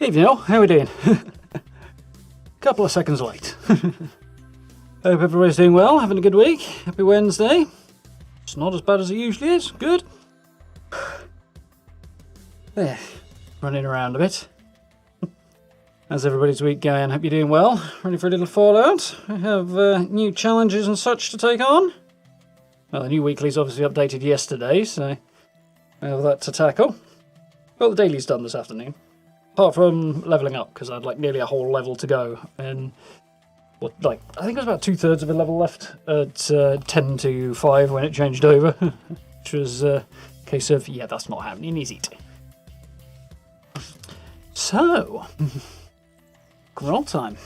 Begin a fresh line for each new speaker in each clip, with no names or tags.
Evening all, how are we doing? Couple of seconds late. Hope everybody's doing well, having a good week. Happy Wednesday. It's not as bad as it usually is. Good. There, running around a bit. How's everybody's week going? Hope you're doing well. Ready for a little Fallout? We have new challenges and such to take on. Well, the new weekly's obviously updated yesterday, so we have that to tackle. Well, the daily's done this afternoon. Apart from levelling up, because I had like nearly a whole level to go, and I think it was about 2/3 of a level left at 10 to 5 when it changed over, which was a case of, yeah, that's not happening, is it? So, roll time.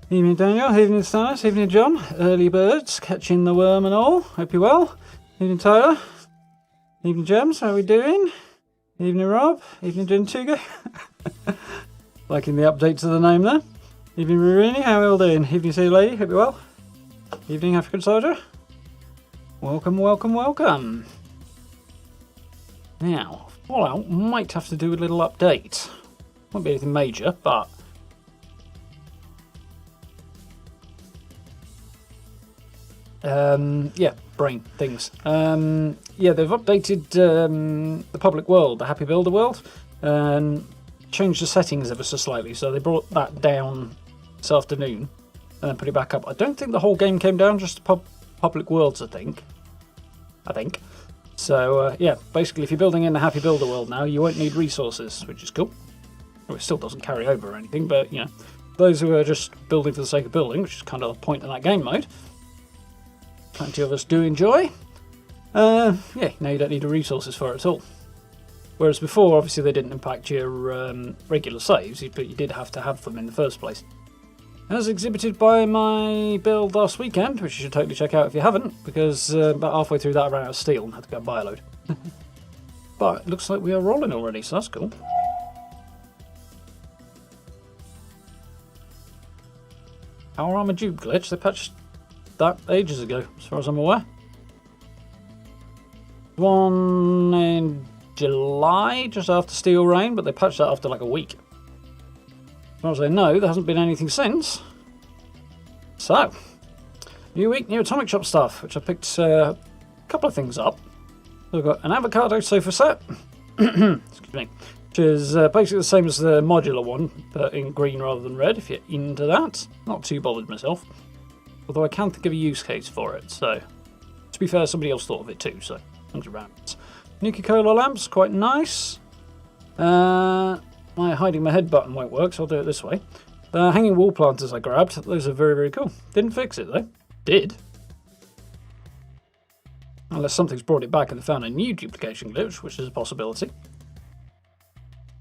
Evening Daniel, evening Stannis, evening John, early birds, catching the worm and all, hope you're well. Evening Tyler, evening Gems, how are we doing? Evening Rob, evening Gentuga. Liking the update to the name there. Evening Rurini, how are we all doing? Evening Sea Lady, hope you're well. Evening African Soldier. Welcome, welcome, welcome. Now, Fallout might have to do a little update. Won't be anything major, but yeah, brain things. Yeah, they've updated the public world, the Happy Builder world, and changed the settings ever so slightly. So they brought that down this afternoon and then put it back up. I don't think the whole game came down, just the public worlds, I think. So yeah, basically if you're building in the Happy Builder world now, you won't need resources, which is cool. Well, it still doesn't carry over or anything, but you know, those who are just building for the sake of building, which is kind of the point of that game mode, plenty of us do enjoy. Yeah, now you don't need the resources for it at all. Whereas before, obviously, they didn't impact your regular saves, but you did have to have them in the first place. As exhibited by my build last weekend, which you should totally check out if you haven't, because about halfway through that I ran out of steel and had to go and buy a load. But it looks like we are rolling already, so that's cool. Power Armor Dupe glitch, they patched that ages ago, as far as I'm aware. One in July, just after Steel Rain, but they patched that after like a week. As far as I know, there hasn't been anything since. So, new week, new Atomic Shop stuff, which I picked a couple of things up. So I've got an avocado sofa set, excuse me, which is basically the same as the modular one, but in green rather than red, if you're into that. Not too bothered myself. Although I can think of a use case for it, so to be fair, somebody else thought of it too, so £100. Nuka-Cola lamps, quite nice. My hiding my head button won't work, so I'll do it this way. The hanging wall planters I grabbed, those are very, very cool. Didn't fix it though. Did. Unless something's brought it back and they found a new duplication glitch, which is a possibility.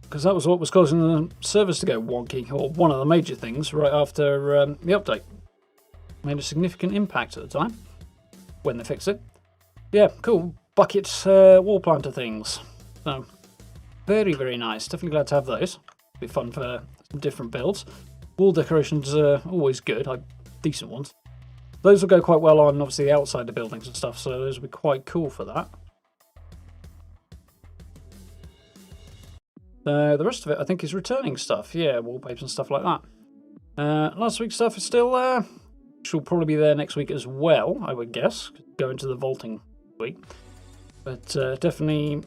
Because that was what was causing the servers to go wonky, or one of the major things, right after the update. Made a significant impact at the time, when they fixed it. Yeah, cool. Bucket wall planter things. So, very, very nice. Definitely glad to have those. Be fun for some different builds. Wall decorations are always good, like decent ones. Those will go quite well on, obviously, outside the buildings and stuff, so those will be quite cool for that. The rest of it, I think, is returning stuff. Yeah, wallpapers and stuff like that. Last week's stuff is still there. Which will probably be there next week as well, I would guess. Go into the vaulting week. But definitely,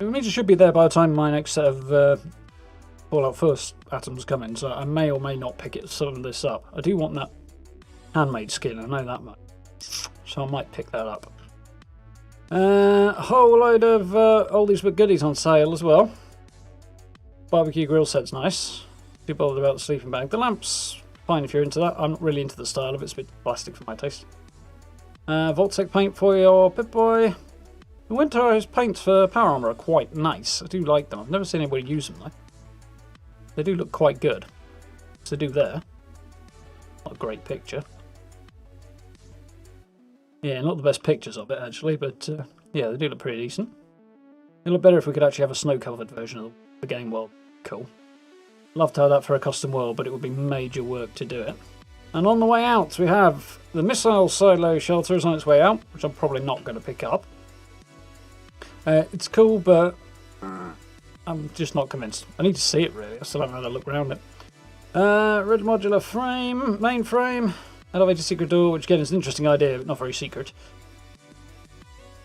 it means it should be there by the time my next set of Fallout First atoms come in. So I may or may not pick some of this up. I do want that handmade skin, I know that much. So I might pick that up. A whole load of oldies but goodies on sale as well. Barbecue grill set's nice. Too bothered about the sleeping bag. The lamps, fine if you're into that. I'm not really into the style of it. It's a bit plastic for my taste. Vault-Tec paint for your Pip-Boy. The winterized paints for Power Armor are quite nice. I do like them. I've never seen anybody use them though. They do look quite good. So they do there. Not a great picture. Yeah, not the best pictures of it actually, but yeah, they do look pretty decent. It'd look better if we could actually have a snow-covered version of the game world. Cool. Love to have that for a custom world, but it would be major work to do it. And on the way out, we have the missile silo shelter is on its way out, which I'm probably not going to pick up. It's cool, but I'm just not convinced. I need to see it really. I still haven't had a look around it. Red modular frame, main frame, elevated secret door, which again is an interesting idea, but not very secret.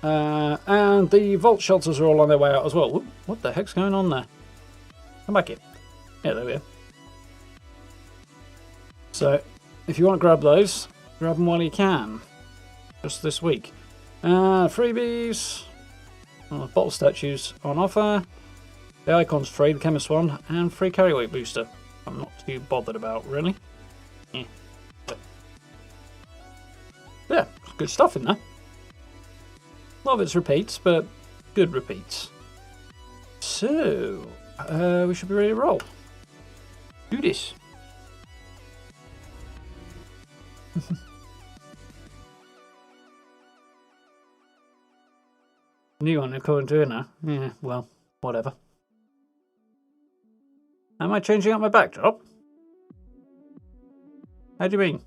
And the vault shelters are all on their way out as well. Ooh, what the heck's going on there? Come back here. Yeah, there we are. So, if you want to grab those, grab them while you can. Just this week. Freebies. Bottle statues on offer. The icon's free, the chemist one, and free carry weight booster. I'm not too bothered about, really. Yeah. But yeah, good stuff in there. A lot of it's repeats, but good repeats. So, we should be ready to roll. Do this. New one according to it now. Yeah, well, whatever. Am I changing up my backdrop? How do you mean?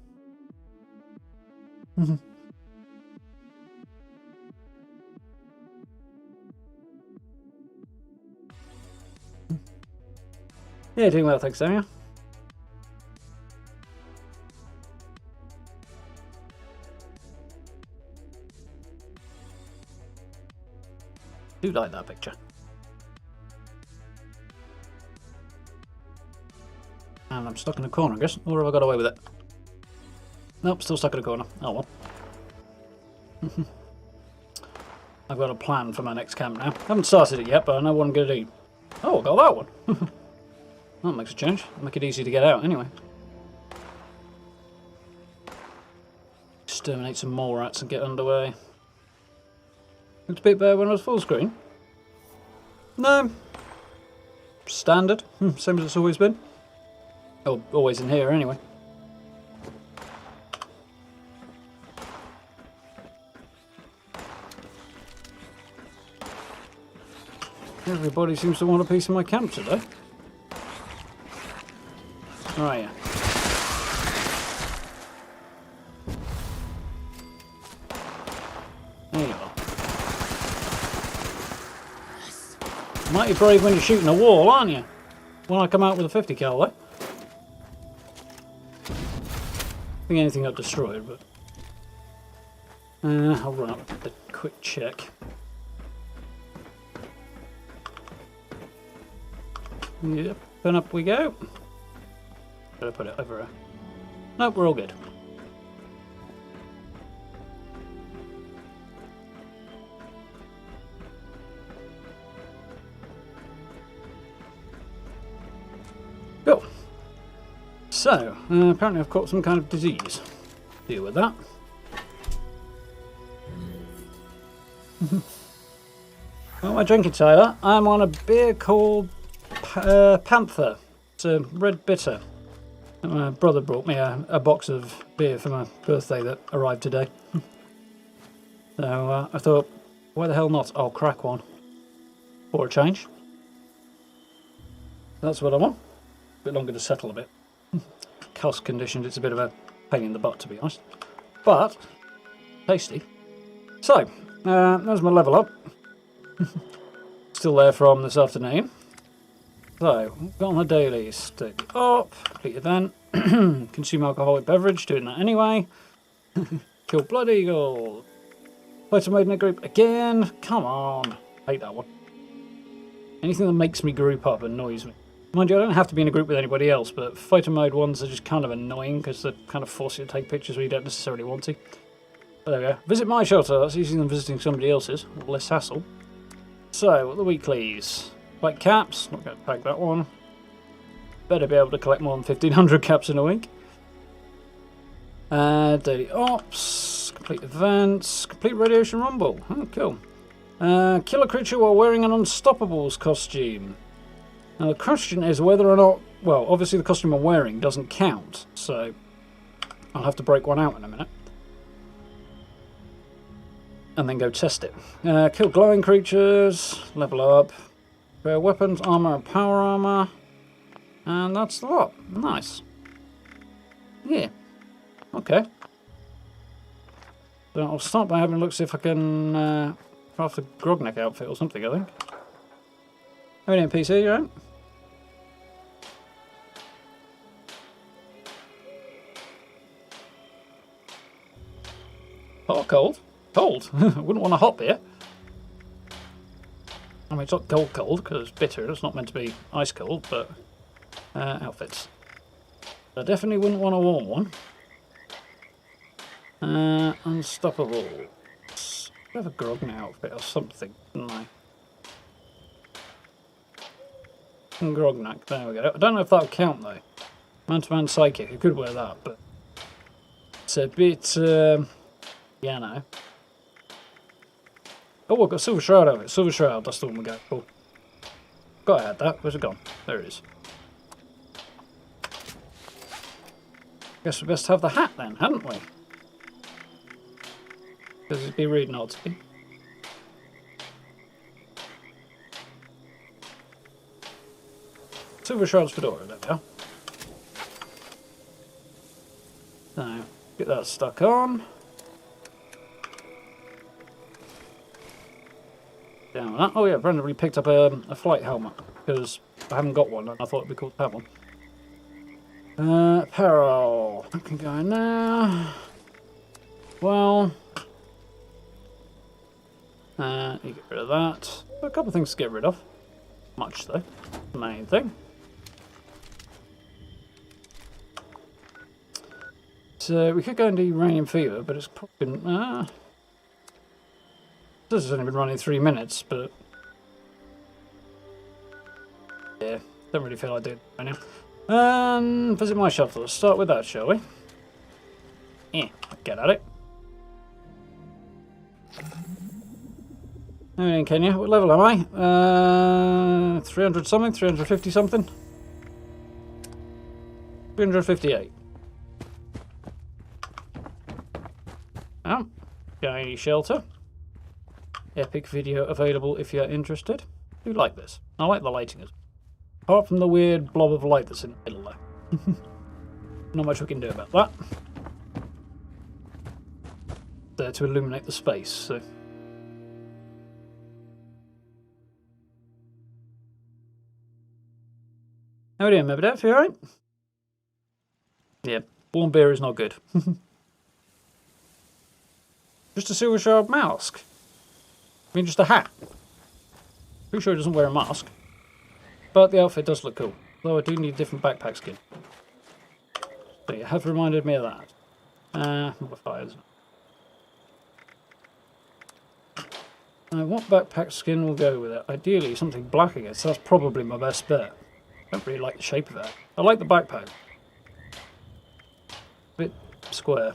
Yeah, doing well, thanks, Samuel. Do like that picture. And I'm stuck in a corner, I guess. Or have I got away with it? Nope, still stuck in a corner. Oh well. I've got a plan for my next camp now. Haven't started it yet, but I know what I'm going to do. Oh, I got that one. That makes a change. Make it easy to get out anyway. Exterminate some more rats and get underway. Looked a bit better when I was full screen. No. Standard. Same as it's always been. Oh, always in here anyway. Everybody seems to want a piece of my camp today. Where are you? There you are. Mighty brave when you're shooting a wall, aren't you? When I come out with a 50 cal though. I think anything got destroyed, but I'll run up with a quick check. Yep, and up we go. Better put it over here. Nope, we're all good. Cool. So, apparently I've caught some kind of disease. Deal with that. What am I drinking, Tyler? I'm on a beer called Panther. It's a red bitter. My brother brought me a box of beer for my birthday that arrived today. So I thought, why the hell not? I'll crack one. For a change. That's what I want. A bit longer to settle a bit. Cost conditioned, it's a bit of a pain in the butt to be honest. But, tasty. So, there's my level up. Still there from this afternoon. So, got on the daily, stick up, complete event, consume alcoholic beverage, doing that anyway. Kill blood eagle. Photo mode in a group again, come on. Hate that one. Anything that makes me group up annoys me. Mind you, I don't have to be in a group with anybody else, but photo mode ones are just kind of annoying because they kind of force you to take pictures where you don't necessarily want to. But there we go. Visit my shelter, that's easier than visiting somebody else's, less hassle. So, the weeklies. Like caps, not going to pack that one. Better be able to collect more than 1,500 caps in a week. Daily ops, complete events, complete radiation rumble. Oh, cool. Kill a creature while wearing an Unstoppables costume. Now the question is whether or not... Well, obviously the costume I'm wearing doesn't count, so I'll have to break one out in a minute. And then go test it. Kill glowing creatures, level up, repair weapons, armor and power armor. And that's the lot. Nice. Yeah. Okay. So I'll start by having a look, see if I can craft a Grognak outfit or something, I think. How are you doing, PC, you right? Hot or cold? Cold. I wouldn't want a hot beer. I mean, it's not cold because it's bitter. It's not meant to be ice cold, but outfits. I definitely wouldn't want a warm one. Unstoppables. I have a Grognak outfit or something, didn't I? Grognak, there we go. I don't know if that would count though. Man-to-man psychic, I could wear that, but it's a bit, yeah, no. Oh, I've got Silver Shroud of it. Silver Shroud, that's the one we go for. Gotta add that. Where's it gone? There it is. Guess we best have the hat then, hadn't we? Because it'd be rude not to. Silver Shroud's fedora, there we are. So, get that stuck on. Down with that. Oh yeah, Brendan really picked up a flight helmet because I haven't got one and I thought it'd be cool to have one. Apparel. I can go in there. Well, you get rid of that. A couple of things to get rid of. Much though. The main thing. So we could go and do Uranium Fever, but it's probably this has only been running 3 minutes, but yeah, don't really feel like doing it right now. Visit my shelter. Let's start with that, shall we? Yeah, get at it. How in Kenya? What level am I? 300 something? 350 something? 358. Oh, Shiny Shelter. Epic video available if you're interested. I do like this. I like the lighting as well. Apart from the weird blob of light that's in the middle there. Not much we can do about that. There to illuminate the space, so. How are you doing, Mebedev? You alright? Yeah, warm beer is not good. Just a Silver Shroud mask. I mean, just a hat. Pretty sure he doesn't wear a mask. But the outfit does look cool. Though I do need a different backpack skin. So you have reminded me of that. Modifiers. What backpack skin will go with it? Ideally something black again, so that's probably my best bet. I don't really like the shape of it. I like the backpack. A bit square.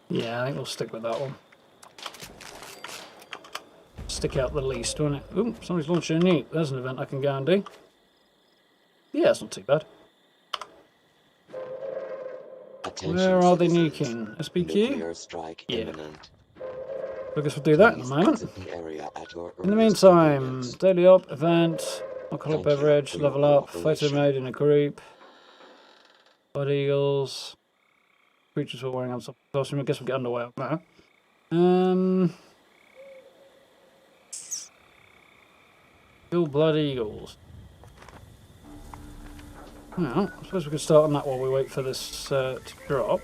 Yeah, I think we'll stick with that one. Stick out the least, won't it? Ooh, somebody's launching a nuke. There's an event I can go and do. Yeah, it's not too bad. Where are they nuking? SBQ? Yeah. I guess we'll do that in a moment. In the meantime, daily op, event, alcoholic beverage, level up, photo mode in a group, Blood Eagles, creatures were wearing on costume. I guess we'll get underway on that. Kill Blood Eagles. Well, I suppose we could start on that while we wait for this to drop.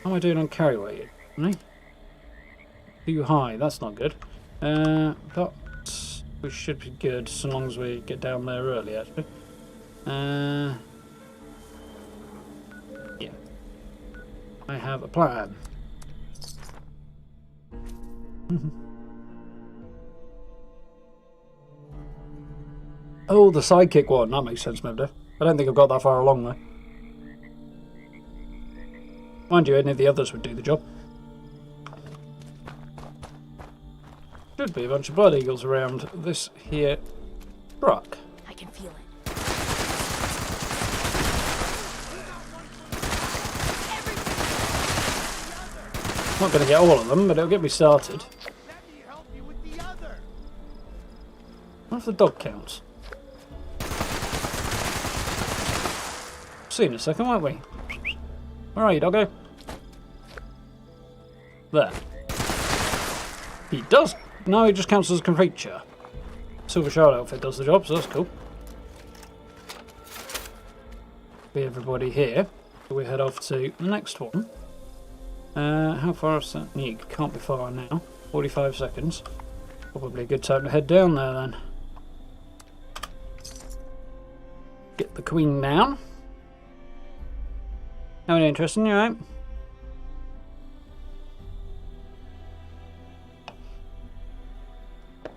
How am I doing on carry weight? Too high, that's not good. But we should be good so long as we get down there early, actually. Yeah. I have a plan. Oh, the sidekick one. That makes sense, Mebda. I don't think I've got that far along, though. Mind you, any of the others would do the job. Should be a bunch of blood eagles around this here truck.
I can feel it.
Not going to get all of them, but it'll get me started. What if the dog counts? See you in a second, won't we? Where are you, doggo? There. He does. No, he just counts as a creature. Silver Shard outfit does the job, so that's cool. Be everybody here. So we head off to the next one. How far is that? Can't be far now. 45 seconds. Probably a good time to head down there then. Get the queen down. How interesting, you right?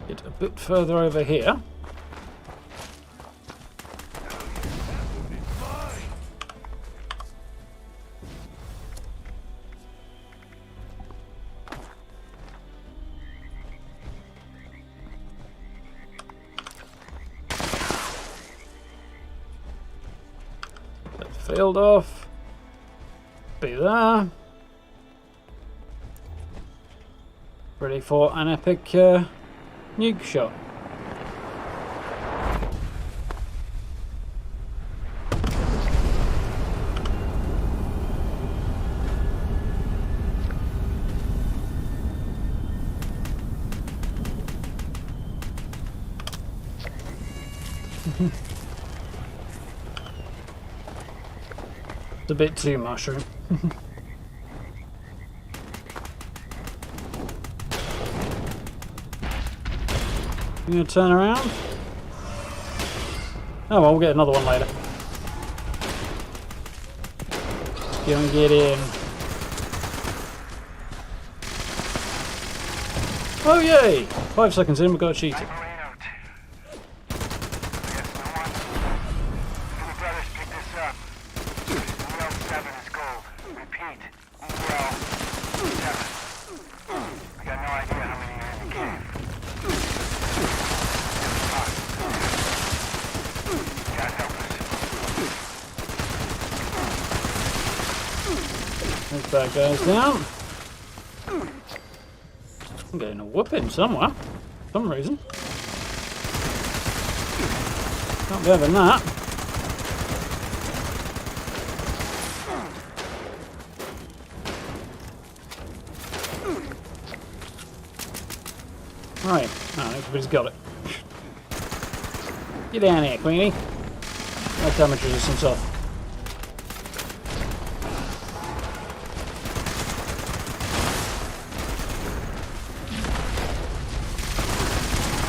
Get a bit further over here. Field off. Be there. Ready for an epic nuke shot. It's a bit too mushroom. You gonna turn around? Oh well, we'll get another one later. Go and get in. Oh yay! 5 seconds in, we got a cheater. Those bad guys down. I'm getting a whooping somewhere. For some reason. Can't be having that. Right, oh, everybody's got it. Get down here, Queenie. No damage resistance off.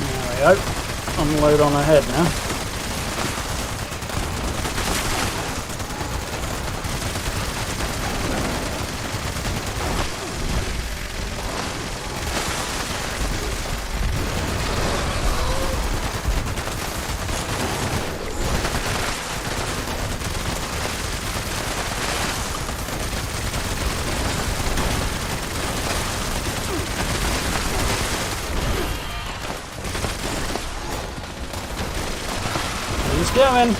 There we go. Unload on ahead now. He's going.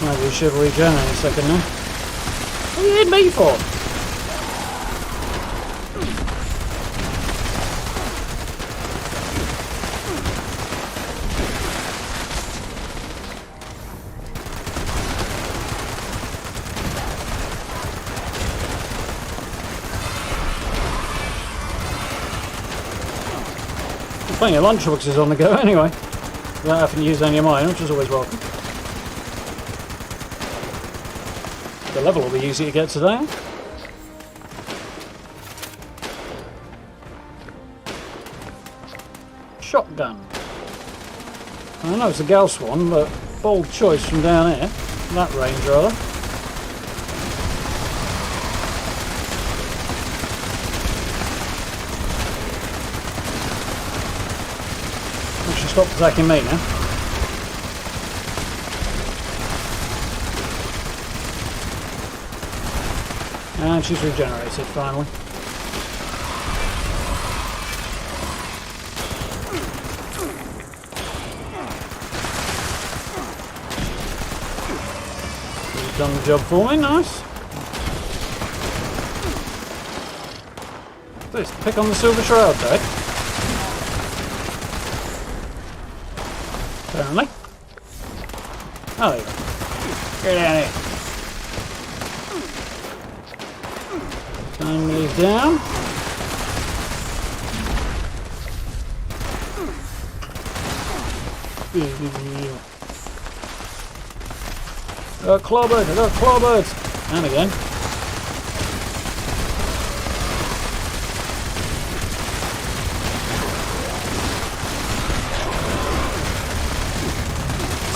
Maybe we should regen in a second now. What are you hitting me for? Plenty of lunchboxes on the go anyway. Without having to use any of mine, which is always welcome. The level will be easy to get today. Shotgun. I know it's a Gauss one, but bold choice from down here. That range, rather. Stop attacking me now. And she's regenerated finally. done the job for me, nice. Let's pick on the Silver Shroud, though. Apparently. Oh, there you go. Get down here. Time these down. Clawbird, I got clawbirds! And again.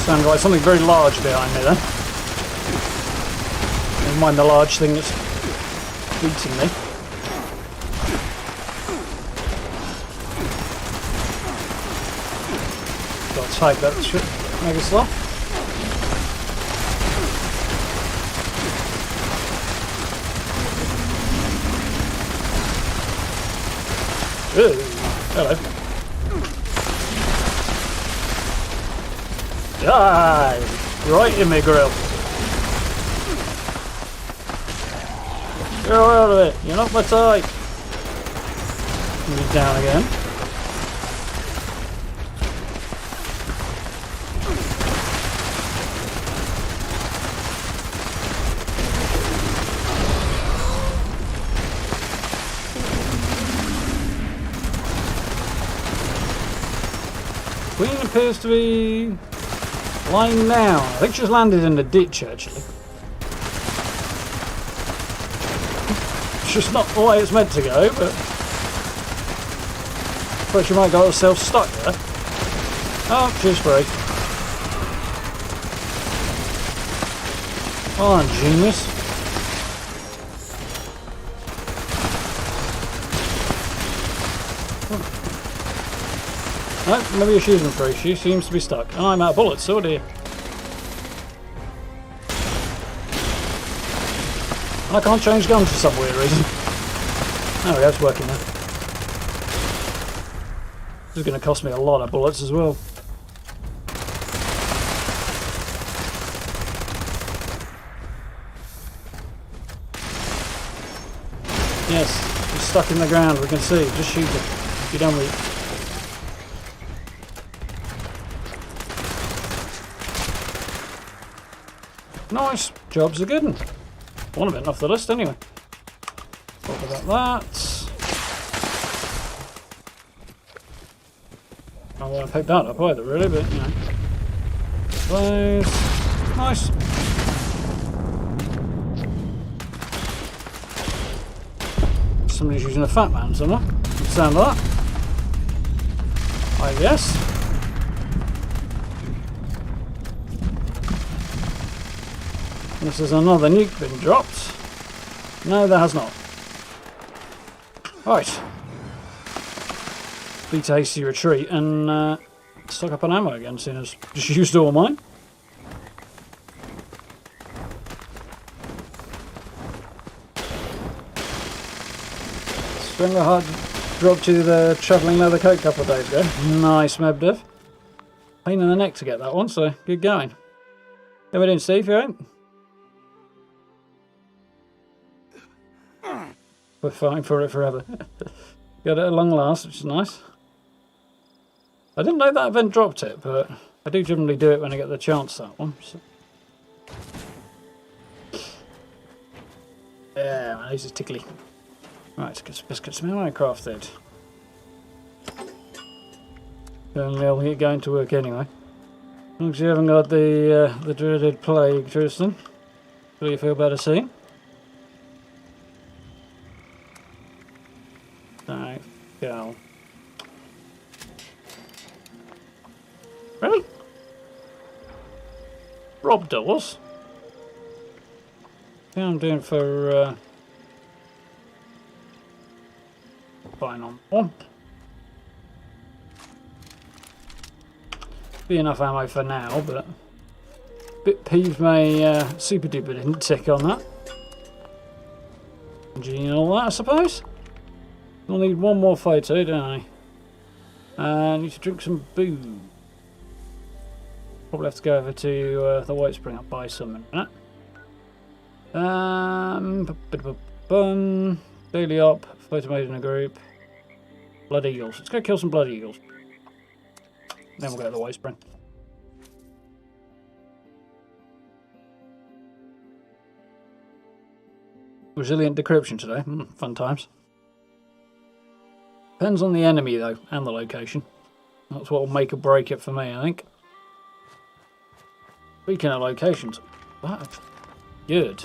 Sounded like something very large behind me then. Never mind the large thing that's beating me. Got to take that shit, mega sloth. Ooh, hello. Die! Right in my grill. You're out of it. You're not my type. Move down again. Queen appears to be lying down. I think she's landed in the ditch, actually. It's just not the way it's meant to go, but I suppose she might got herself stuck there. Oh, she's free. Oh, ingenious. No, maybe she isn't free. She seems to be stuck. And I'm out of bullets, so dear. I can't change guns for some weird reason. There we go, it's working now. This is going to cost me a lot of bullets as well. Yes, she's stuck in the ground, we can see. Just shoot it. You're done with it. Nice, job's a good one. One of it off the list anyway. Talk about that. I don't want to pick that up either, really, but you know. Close. Nice. Somebody's using a fat man somewhere. Sound of that. I guess. This is another nuke been dropped. No, there has not. Right. Beat a hasty retreat and stock up on ammo again, seeing as just used all mine. Strangleheart dropped you the travelling leather coat a couple of days ago. Nice, Mebdev. Pain in the neck to get that one, so good going. How we doing, Steve? You alright? We're fighting for it forever. Got it at long last, which is nice. I didn't know that event dropped it, but I do generally do it when I get the chance, that one. So. Yeah, my nose is tickly. Right, let's get some ammo crafted. Only I'll get going to work anyway. As long as you haven't got the dreaded plague, Tristan. Will you feel better soon? Alright, go. Really? Rob doors? Yeah, I'm doing for buying on one. Be enough ammo for now, but bit peeved my super duper didn't tick on that. Genie and all that, I suppose. We'll need one more photo, don't I? I need to drink some booze. Probably have to go over to the White Spring. I'll buy some in a minute. Daily op, photo made in a group. Blood eagles. Let's go kill some blood eagles. Then we'll go to the white spring. Resilient decryption today. Fun times. Depends on the enemy though, and the location. That's what will make or break it for me, I think. Speaking of locations, that's good.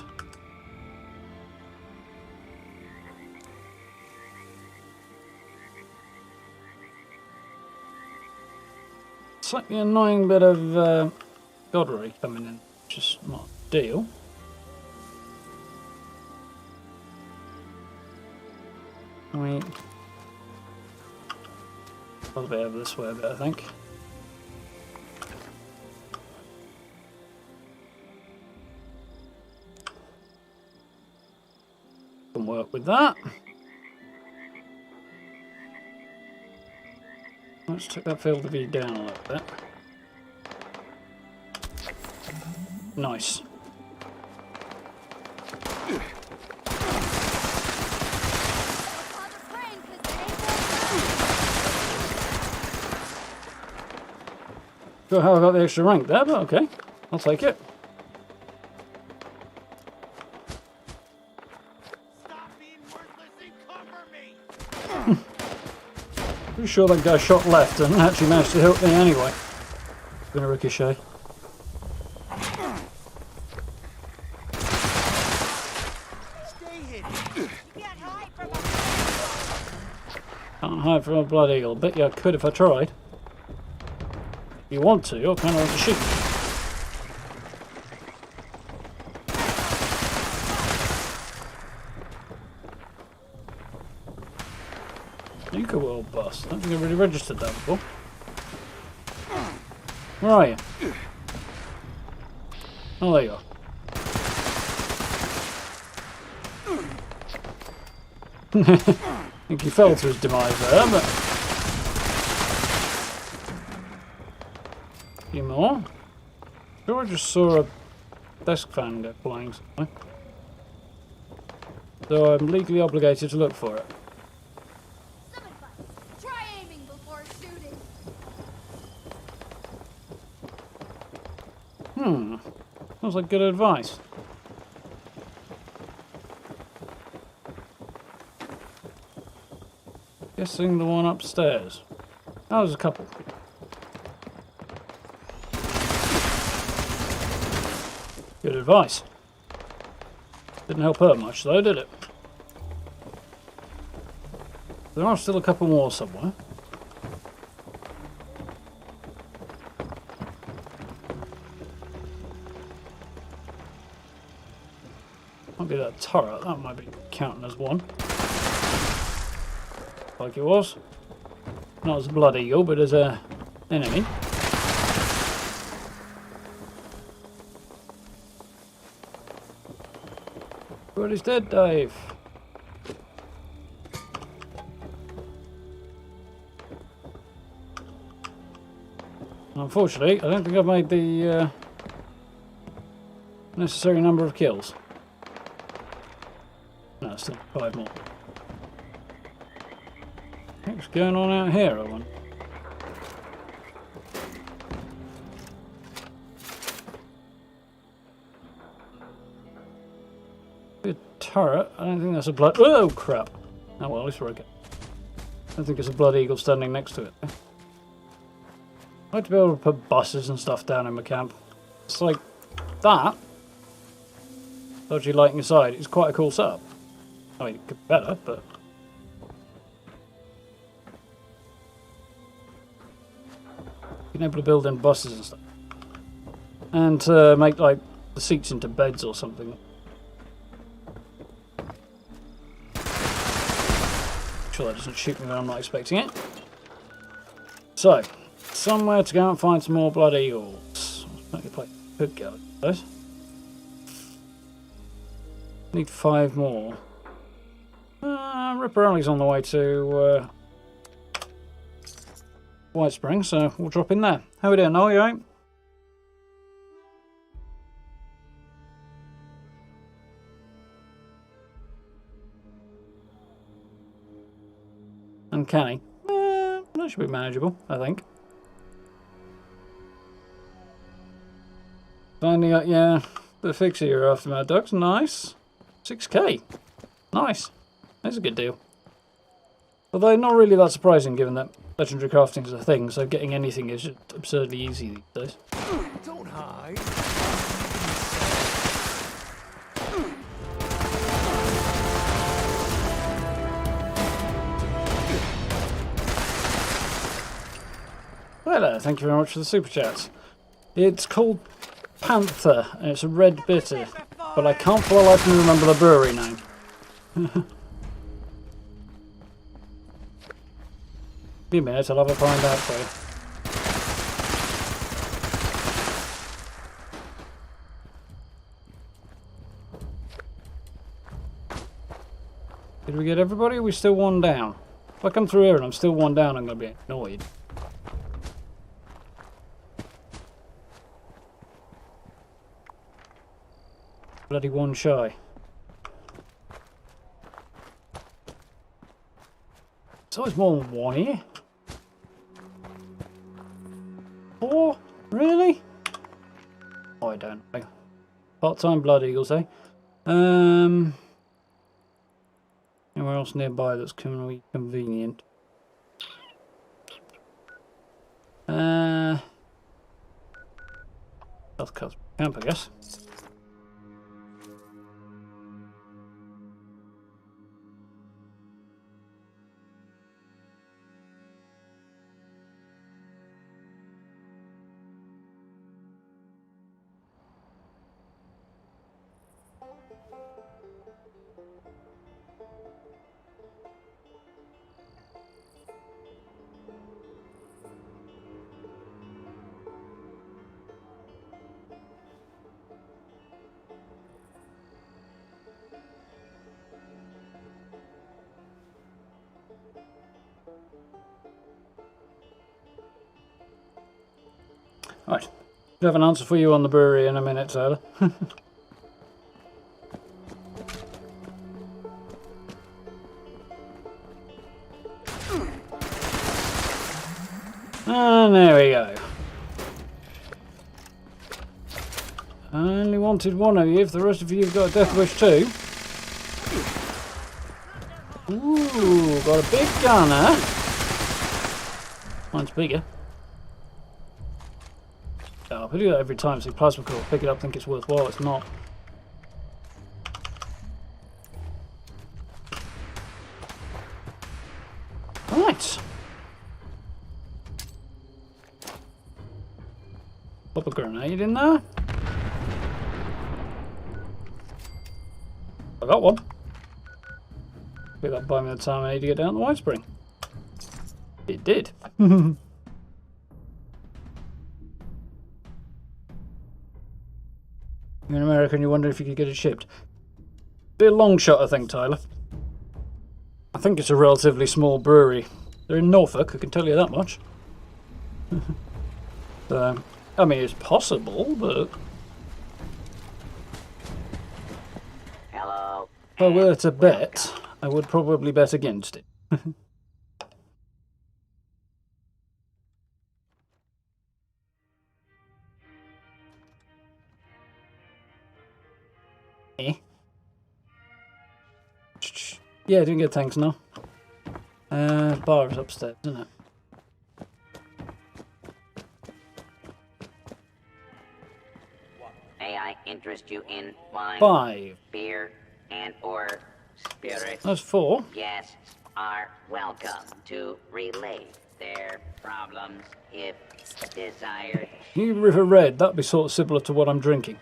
It's like the annoying bit of Godry coming in, which is not ideal. I mean, a little bit over this way a bit, I think. Can work with that. Let's take that field of view down a little bit. Nice. Sure how I got the extra rank there, but okay. I'll take it.
Stop being worthless and cover me.
Pretty sure that guy shot left and actually managed to hit me anyway. Gonna ricochet.
Stay hidden. You can't hide from a...
Can't hide from a blood eagle. Bet you I could if I tried. If you want to, I kind of want to shoot you. You could well bust. I don't think I really registered that before. Where are you? Oh, there you are. I think he fell to his demise there, but... a few more. Sure, I just saw a desk fan go flying somewhere. So I'm legally obligated to look for it.
Try aiming before shooting.
Sounds like good advice. Guessing the one upstairs. Oh, there's a couple. Good advice. Didn't help her much though, did it? There are still a couple more somewhere. Might be that turret, that might be counting as one. Like it was. Not as a blood eagle, but as a enemy. Everybody's dead, Dave. Unfortunately, I don't think I've made the necessary number of kills. No, still 5 more. What's going on out here, I wonder? Good turret. I don't think that's a blood... Oh, crap. Oh, well, at least we're okay. I don't think it's a blood eagle standing next to it. I'd like to be able to put buses and stuff down in my camp. It's like that. Dodgy lighting aside, it's quite a cool setup. I mean, it could be better, but... being able to build in buses and stuff. And to make, like, the seats into beds or something. Sure that doesn't shoot me when I'm not expecting it. So, somewhere to go and find some more blood eagles. Make the place could go, I suppose. Need 5 more. Ripper Alley's on the way to White Spring, so we'll drop in there. How we doing, Noel? You alright? uncanny. That should be manageable, I think. Finding out, yeah, the fixer you're after, Mad Dog's nice. 6k. Nice. That's a good deal. Although not really that surprising given that legendary crafting is a thing, so getting anything is just absurdly easy these days.
Don't hide.
Hello, thank you very much for the super chats. It's called Panther, and it's a red bitter, but I can't for the life of me remember the brewery name. Give me a minute, I'll have a find out for you. Did we get everybody? Are we still one down? If I come through here and I'm still one down, I'm going to be annoyed. Bloody one shy. It's always more than one here. 4? Really? Oh, I don't know. Part-time Blood Eagles, eh? Anywhere else nearby that's convenient? South Coast Camp, I guess. Right, we'll have an answer for you on the brewery in a minute, Tyler. And there we go. I only wanted one of you, if the rest of you have got a death wish too. Ooh, got a big gunner. Mine's bigger. Oh, I do that every time, so plasma core, pick it up, think it's worthwhile, it's not. Right. Pop a grenade in there. I got one. Maybe that'll buy me the time I need to get down the White Spring. It did. You're in America and you wonder if you could get it shipped. Be a long shot, I think, Tyler. I think it's a relatively small brewery. They're in Norfolk, I can tell you that much. So, I mean, it's possible, but...
Hello.
If I were to bet, I would probably bet against it. Eh? Yeah, doing good, thanks, no. Bar is upstairs, isn't it?
May I interest you in wine,
5.
beer, and or spirits?
That's 4.
Guests are welcome to relate their problems if desired.
New River Red, that'd be sort of similar to what I'm drinking.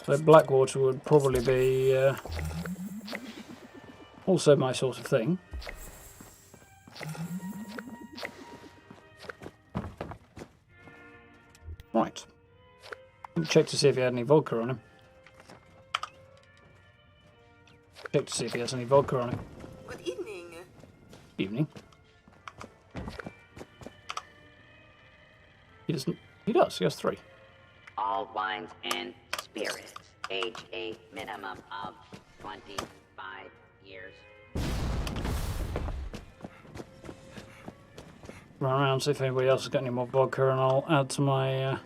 So Blackwater would probably be also my sort of thing. Right. Let me check to see if he had any vodka on him. Check to see if he has any vodka on him.
Good evening.
Evening. He doesn't. He does. He has 3.
All wines and spirits age a minimum of 25
run around, see if anybody else has got any more vodka, and I'll add to my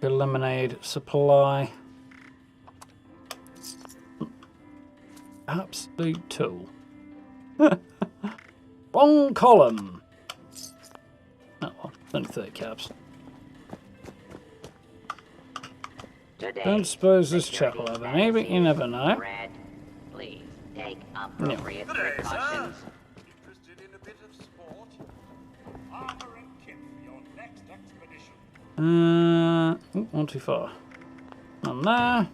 lemonade supply. Absolute tool. Wrong column. Oh well, only 30 caps.
Today,
Don't suppose this chap will have any, but you never know.
Red, please take appropriate precautions.
Interested in a bit of sport? Armor and kit for your next expedition.
Not too far. On there.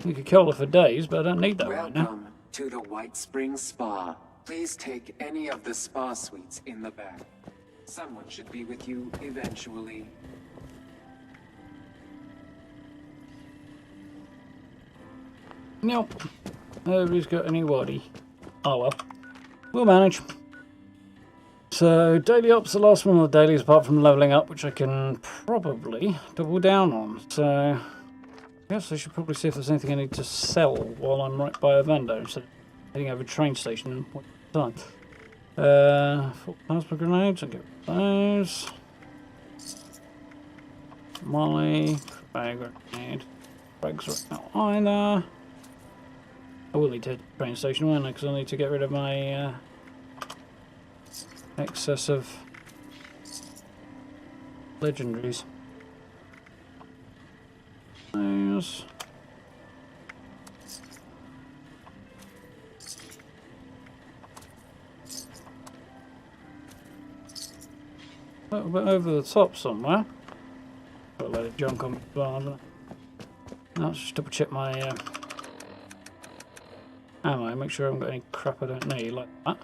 You could kill her for days, but I don't need that right now.
Welcome to the White Springs Spa. Please take any of the spa suites in the back. Someone should be with you eventually.
Nope. Nobody's got any waddy. Oh well. We'll manage. So, daily ops, the last one of the dailies apart from levelling up, which I can probably double down on. So, I guess I should probably see if there's anything I need to sell while I'm right by a vendor instead of heading over a train station and wasting time. 4 plasma grenades, I'll get those. Molly, frag grenade. Frags right now either. I will need to hit the train station, won't I? Because I need to get rid of my excess of legendaries. Those. A little bit over the top somewhere. Got a load of junk on my bar, haven't I? Now let's just double check my ammo, make sure I haven't got any crap I don't need, like that.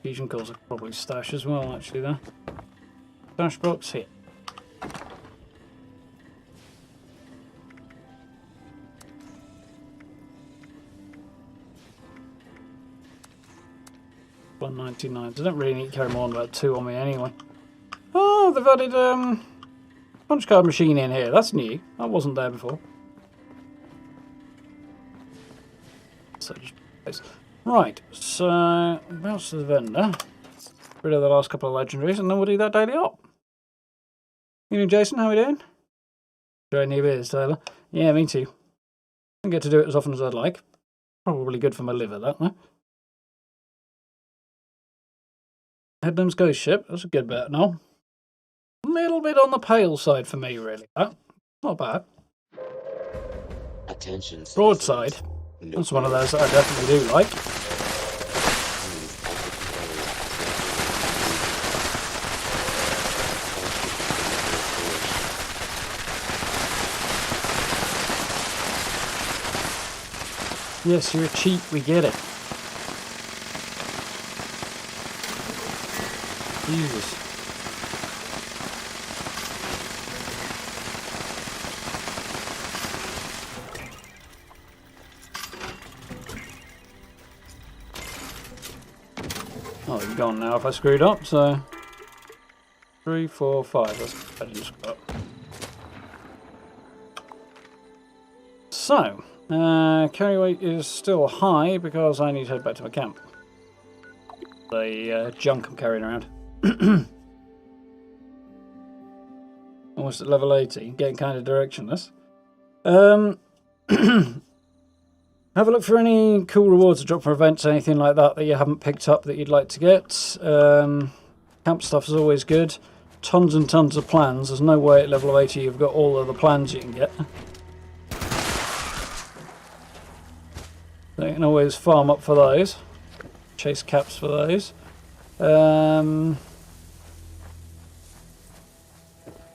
Fusion cores I could probably stash as well, actually, there. Stash box here. $1.99. I don't really need to carry more than about 2 on me anyway. Oh, they've added punch card machine in here. That's new. That wasn't there before. So just right. So bounce to the vendor. Rid of the last couple of legendaries, and then we'll do that daily op. You know, Jason, how we doing? Enjoying new beers, Taylor. Yeah, me too. Don't get to do it as often as I'd like. Probably good for my liver, that, no? Headlam's ghost ship. That's a good bet, no? A little bit on the pale side for me, really. That. Not bad.
Attention.
Broadside. That's one of those that I definitely do like. Yes, you're a cheat, we get it. Jesus. Oh, you're gone now if I screwed up, so 3, 4, 5. That's I didn't screw up. So, carry weight is still high because I need to head back to my camp. The junk I'm carrying around. Almost at level 80, getting kind of directionless. Have a look for any cool rewards or drop for events, anything like that that you haven't picked up that you'd like to get. Camp stuff is always good. Tons and tons of plans. There's no way at level 80 you've got all of the plans you can get. So you can always farm up for those. Chase caps for those.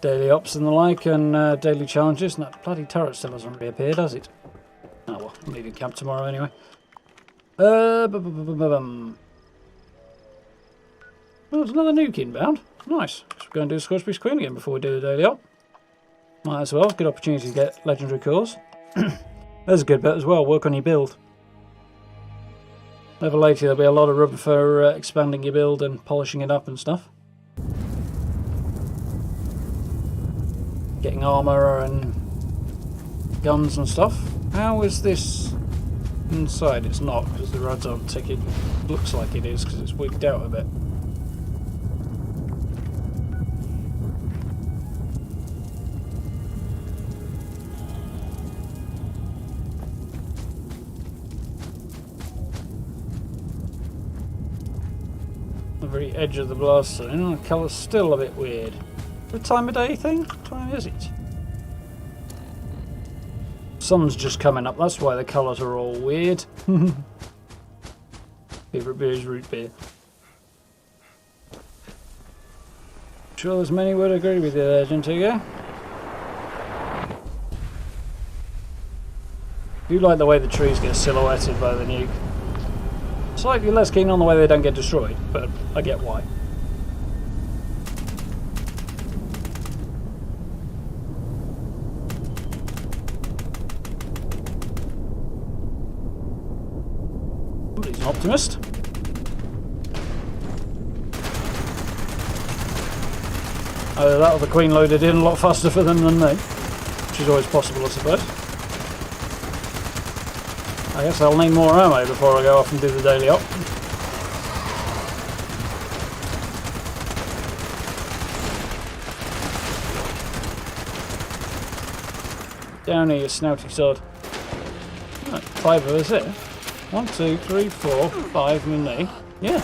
Daily ops and the like, and daily challenges. And that bloody turret still hasn't reappeared, has it? Oh well, I'm leaving camp tomorrow anyway. Oh, there's another nuke inbound. Nice. Let's go and do Scoresby's Queen again before we do the daily op. Might as well. Good opportunity to get legendary cores. There's a good bit as well. Work on your build. Level 80, there'll be a lot of room for expanding your build and polishing it up and stuff. Getting armour and guns and stuff. How is this Inside it's not, because the rods aren't ticking. Looks like it is, because it's wigged out a bit. The very edge of the blast zone, the colour's still a bit weird. The time of day thing? What time is it? Sun's just coming up, that's why the colours are all weird. Favourite beer is root beer. Sure there's many would agree with you there, Gentigo. I do like the way the trees get silhouetted by the nuke. Slightly less keen on the way they don't get destroyed, but I get why. Somebody's an optimist. Either that or the Queen loaded in a lot faster for them than me, which is always possible, I suppose. I guess I'll need more ammo before I go off and do the daily op. Down here, you snouty sod. Right, 5 of us here. 1, 2, 3, 4, 5 with me. Yeah.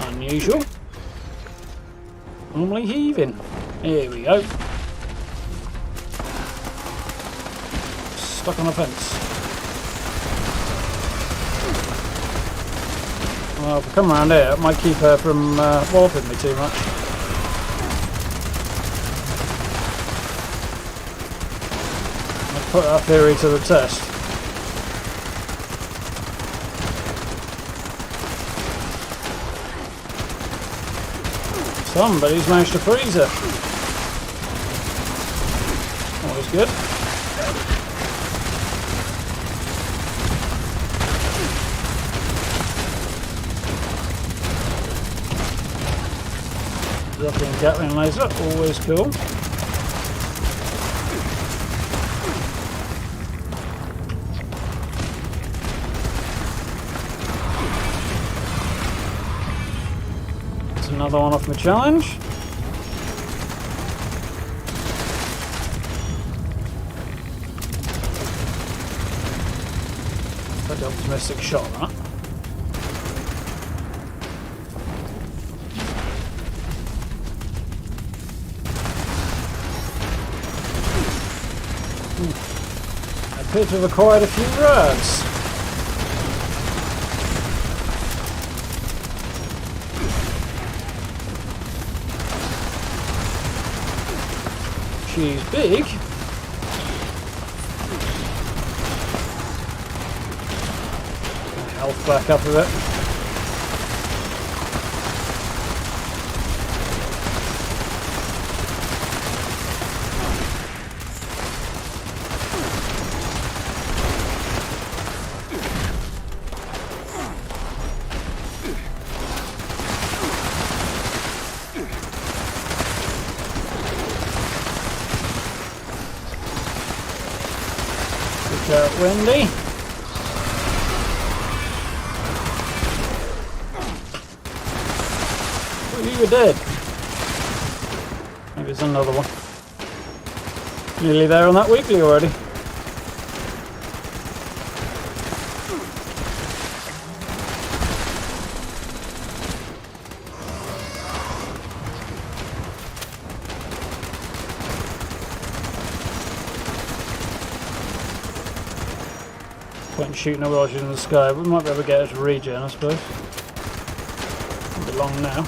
Unusual. Normally heaving. Here we go. Stuck on a fence. Well, if I come around here, it might keep her from walloping me too much. Let's put our theory to the test. Somebody's managed to freeze her. Always good. Dropping Gatling laser, always cool. That's another one off my challenge. Pretty optimistic shot, that. I appear to have acquired a few rods. She's big. Health back up a bit. Windy. Oh, you were dead. Maybe there's another one. Nearly there on that weekly already. Point shooting a Roger in the sky. We might be able to get her to regen, I suppose. Won't be long now.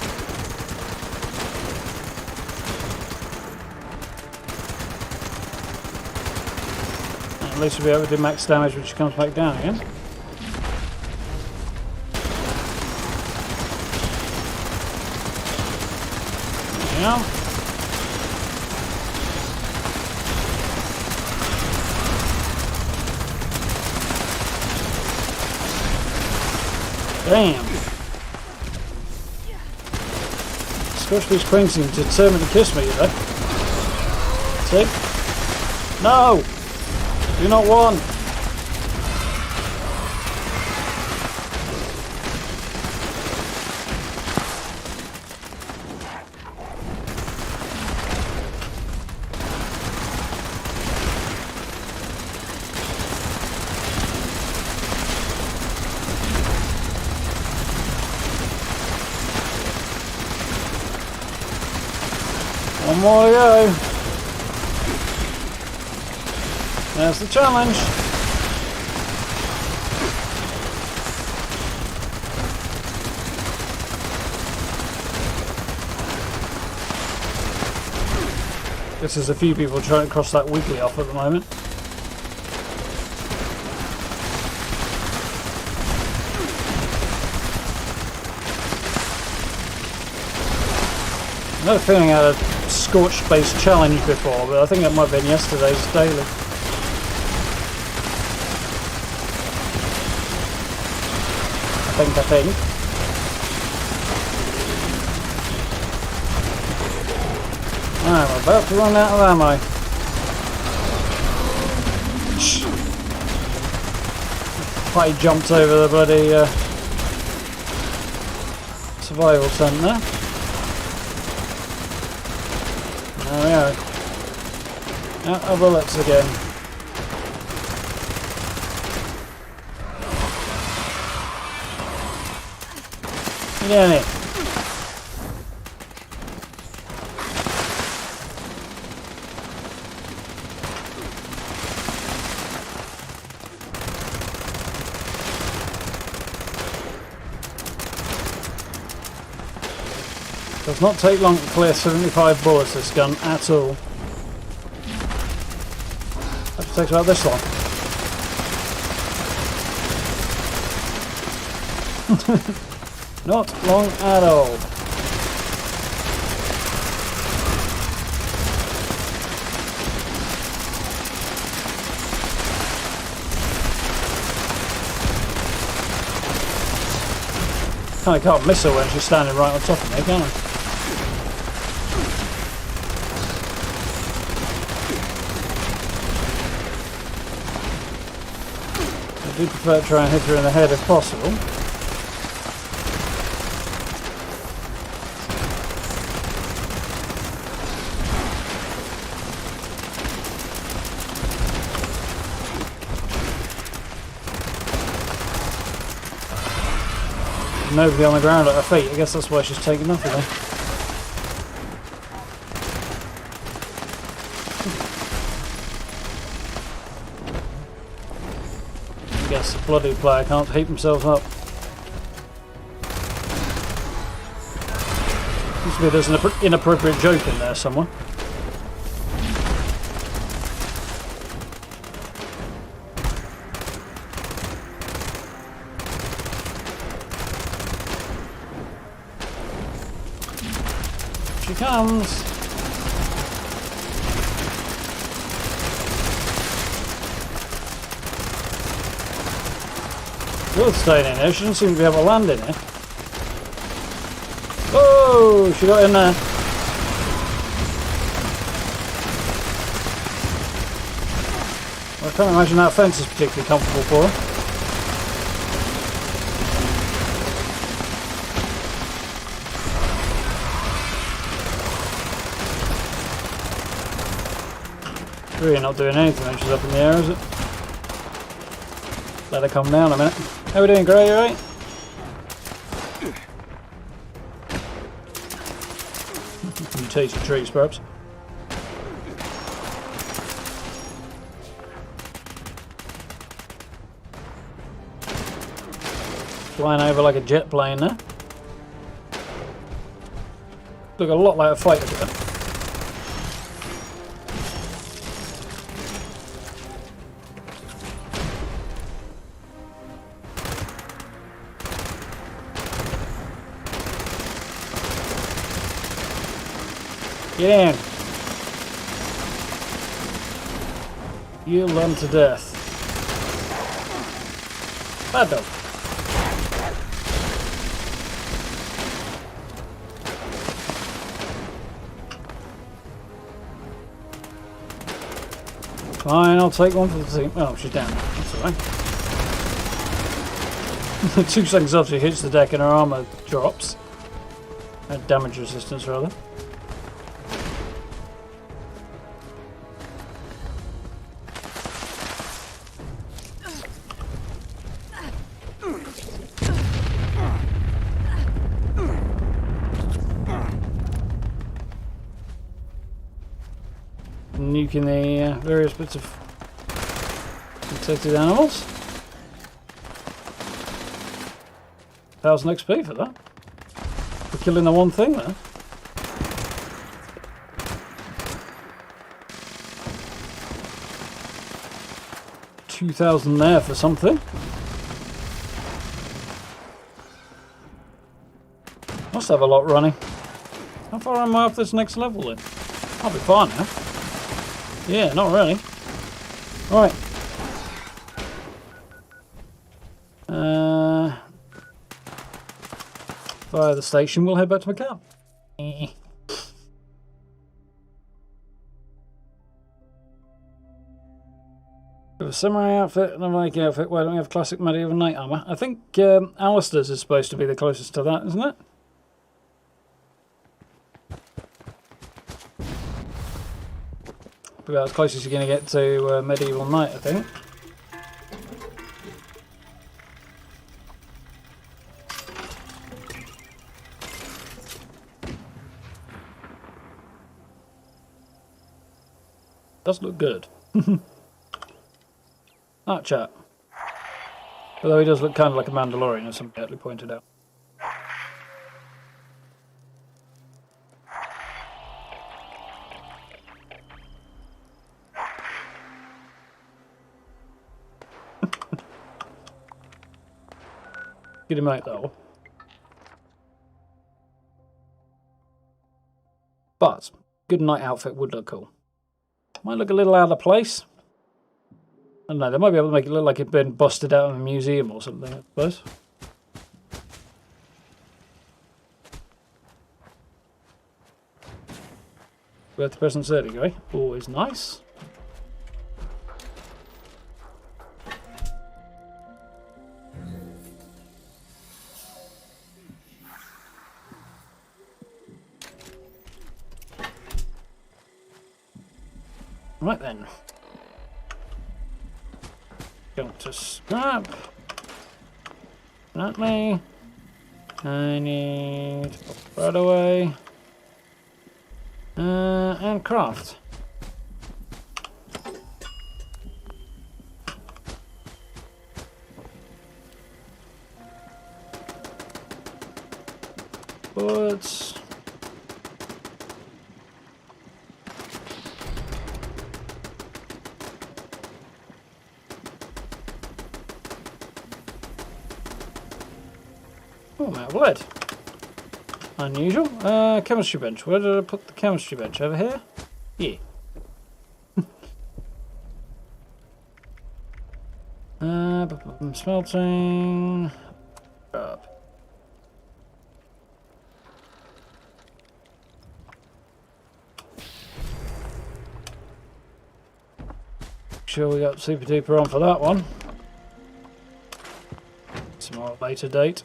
At least we'll be able to do max damage when she comes back down again. Yeah. Damn. Scotchby's Queen seems determined to kiss me, you know. See? No! Do not want. One more to go. There's the challenge. Guess there's a few people trying to cross that weekly off at the moment. I had a feeling I had a scorched base challenge before, but I think that might have been yesterday's daily. I think. I'm about to run out of ammo. He jumped over the bloody survival tent there. There we are. Out of bullets again. Get in it. Does not take long to clear 75 bullets this gun at all. That takes about this long. Not long at all. I can't miss her when she's standing right on top of me, can I? I do prefer to try and hit her in the head if possible. Nobody on the ground at her feet. I guess that's why she's taking nothing then. I guess the bloody player can't heap himself up. Seems to be there's an inappropriate joke in there somewhere. She comes. Still staying in there. She doesn't seem to be able to land in here. Oh, she got in there. Well, I can't imagine that fence is particularly comfortable for her. Really not doing anything when she's up in the air, is it? Let her come down a minute. How we doing, Gray? You alright? You taste the trees, perhaps. Flying over like a jet plane there. Look a lot like a fighter jet. Get in. You'll run to death. Bad dog. Fine, I'll take one for the team. Oh, she's down. That's alright. 2 seconds after she hits the deck and her armor drops. Damage resistance, rather. Nuking the various bits of protected animals. 1000 XP for that. For killing the one thing there. $2,000 there for something. Must have a lot running. How far am I off this next level then? I'll be fine now. Yeah, not really. Right. Via the station, we'll head back to my camp. We have a samurai outfit and a Viking outfit. Why don't we have classic medieval knight armor? I think Alistair's is supposed to be the closest to that, isn't it? About as close as you're going to get to medieval knight, I think. Does look good. That chap. Although he does look kind of like a Mandalorian, as somebody actually pointed out. Get him out though. But good night outfit would look cool. Might look a little out of place. I don't know, they might be able to make it look like it'd been busted out of a museum or something, I suppose. Birthday presents early, guy. Always nice. Right then. Going to scrap. Not me. I need to put that away. And craft. Bullets. Oh, I'm out of lead. Unusual. Chemistry bench. Where did I put the chemistry bench? Over here? Yeah. Smelting. Up. Sure we got super duper on for that one. Some more later date.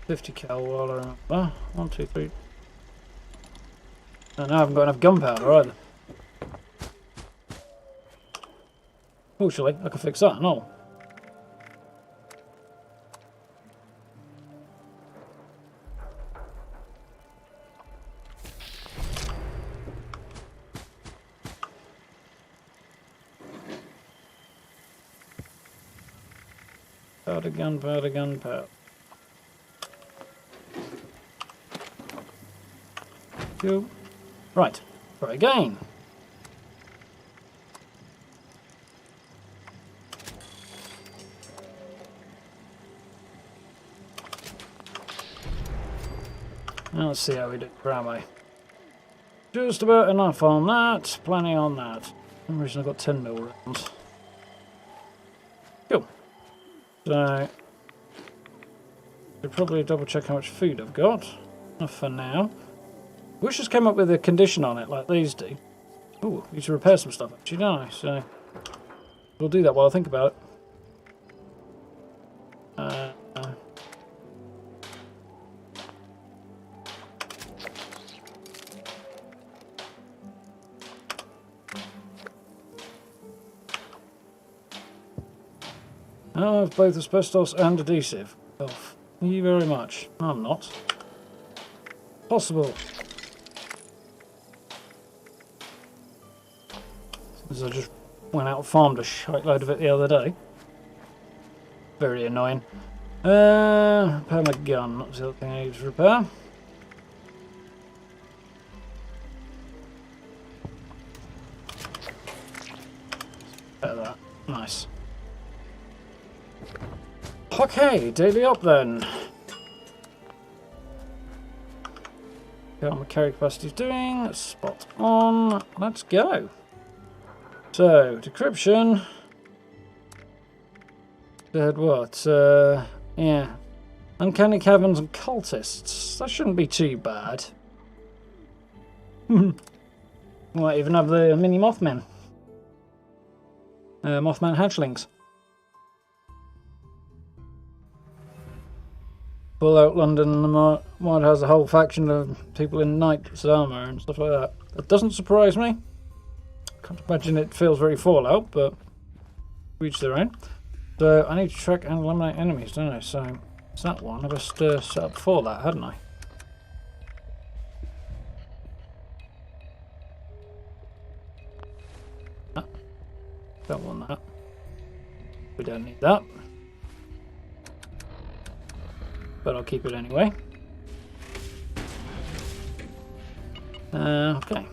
50 cal while I remember. 1, 2, 3. And I haven't got enough gunpowder either. Fortunately, I can fix that and all. Powder, gunpowder, gunpowder. Cool. Right, try again. Now let's see how we do for ammo. Just about enough on that, plenty on that. For some reason I've got 10mm rounds. Cool. So, should probably double check how much food I've got. Enough for now. wish this came up with a condition on it like these do. Ooh, you should repair some stuff actually, don't I? So we'll do that while I think about it. I have both asbestos and adhesive. Oh, thank you very much. I'm not. Possible. As I just went out and farmed a shitload of it the other day. Very annoying. Repair my gun. That's the other thing I need to repair. Better that. Nice. Okay, daily up then. What my carry capacity is doing. Spot on. Let's go. So, decryption. Said what? Yeah. Uncanny caverns and cultists. That shouldn't be too bad. Might even have the mini Mothman. Mothman hatchlings. Fallout London, the mod has a whole faction of people in knight's armour and stuff like that. That doesn't surprise me. Can't imagine it feels very Fallout, but each their own. So I need to track and eliminate enemies, don't I? So it's that one. I just set up for that, hadn't I? Don't want that. We don't need that. But I'll keep it anyway. Okay.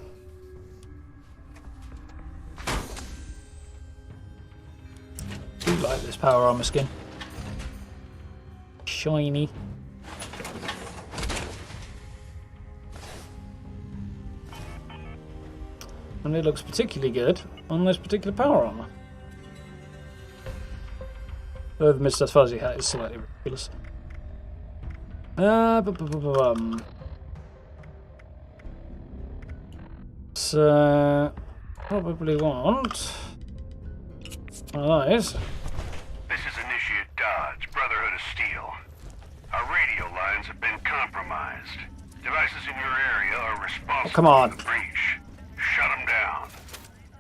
Do like this power armor skin. Shiny. And it looks particularly good on this particular power armor. Though the Mr. Fuzzy hat is slightly ridiculous. So probably want one of those.
This is Initiate Dodge, Brotherhood of Steel. Our radio lines have been compromised. Devices in your area are responsible
come on.
for the breach. Shut them down.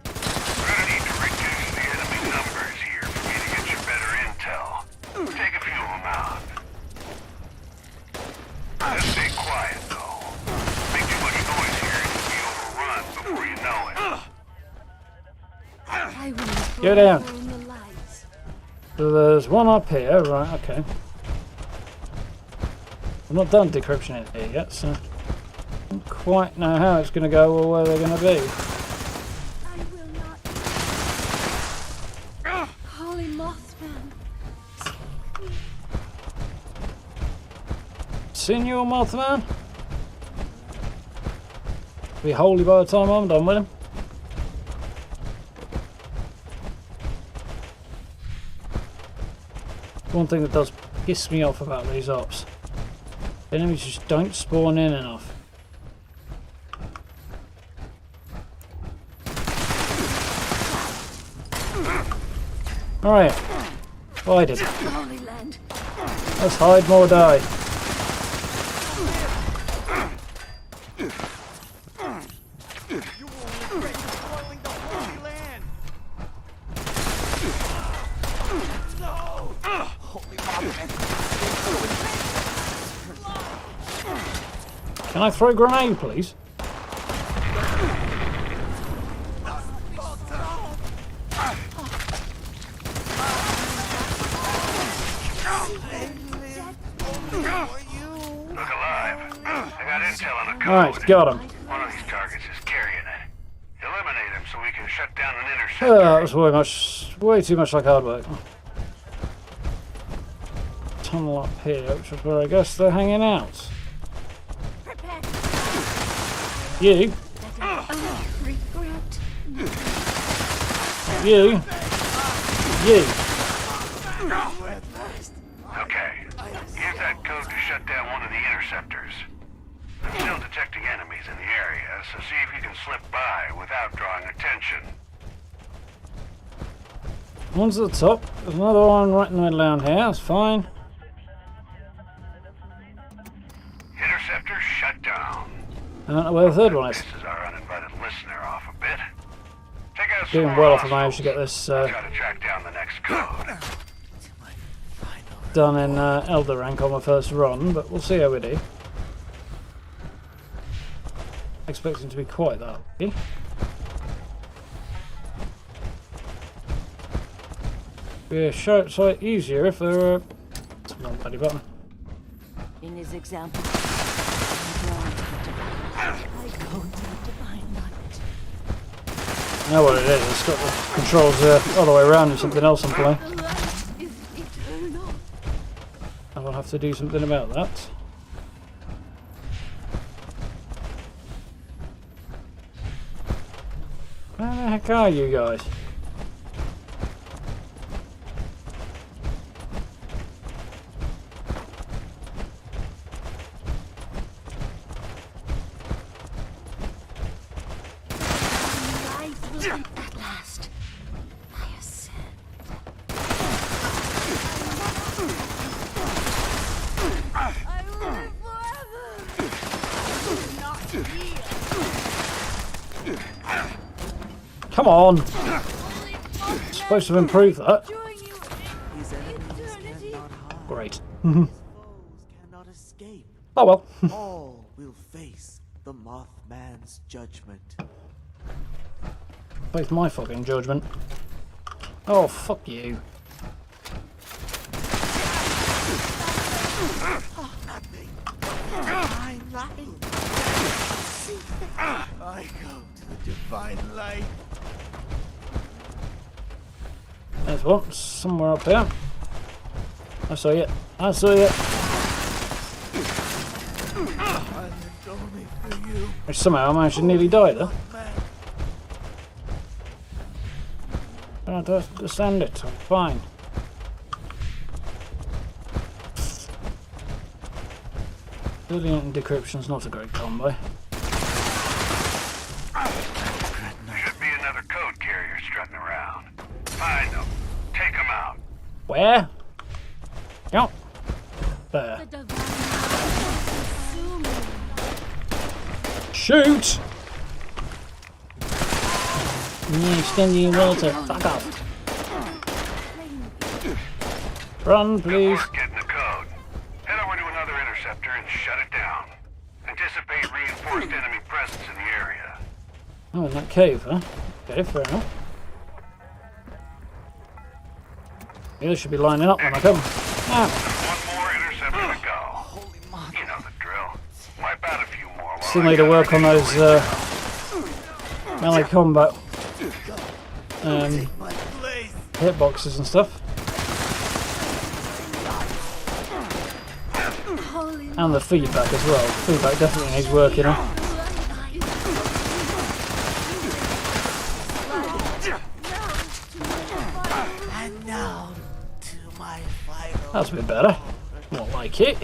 We're gonna need to reduce the enemy numbers here for me to get you better intel. Take a few of them out. Just stay quiet, though. Make too much noise here and you'll be overrun before you know it.
I will
Go down.
burn the lights.
So there's one up here, right? Okay. I'm not done decryption in here yet, so I don't quite know how it's going to go or where they're going to be.
I will not. Holy Mothman.
Senor Mothman? Be holy by the time I'm done with him. One thing that does piss me off about these ops. The enemies just don't spawn in enough. Alright. Hide it.
Holy land.
Let's hide more die. Can I throw a grenade, please?
Look alive. I got intel on a code.
Alright, got him.
One of these targets is carrying it. Eliminate him so we can shut down an
That
interceptor.
was way too much like hard work. Tunnel up here, which is where I guess they're hanging out. You.
Regret.
You. You.
Okay. Use that code to shut down one of the interceptors. I'm still detecting enemies in the so see if you can slip by without drawing attention.
One's at the top. There's another one right in the middle down here. That's fine.
Interceptor shut down.
I don't know where the third one is.
Pisses our uninvited listener off a bit. Take out some
Doing
more
well if I
hostiles.
manage to get this
Try to track down the next code.
done in Elder rank on my first run, but we'll see how we do. Expecting to be quite that lucky. Be a sight easier if there were. It's not a bloody button.
In his example, I go to the divine light.
I know what it is. It's got the controls all the way around and something else in play.
The light is eternal.
I will have to do something about that. Where the heck are you guys?
Light will come at last. I ascend. I will live forever. Not here.
Come on! Supposed to improve that.
Join you
His
in
enemies
eternity.
cannot hide.
Great.
His foes cannot escape.
Oh well.
All will face the Mothman's judgment.
Face my fucking judgment. Oh, fuck you.
Nothing. Divine light. I go to the divine light.
There's one somewhere up here. I saw you. I saw you.
And only for you,
Which somehow I managed to nearly die there.
man.
I don't understand it. I'm fine. Brilliant and decryption's not a great combo.
Should be another code carrier strutting around. Find them. Take them out.
Where? Yep. There.
The divine light is consuming.
Shoot! You stingy water. Fuck off. Run,
Good
please.
work getting the code. Head over to another interceptor and shut it down. Anticipate reinforced enemy presence in the area.
Oh, in that cave, huh? Okay, fair enough. Yeah, they should be lining up when I come. Ah,
One more interceptor to go. You know the drill. Wipe out a few more. while
still
I
need to
got
work on
ready
those
for it.
melee combat
My place.
hitboxes and stuff.
Holy
And the feedback as well. Feedback definitely needs working on.
And now to my final.
That's a bit better. More like it.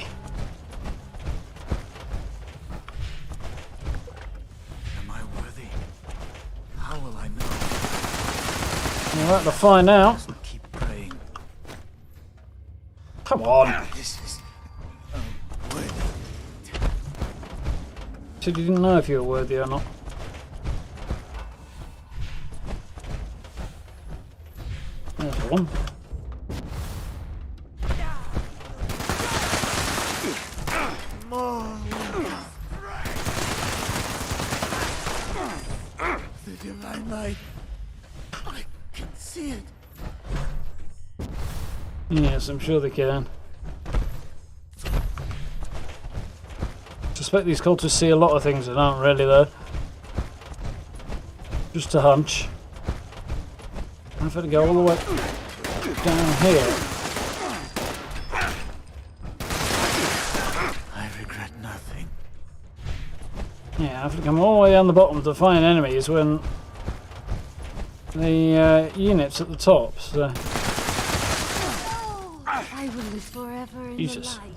Am I worthy? How will I know?
We'll have to find out.
Keep praying.
Come on.
This is worthy.
So you didn't know if you were worthy or not. There's one.
More the divine light. I can see it.
Yes, I'm sure they can. Suspect these cultists see a lot of things that aren't really there. Just a hunch. I'm going to go all the way down here.
I regret nothing.
Yeah, I have to come all the way down the bottom to find enemies when the unit's at the top. So
I will live forever in
Jesus.
the light.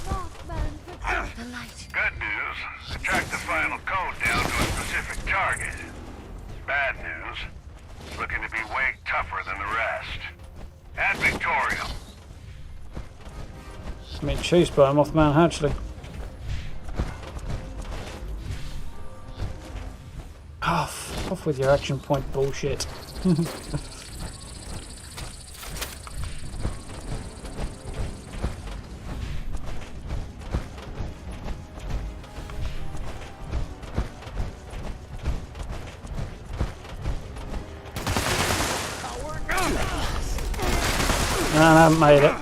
Mothman, protect the light.
Good news, I tracked the final code down to a specific target. Bad news, it's looking to be way tougher than the rest. And Victorium.
Just being chased by a Mothman Hatchley. Oh, off with your action point bullshit. And I haven't made it.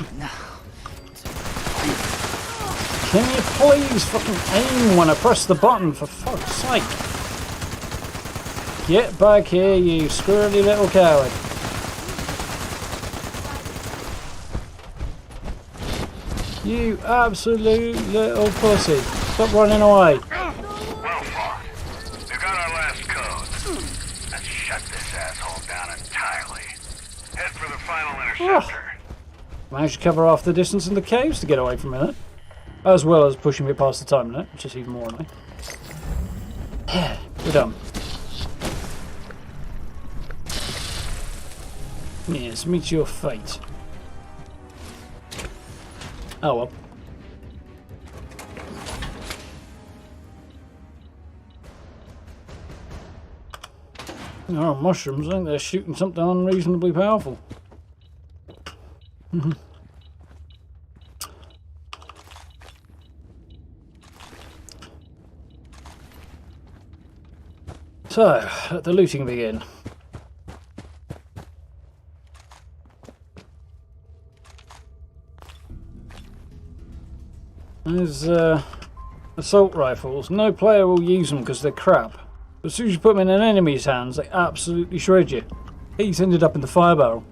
Can you please fucking aim when I press the button, for fuck's sake? Get back here, you squirrely little coward. You absolute little pussy. Stop running away.
Well fought. You got our last code. Let's shut this asshole down entirely. Head for the final interceptor.
Managed to cover half the distance in the caves to get away from it. As well as pushing it past the time limit, which is even more annoying. Yeah, we're done. Yes, meet your fate. Oh well. Oh, mushrooms, I think they're shooting something unreasonably powerful. So, let the looting begin. There's assault rifles. No player will use them because they're crap. But as soon as you put them in an enemy's hands, they absolutely shred you. He's ended up in the fire barrel.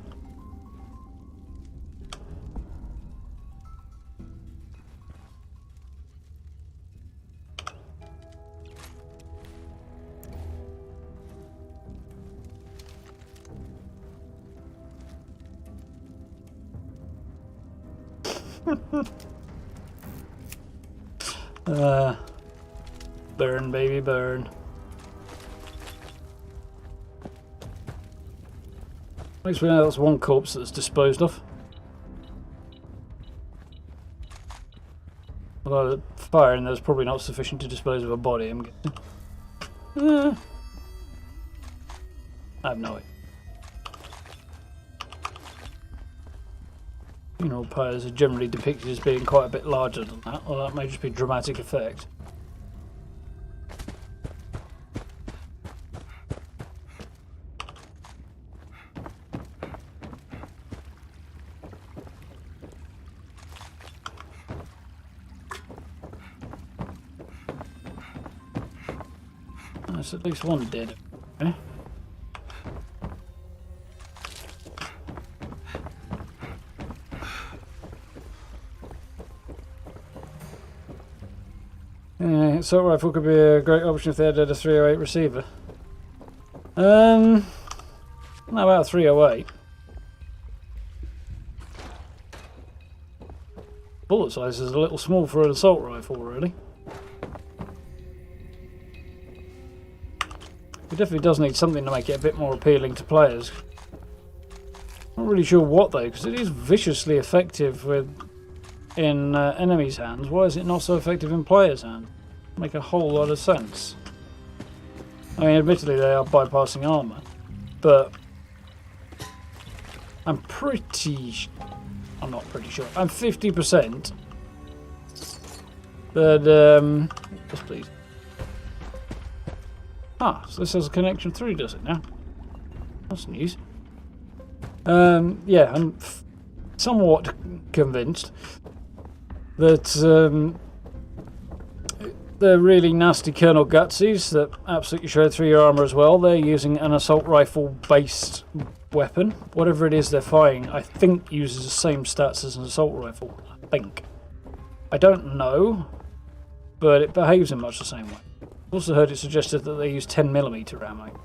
Burn, baby, burn. At least we know that's one corpse that's disposed of. Although the fire in there's probably not sufficient to dispose of a body, I'm guessing. I have no idea. Funeral pyres are generally depicted as being quite a bit larger than that, or that may just be dramatic effect. That's at least one dead. Okay. Assault rifle could be a great option if they had a 308 receiver. Not about 308. Bullet size is a little small for an assault rifle, really. It definitely does need something to make it a bit more appealing to players. Not really sure what though, because it is viciously effective in enemies' hands. Why is it not so effective in players' hands? Make a whole lot of sense. I mean, admittedly they are bypassing armor, but I'm not pretty sure. I'm 50% that yes please. Ah, so this has a connection through, does it now? That's news. Yeah, I'm somewhat convinced that the really nasty Colonel Gutsies that absolutely shred through your armour as well, they're using an assault rifle based weapon. Whatever it is they're firing, I think uses the same stats as an assault rifle. I think. I don't know, but it behaves in much the same way. I've also heard it suggested that they use 10mm ammo,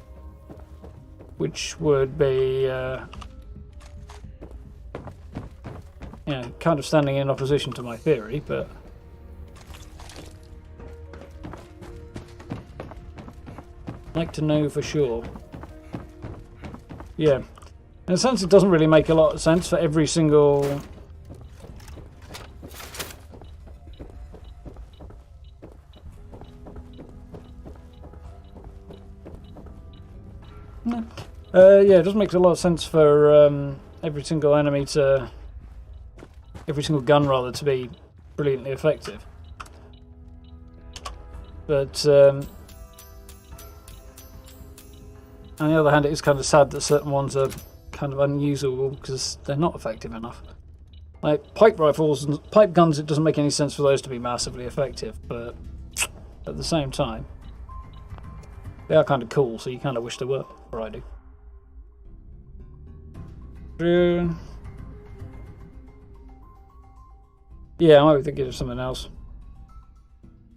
which would be kind of standing in opposition to my theory, but like to know for sure. Yeah. In a sense, it doesn't really make a lot of sense for every single... yeah, it doesn't make a lot of sense for every single enemy to... every single gun, rather, to be brilliantly effective. But, on the other hand, it is kind of sad that certain ones are kind of unusable because they're not effective enough. Like, pipe rifles and pipe guns, it doesn't make any sense for those to be massively effective, but at the same time, they are kind of cool, so you kind of wish they were, or I do. Yeah, I might be thinking of something else.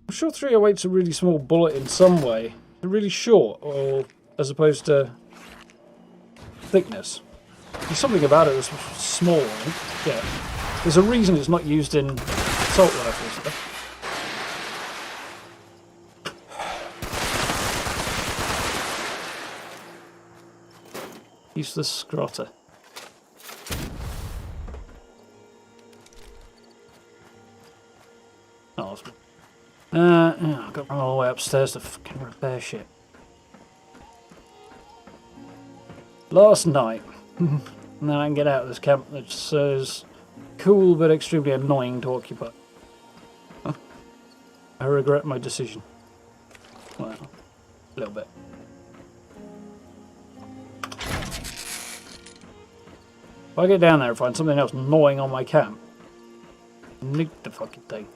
I'm sure 308's a really small bullet in some way. They're really short, or as opposed to thickness. There's something about it that's small, I think. Yeah. There's a reason it's not used in assault rifles, though. Useless scrotter. Oh, yeah, I've got to run all the way upstairs to fucking repair shit. Last night, and then I can get out of this camp that's cool but extremely annoying to occupy. I regret my decision. Well, a little bit. If I get down there and find something else gnawing on my camp, nuke the fucking thing.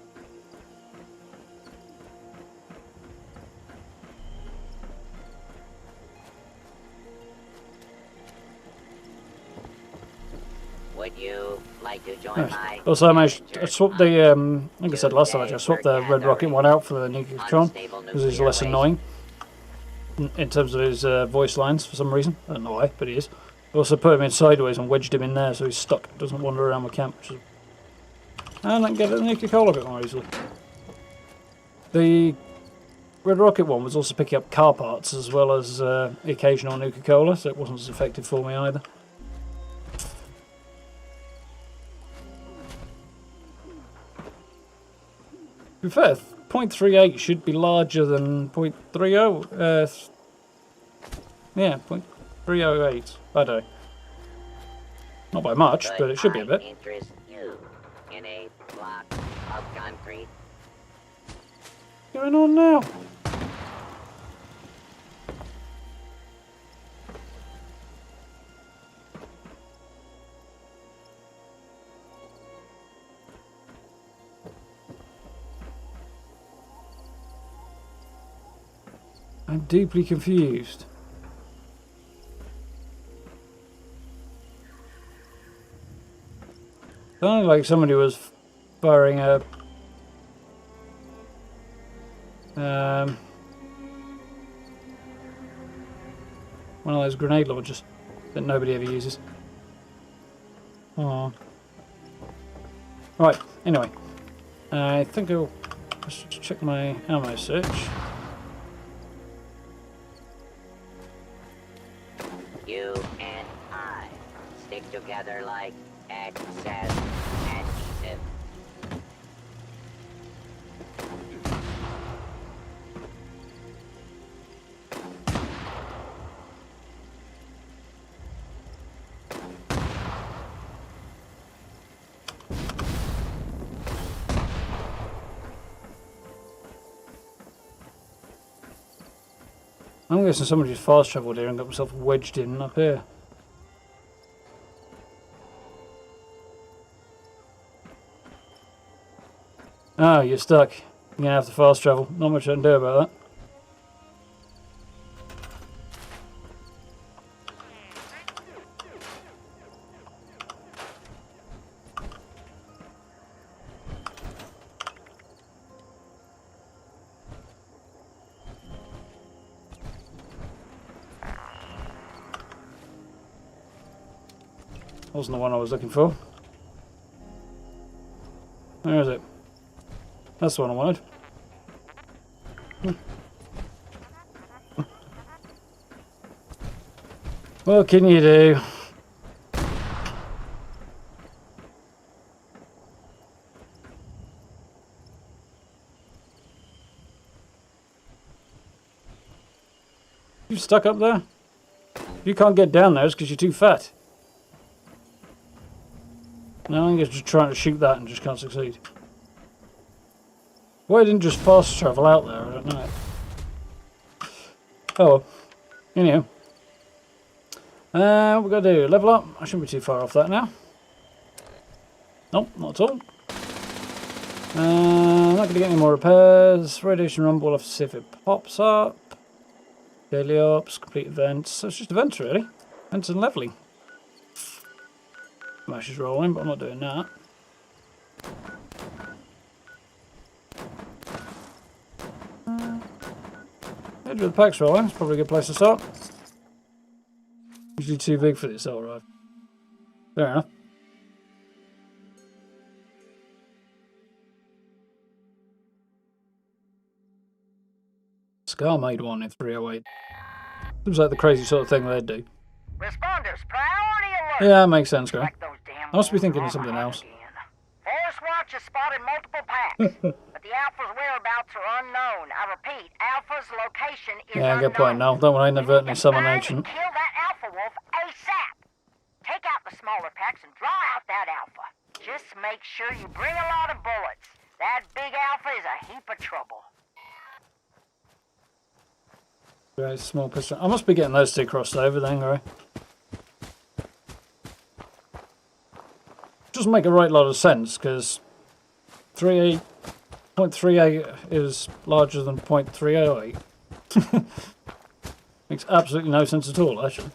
Would you like to join my...
Also, I swapped the, like I said last time, I swapped the Red Rocket one out for the nuclear Xion, because he's less annoying in terms of his voice lines for some reason. I don't know why, but he is. I also put him in sideways and wedged him in there so he's stuck, doesn't wander around my camp. And I can get the nuclear cola a bit more easily. The Red Rocket one was also picking up car parts as well as the occasional nuclear cola, so it wasn't as effective for me either. To be fair, 0.38 should be larger than 0.30. Yeah, 0.308. I don't know. Not by much, but it should be a bit.
Interest you in a block of concrete?
What's going on now? I'm deeply confused. Sounded like somebody was firing a one of those grenade launchers that nobody ever uses. Oh. Right, anyway. I think I'll just check my ammo search.
You and I stick together like excess adhesive.
I'm guessing somebody just fast travelled here and got himself wedged in up here. Oh, you're stuck. You're gonna have to fast travel. Not much I can do about that. Wasn't the one I was looking for. Where is it? That's the one I wanted. What can you do? You stuck up there? If you can't get down there, it's because you're too fat. No, I'm just trying to shoot that and just can't succeed. Why didn't just fast travel out there? I don't know. Oh well. Anyhow. What we got to do? Level up? I shouldn't be too far off that now. Nope, not at all. Not going to get any more repairs. Radiation rumble, we'll have to see if it pops up. Daily ops, complete events. So it's just events really. Events and leveling. Mash is rolling, but I'm not doing that. Edge of the pack's rolling. It's probably a good place to start. Usually too big for the assault rifle. Fair enough. Scar made one in 308. Seems like the crazy sort of thing they'd do.
Responders, priority alert.
Yeah, that makes sense, Graham.
Like those damn
I must be
wolves
thinking
are
of something
on the
else.
hunt again. Forest Watch has spotted multiple packs, but the Alpha's whereabouts are unknown. I repeat, Alpha's location is
Yeah,
unknown.
good point now. Don't want to inadvertently summon
Find
ancient.
and kill that Alpha wolf ASAP. Take out the smaller packs and draw out that Alpha. Just make sure you bring a lot of bullets. That big Alpha is a heap of trouble.
Very small pistol. I must be getting those two crossed over then, right? Doesn't make a right lot of sense because 0.38 is larger than 0.308. Makes absolutely no sense at all, actually.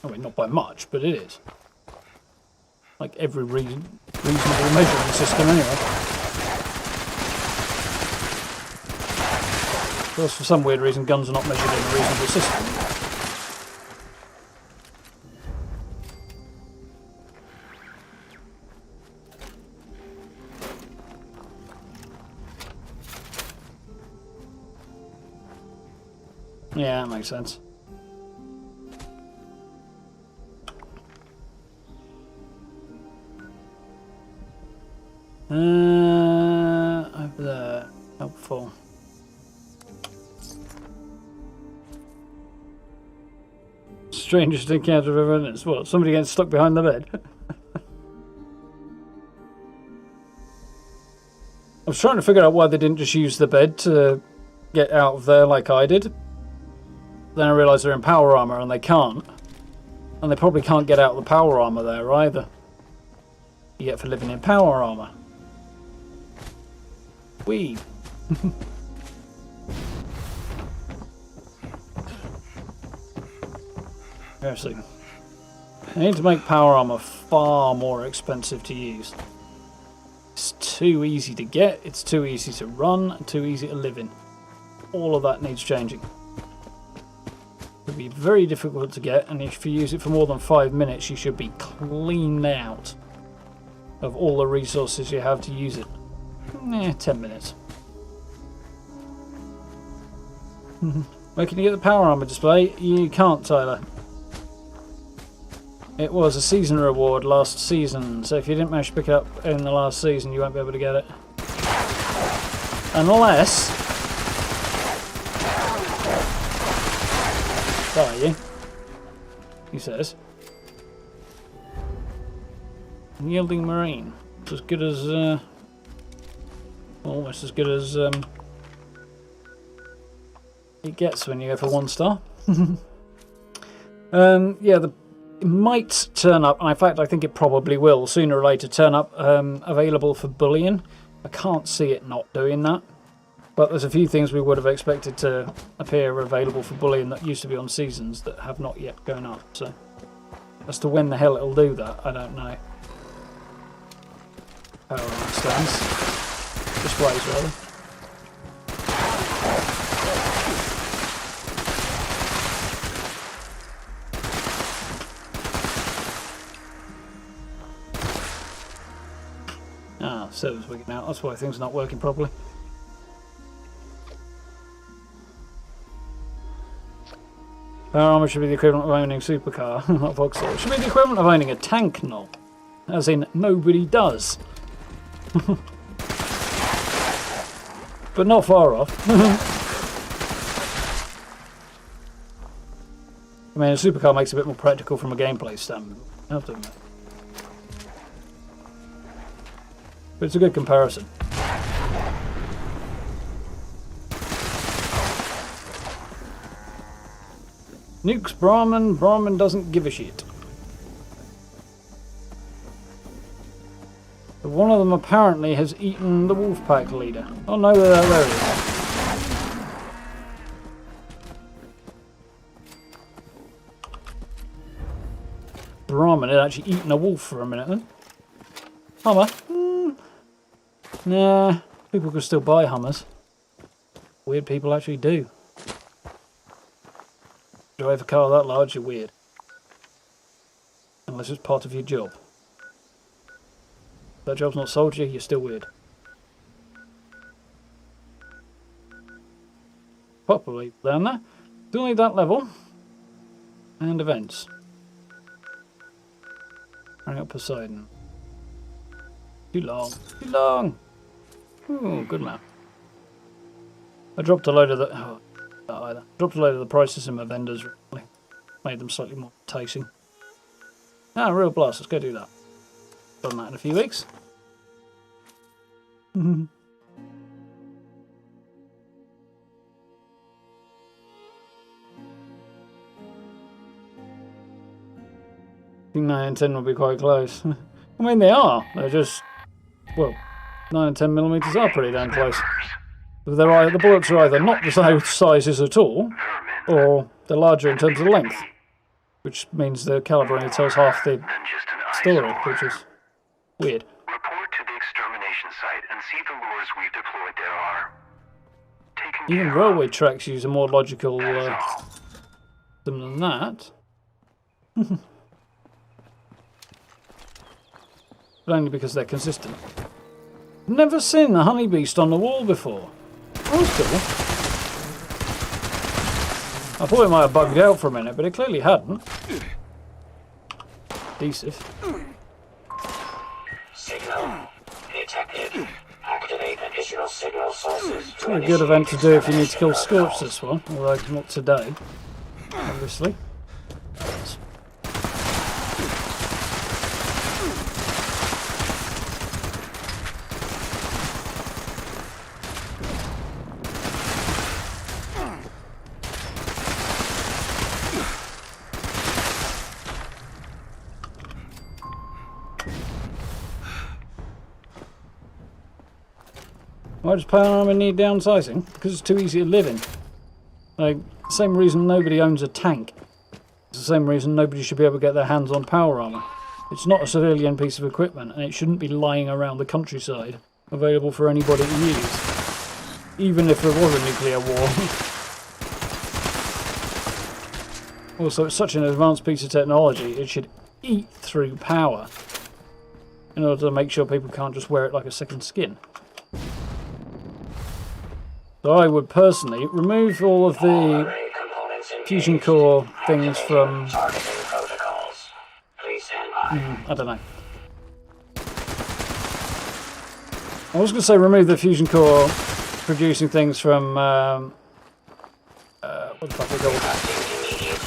I mean, not by much, but it is. Like every reasonable measuring system, anyway. Of course, for some weird reason, guns are not measured in a reasonable system. Yeah, that makes sense. Over there. Helpful. Strangest encounter I've ever witnessed. What? Somebody getting stuck behind the bed? I was trying to figure out why they didn't just use the bed to get out of there like I did. Then I realised they're in power armour and they can't. And they probably can't get out of the power armour there either. You get for living in power armour. Wee. Seriously. I need to make power armour far more expensive to use. It's too easy to get, it's too easy to run, and too easy to live in. All of that needs changing. It'll be very difficult to get, and if you use it for more than 5 minutes, you should be cleaned out of all the resources you have to use it. 10 minutes. Where can you get the power armor display? You can't, Tyler. It was a season reward last season, so if you didn't manage to pick it up in the last season, you won't be able to get it. Unless... Are you? He says. Yielding Marine. It's as good as... almost as good as... it gets when you go for 1 star. Yeah, it might turn up, and in fact I think it probably will, sooner or later turn up available for bullion. I can't see it not doing that. But there's a few things we would have expected to appear available for bullion that used to be on seasons that have not yet gone up. So as to when the hell it'll do that, I don't know. Power armor stands. Displays, rather. Ah, server's wigging out. That's why things are not working properly. Power armor should be the equivalent of owning a supercar. Not Vauxhall. It should be the equivalent of owning a tank, not. As in, nobody does. But not far off. I mean, a supercar makes it a bit more practical from a gameplay standpoint. I have to admit. But it's a good comparison. Nukes Brahmin. Brahmin doesn't give a shit. But one of them apparently has eaten the Wolfpack leader. Oh no, there he is. Brahmin had actually eaten a wolf for a minute then. Hummer? Nah, people can still buy Hummers. Weird people actually do. Drive a car that large, you're weird. Unless it's part of your job. If that job's not sold you, you're still weird. Probably down there. Still need that level. And events. Hang up Poseidon. Too long. Too long! Ooh, good man. I dropped a load of the... Oh, not either. Dropped a load of the prices in my vendors recently. Made them slightly more enticing. Ah, real blast. Let's go do that. Done that in a few weeks. I think 9 and 10 will be quite close. I mean, they are. They're just... Well, 9 and 10 millimeters are pretty damn close. They're the bullets are either not the same sizes at all, or they're larger in terms of length, which means the caliber only tells half the story, which is weird.
Report to the extermination site and see the lures we've deployed there are taken
Even
care
railway
of.
tracks use a more logical system than that. But only because they're consistent. Never seen the honey beast on the wall before. That was cool. I thought it might have bugged out for a minute, but it clearly hadn't. Decent.
Signal detected. Activate additional signal sources.
It's a good event to do if you need to kill Scorch this one, although not today, obviously. Why does power armor need downsizing? Because it's too easy to live in. Like, same reason nobody owns a tank. It's the same reason nobody should be able to get their hands on power armor. It's not a civilian piece of equipment, and it shouldn't be lying around the countryside, available for anybody to use. Even if there was a nuclear war. Also, it's such an advanced piece of technology, it should eat through power. In order to make sure people can't just wear it like a second skin. So I would personally remove all of the fusion core things from... I don't know. I was going to say remove the fusion core producing things from... what the fuck are they called?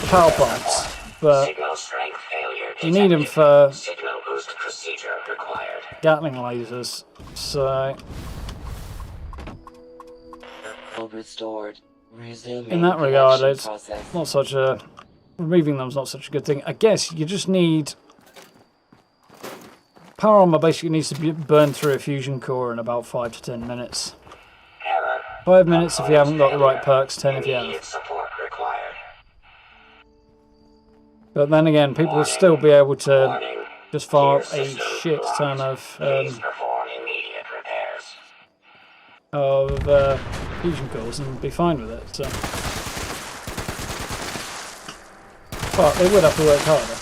The power plants. But you need them for Gatling lasers. So...
Restored.
In that regard, it's not such a... Removing them is not such a good thing. I guess you just need... Power armor basically needs to be burned through a fusion core in about 5 to 10 minutes. 5 minutes if you haven't got the right perks, 10 if you have. But then again, people will still be able to just fire up a shit ton of fusion cores and be fine with it. So. But they would have to work harder.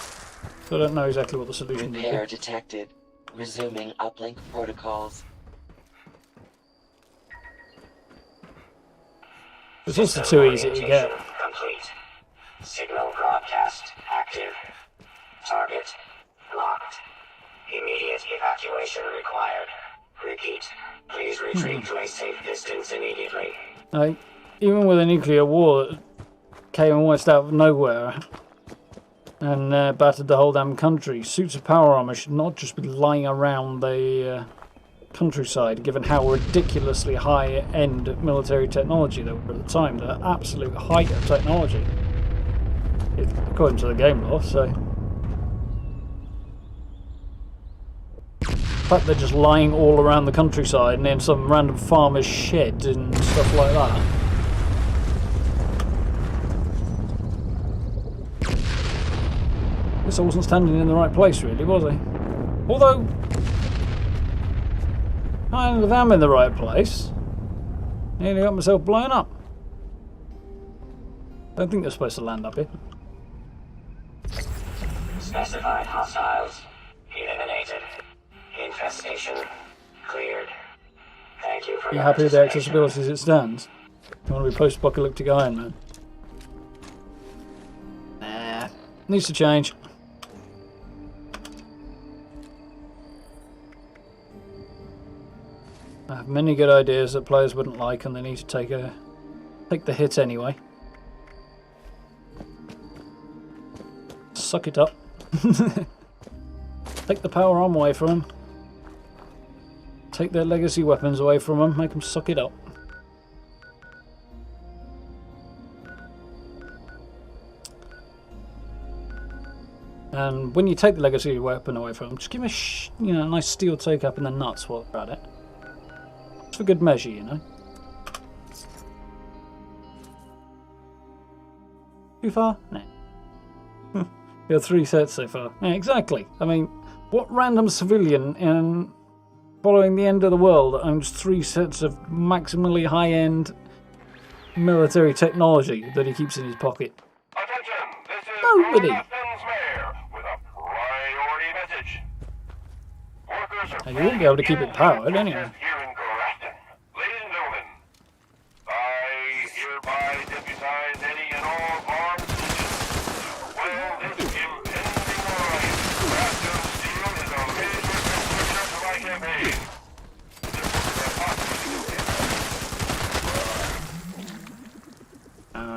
So I don't know exactly what the solution would be.
Repair detected. Resuming uplink protocols.
It's also too easy to get.
Signal broadcast active. Target locked. Immediate evacuation required. Repeat. Please retreat to a safe distance immediately.
Like, even with a nuclear war that came almost out of nowhere and battered the whole damn country, suits of power armor should not just be lying around the countryside, given how ridiculously high-end military technology they were at the time. The absolute height of technology, according to the game lore, so... The fact they're just lying all around the countryside and in some random farmer's shed and stuff like that. Guess I wasn't standing in the right place, really, was I? Although, kind of am in the right place. Nearly got myself blown up. Don't think they're supposed to land up here.
Specified hostiles eliminated. Infestation cleared. Thank you for
You
your
happy with the
participation.
accessibility as it stands? You want to be post-apocalyptic Iron Man? Nah. Needs to change. I have many good ideas that players wouldn't like, and they need to take the hit anyway. Suck it up. Take the power arm away from them. Take their legacy weapons away from them. Make them suck it up. And when you take the legacy weapon away from them, just give them a nice steel take up in the nuts while they're at it. It's for good measure, you know. Too far? No. You're 3 sets so far. Yeah, exactly. I mean, what random civilian following the end of the world owns 3 sets of maximally high-end military technology that he keeps in his pocket?
Attention, this is
Nobody.
Grafton's mayor with a priority message. Workers are
Now, you won't be able to keep it powered anyway.
here in Grafton. Ladies and gentlemen, I hereby deputize any and all armed citizens. Well, this impending rise, Grafton Steel is a major contributor to my campaign.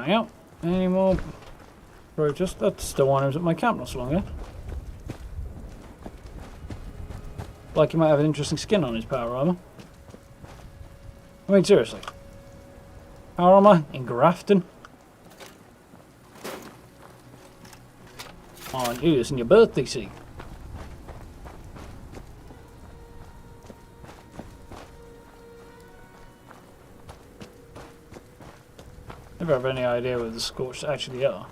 Yeah. Any more protest? That's still one who's at my camp not so long ago. Like he might have an interesting skin on his power armor. I mean, seriously. Power armor in Grafton? Oh, you, it's in your birthday seat. Never have any idea where the Scorched actually are.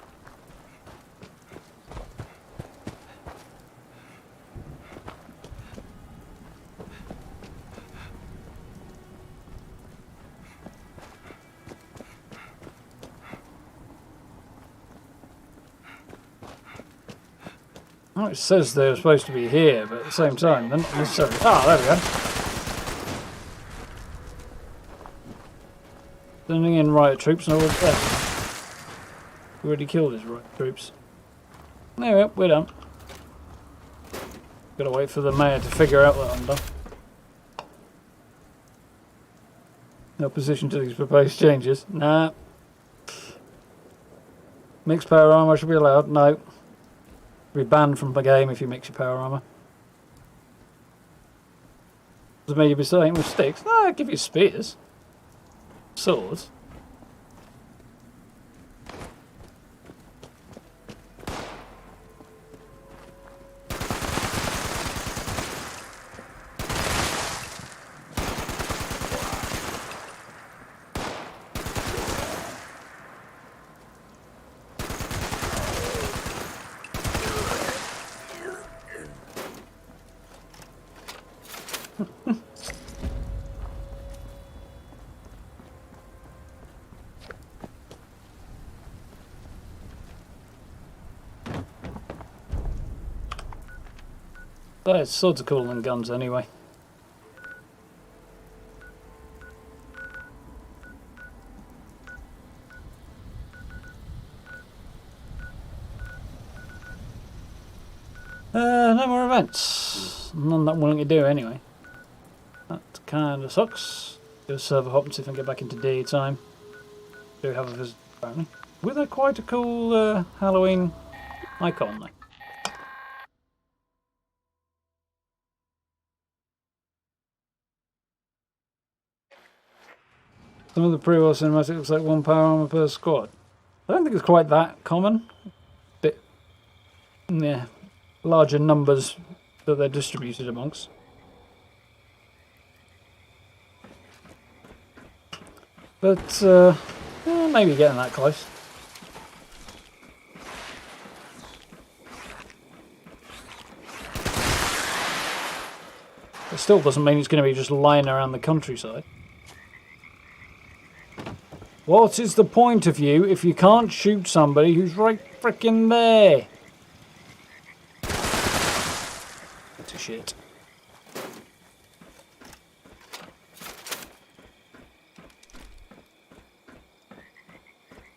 Well, it says they're supposed to be here, but at the same time, they're not necessarily. Ah, there we go. Sending in riot troops and all that. We already killed his riot troops. There we go, we're done. Gotta wait for the mayor to figure out that I'm done. In opposition to these proposed changes. Nah. Mixed power armor should be allowed. No. Be banned from the game if you mix your power armor. Does it mean you'll be starting with sticks? No, I'll give you spears. Swords. Swords are cooler than guns anyway. No more events. None that I'm willing to do anyway. That kind of sucks. Do a server hop and see if I can get back into daytime. Do have a visit apparently. With a quite a cool Halloween icon though. Some of the pre-war cinematic looks like 1 power armor per squad. I don't think it's quite that common. Bit, yeah, larger numbers that they're distributed amongst. But maybe getting that close. It still doesn't mean it's going to be just lying around the countryside. What is the point of you if you can't shoot somebody who's right frickin' there? That's a shit.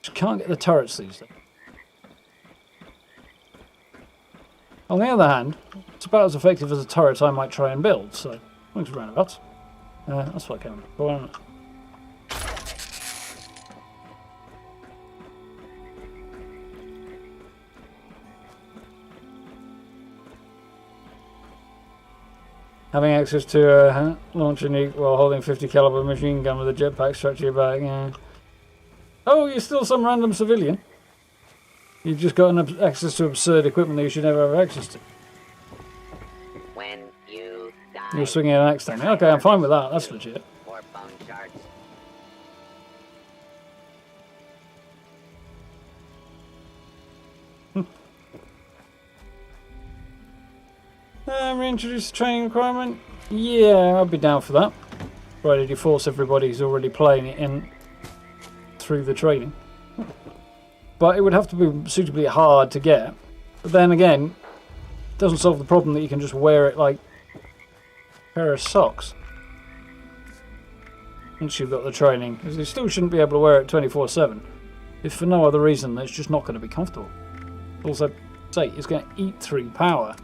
Just can't get the turrets these days. On the other hand, it's about as effective as a turret I might try and build, so thanks roundabouts. That's what I came for, isn't it? Having access to a launcher nuke while holding 50 caliber machine gun with a jetpack strapped to your back, yeah. Oh, you're still some random civilian. You've just got access to absurd equipment that you should never have access to.
When you die,
You're swinging an axe down. Okay, I'm fine with that. That's legit.
or bone shards.
Reintroduce the training requirement? Yeah, I'd be down for that. Provided you force everybody who's already playing it in through the training. But it would have to be suitably hard to get. But then again, it doesn't solve the problem that you can just wear it like a pair of socks. Once you've got the training. Because you still shouldn't be able to wear it 24/7. If for no other reason, it's just not going to be comfortable. Also, say, it's going to eat through power.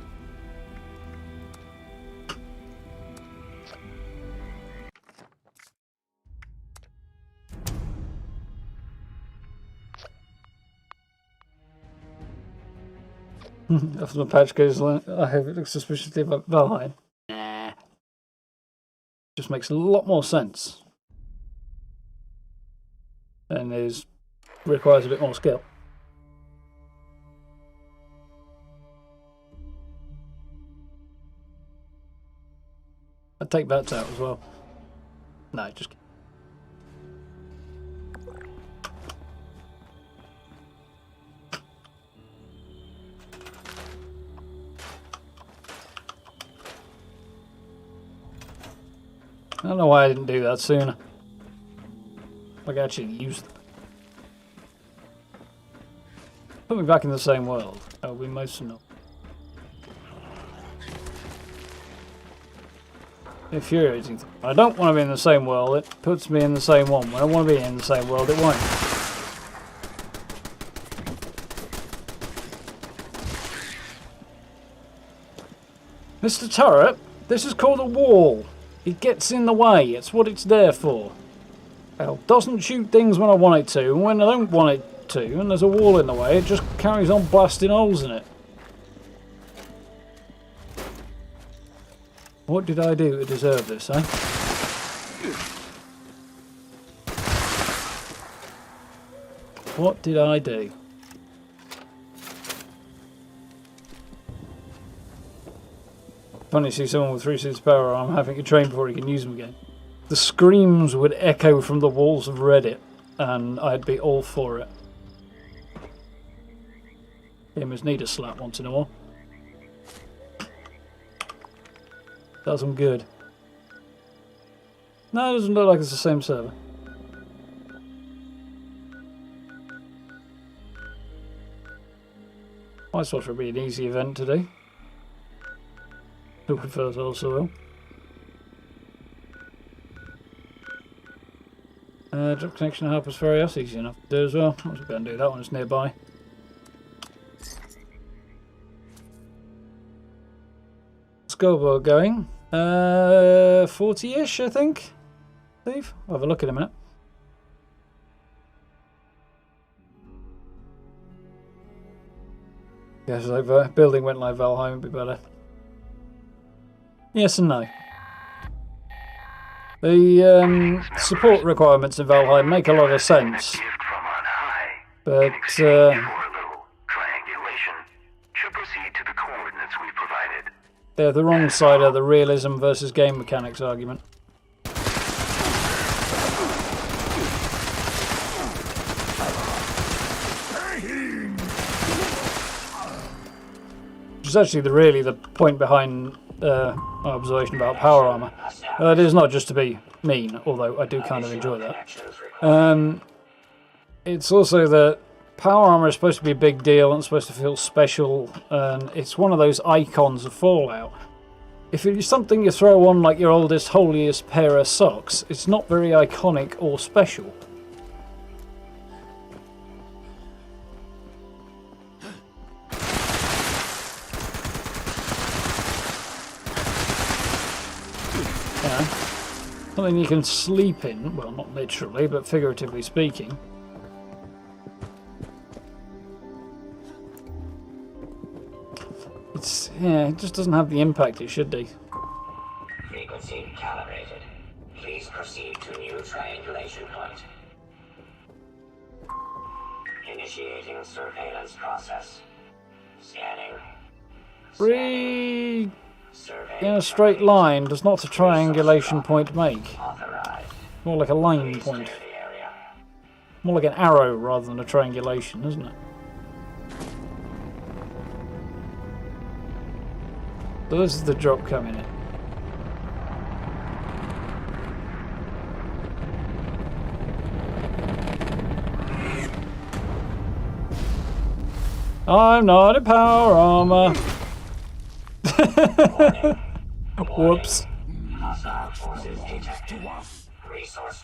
After the patch goes, I hope it looks suspiciously behind. Nah. Just makes a lot more sense. And requires a bit more skill. I'd take that out as well. No, just kidding. I don't know why I didn't do that sooner. Like, I actually used them. Put me back in the same world. That would be most enough. Infuriating. I don't want to be in the same world. It puts me in the same one. When I want to be in the same world, it won't. Mr. Turret, this is called a wall. It gets in the way. It's what it's there for. Well, doesn't shoot things when I want it to, and when I don't want it to, and there's a wall in the way, it just carries on blasting holes in it. What did I do to deserve this, eh? What did I do? Funny to see someone with 3 suits of power arm having to train before he can use them again. The screams would echo from the walls of Reddit, and I'd be all for it. Gamers need a slap once in a while. Does them good. No, it doesn't look like it's the same server. I thought it would be an easy event to do. Who prefers also will. Drop connection to Harper's Ferry, that's easy enough to do as well. Might as well go and do that one, it's nearby. scoreboard going? 40-ish, I think. Steve, I'll have a look in a minute. Yes, like building went like Valheim would be better. Yes and no. The support requirements in Valheim make a lot of sense, but they're the wrong side of the realism versus game mechanics argument. Which is actually really the point behind my observation about power armor. It is not just to be mean, although I do kind of enjoy that. It's also that power armor is supposed to be a big deal and it's supposed to feel special, and it's one of those icons of Fallout. If it's something you throw on like your oldest, holiest pair of socks, it's not very iconic or special. Something you can sleep in, well, not literally, but figuratively speaking. It just doesn't have the impact it should do.
Frequency calibrated. Please proceed to new triangulation point. Initiating surveillance process. Scanning.
Free in a straight line does not a triangulation point make. More like a line point. More like an arrow rather than a triangulation, isn't it? So this is the drop coming in. I'm not a power armor. Whoops.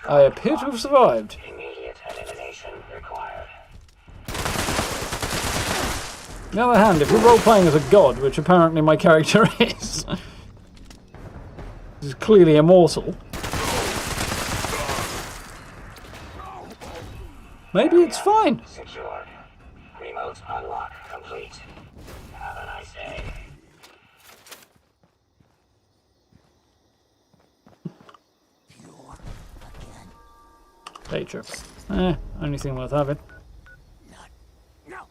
I appear to have survived.
Immediate elimination required.
On the other hand, if you're role-playing as a god, which apparently my character is clearly immortal, maybe it's fine.
Secured. Remote unlock complete. Have a nice day.
Day trip. Only thing worth having.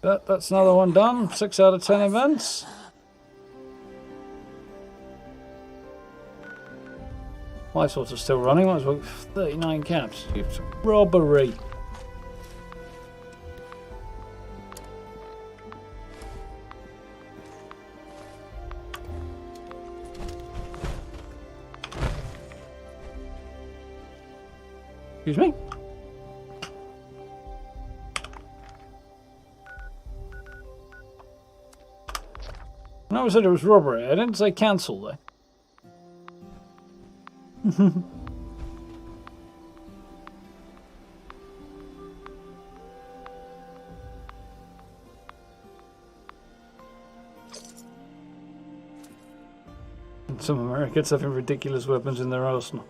But that's another one done. 6 out of 10 events. My sorts are still running. Might as well 39 caps. It's robbery. Excuse me? I never said it was robbery. I didn't say cancel though. Some Americans having ridiculous weapons in their arsenal.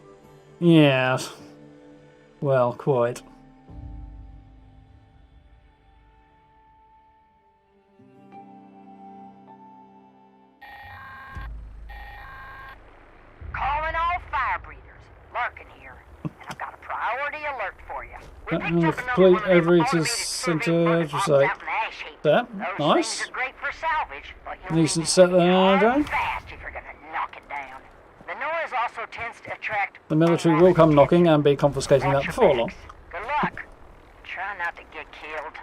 Yes. Well, quite.
Calling all fire breathers. Lurking here. And I've got a priority alert for you. We picked
And
up
complete
another one of them
overeaters
automated
center
survey
just
bombs
like
out in the ash heap.
that.
Those
Nice.
things are great for salvage, but you'll
Decent
need
set
to be
there,
hard
John.
and fast if you're gonna knock it down. The noise also tends to attract
The military will come knocking and be confiscating that
Watch your
before long.
backs. Good luck. Try not to get killed.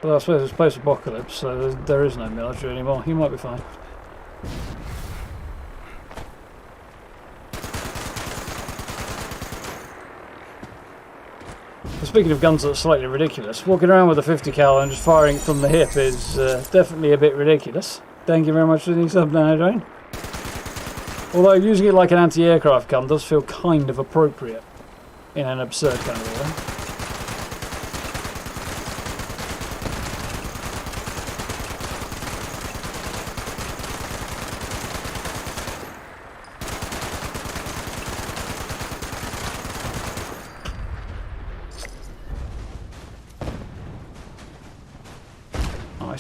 But I suppose it's post-apocalypse, so there is no military anymore. You might be fine. Speaking of guns that are slightly ridiculous, walking around with a 50 cal and just firing from the hip is definitely a bit ridiculous. Thank you very much for the sub now, Jane. Although using it like an anti-aircraft gun does feel kind of appropriate in an absurd kind of way.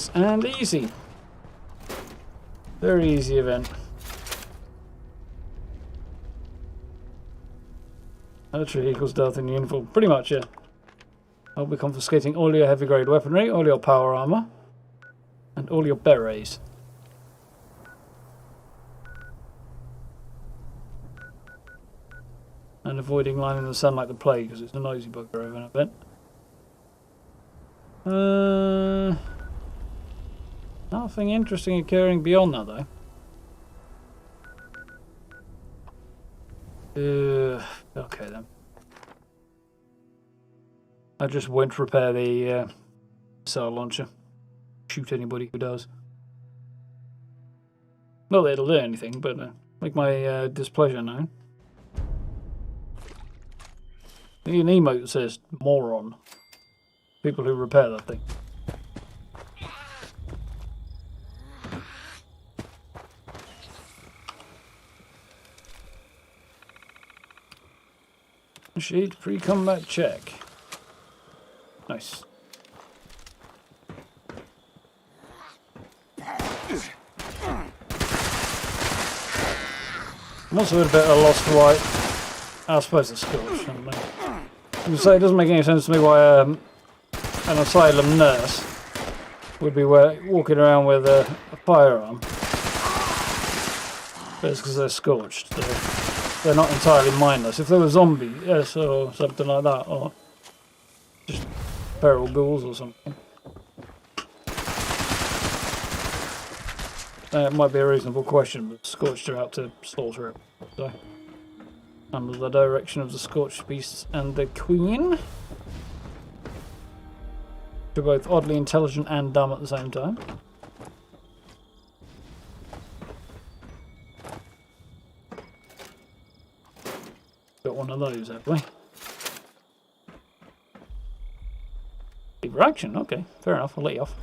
Nice and easy. Very easy event. Military equals Darth in uniform. Pretty much, yeah. I'll be confiscating all your heavy grade weaponry, all your power armor, and all your berets. And avoiding lying in the sun like the plague, because it's a noisy bugger of an event. Nothing interesting occurring beyond that, though. Okay then. I just won't repair the missile launcher. Shoot anybody who does. Not that it'll do anything, but make my displeasure known. An emote that says moron. People who repair that thing. Initiate pre-combat check. Nice. I'm also a bit at a loss for why. I suppose it's Scorch. I say it doesn't make any sense to me why an asylum nurse would be walking around with a firearm. But it's because they're scorched. They're not entirely mindless. If they were zombies, yes, or something like that, or just feral ghouls or something, it might be a reasonable question, but scorched are out to slaughter it. So, under the direction of the scorched beasts and the queen, they're both oddly intelligent and dumb at the same time. Got one of those, have we? Lever action, okay, fair enough, I'll let you off.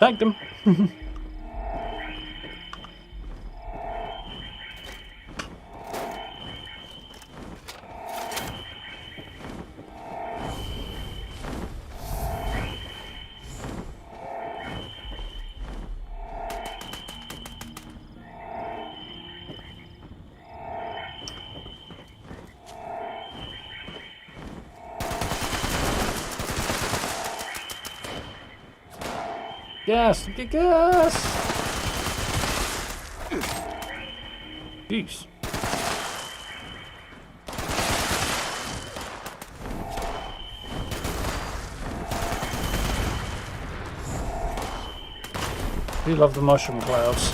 Tagged him. Gas! Get gas! Jeez. We love the mushroom clouds.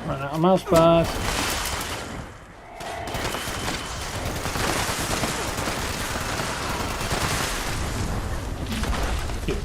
Run out of mouse pads. Good.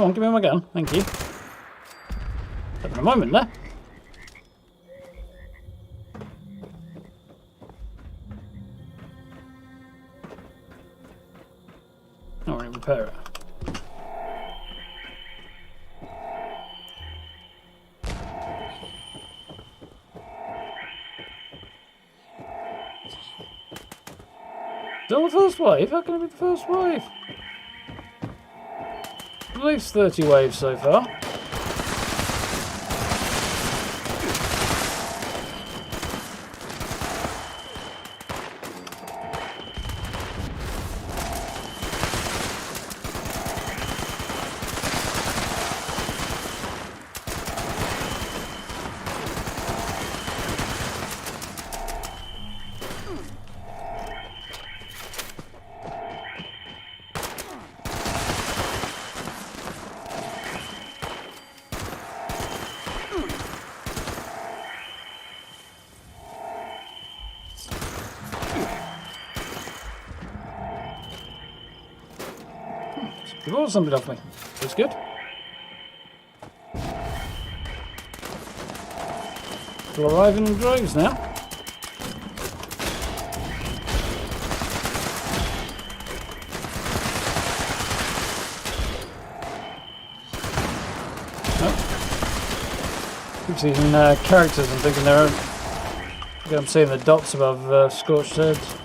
Come on, give me my gun. Thank you. At the moment there. I want to repair it. Still the first wave? How can it be the first wave? At least 30 waves so far. You bought something off me. That's good. We'll arrive in droves now. Oh. Keep seeing characters and thinking they're. I'm seeing the dots above scorched heads.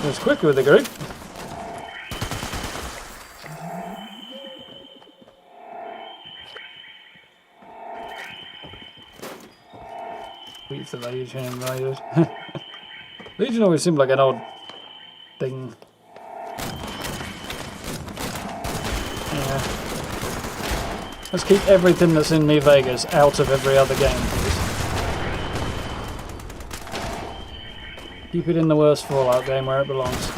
It's quick with the group. Wait for the Legion invaders. Legion always seemed like an odd thing. Yeah. Let's keep everything that's in me Vegas out of every other game, please. Keep it in the worst Fallout game where it belongs.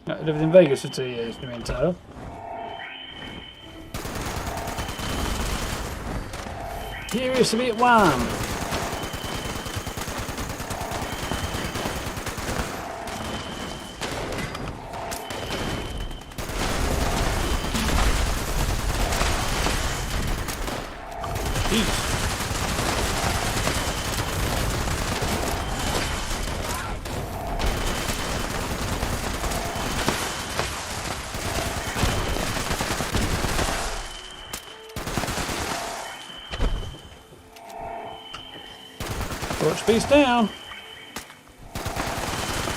I lived in Vegas for 2 years, to be entitled. Curious to be at one. Torch Beast down.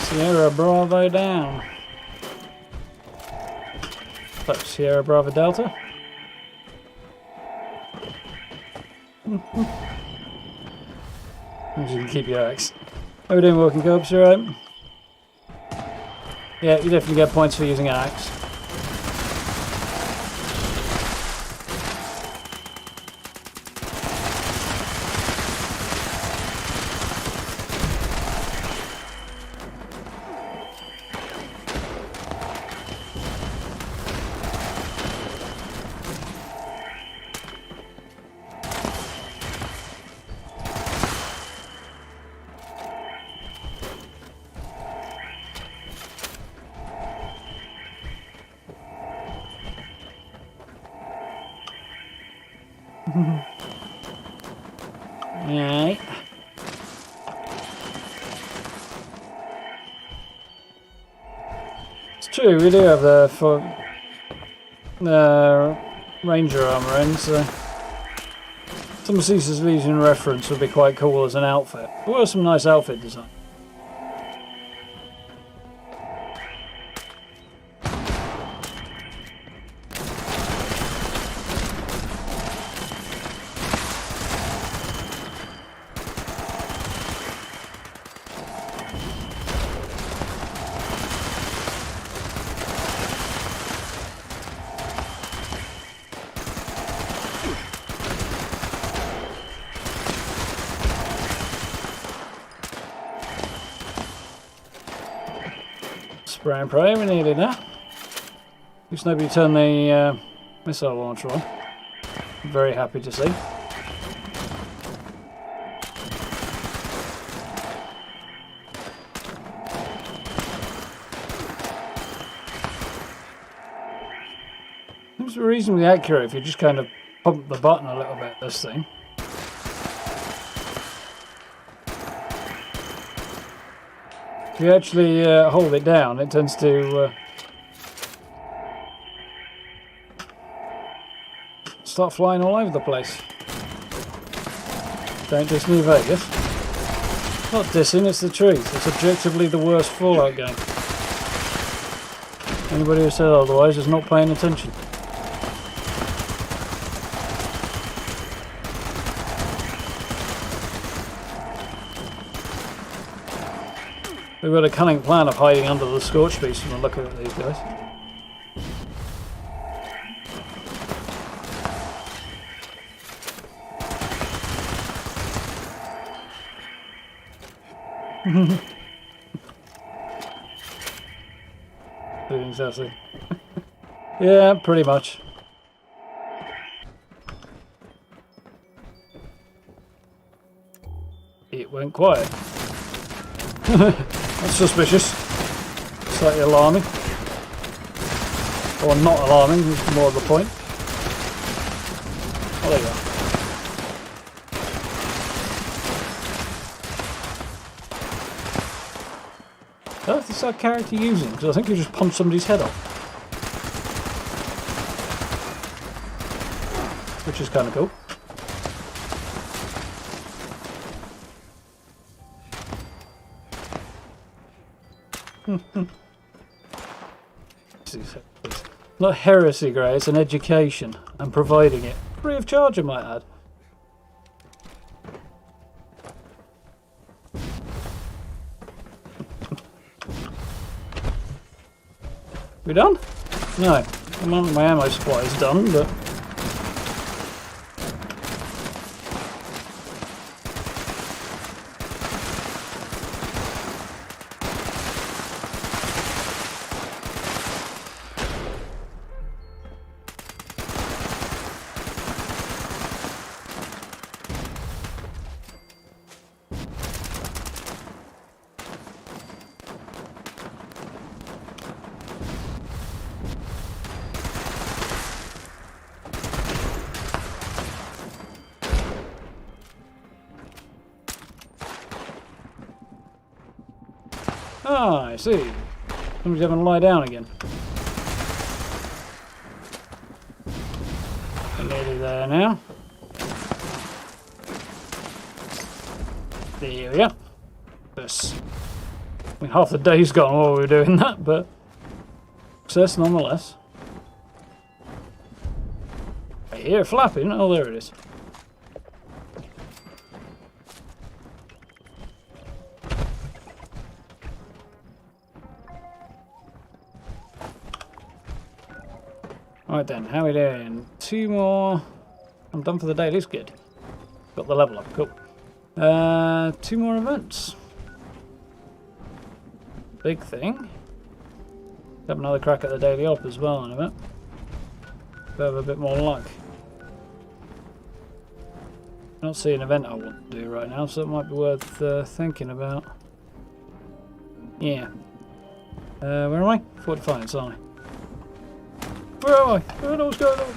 Sierra Bravo down. So, Sierra Bravo Delta. You can keep your axe. How are we doing, Walking Corpse? You alright? Yeah, you definitely get points for using an axe. Alright. It's true, we do have the Ranger armor in, so some Caesar's Legion reference would be quite cool as an outfit. There were some nice outfit design. Ground prey, we're nearly there. At least nobody turned the missile launcher on. I'm very happy to see. Seems reasonably accurate if you just kind of pump the button a little bit, this thing. If you actually hold it down, it tends to start flying all over the place. Don't diss me, Vegas. Not dissing, it's the truth. It's objectively the worst Fallout game. Anybody who says otherwise is not paying attention. We've got a cunning plan of hiding under the Scorch Beast from the look of these guys. Doing sassy. Yeah, pretty much. It went quiet. That's suspicious. Slightly alarming. Or not alarming, is more of the point. Oh, there you are. What is that character using? Because I think you just punched somebody's head off. Which is kind of cool. Not heresy, Grey, it's an education. I'm providing it. Free of charge, I might add. We done? No. My ammo supply is done, but... Ah, I see. Somebody's having to lie down again. We're nearly there now. There we are. This. I mean, half the day's gone while we were doing that, but success nonetheless. I hear it flapping. Oh, there it is. Right then, how are we doing? 2 more. I'm done for the day, looks good. Got the level up, cool. 2 more events. Big thing. Have another crack at the daily op as well in a bit. Have a bit more luck. I don't see an event I want to do right now, so it might be worth thinking about. Yeah. Where am I? 45, aren't I? Where am I? I don't know what's going on.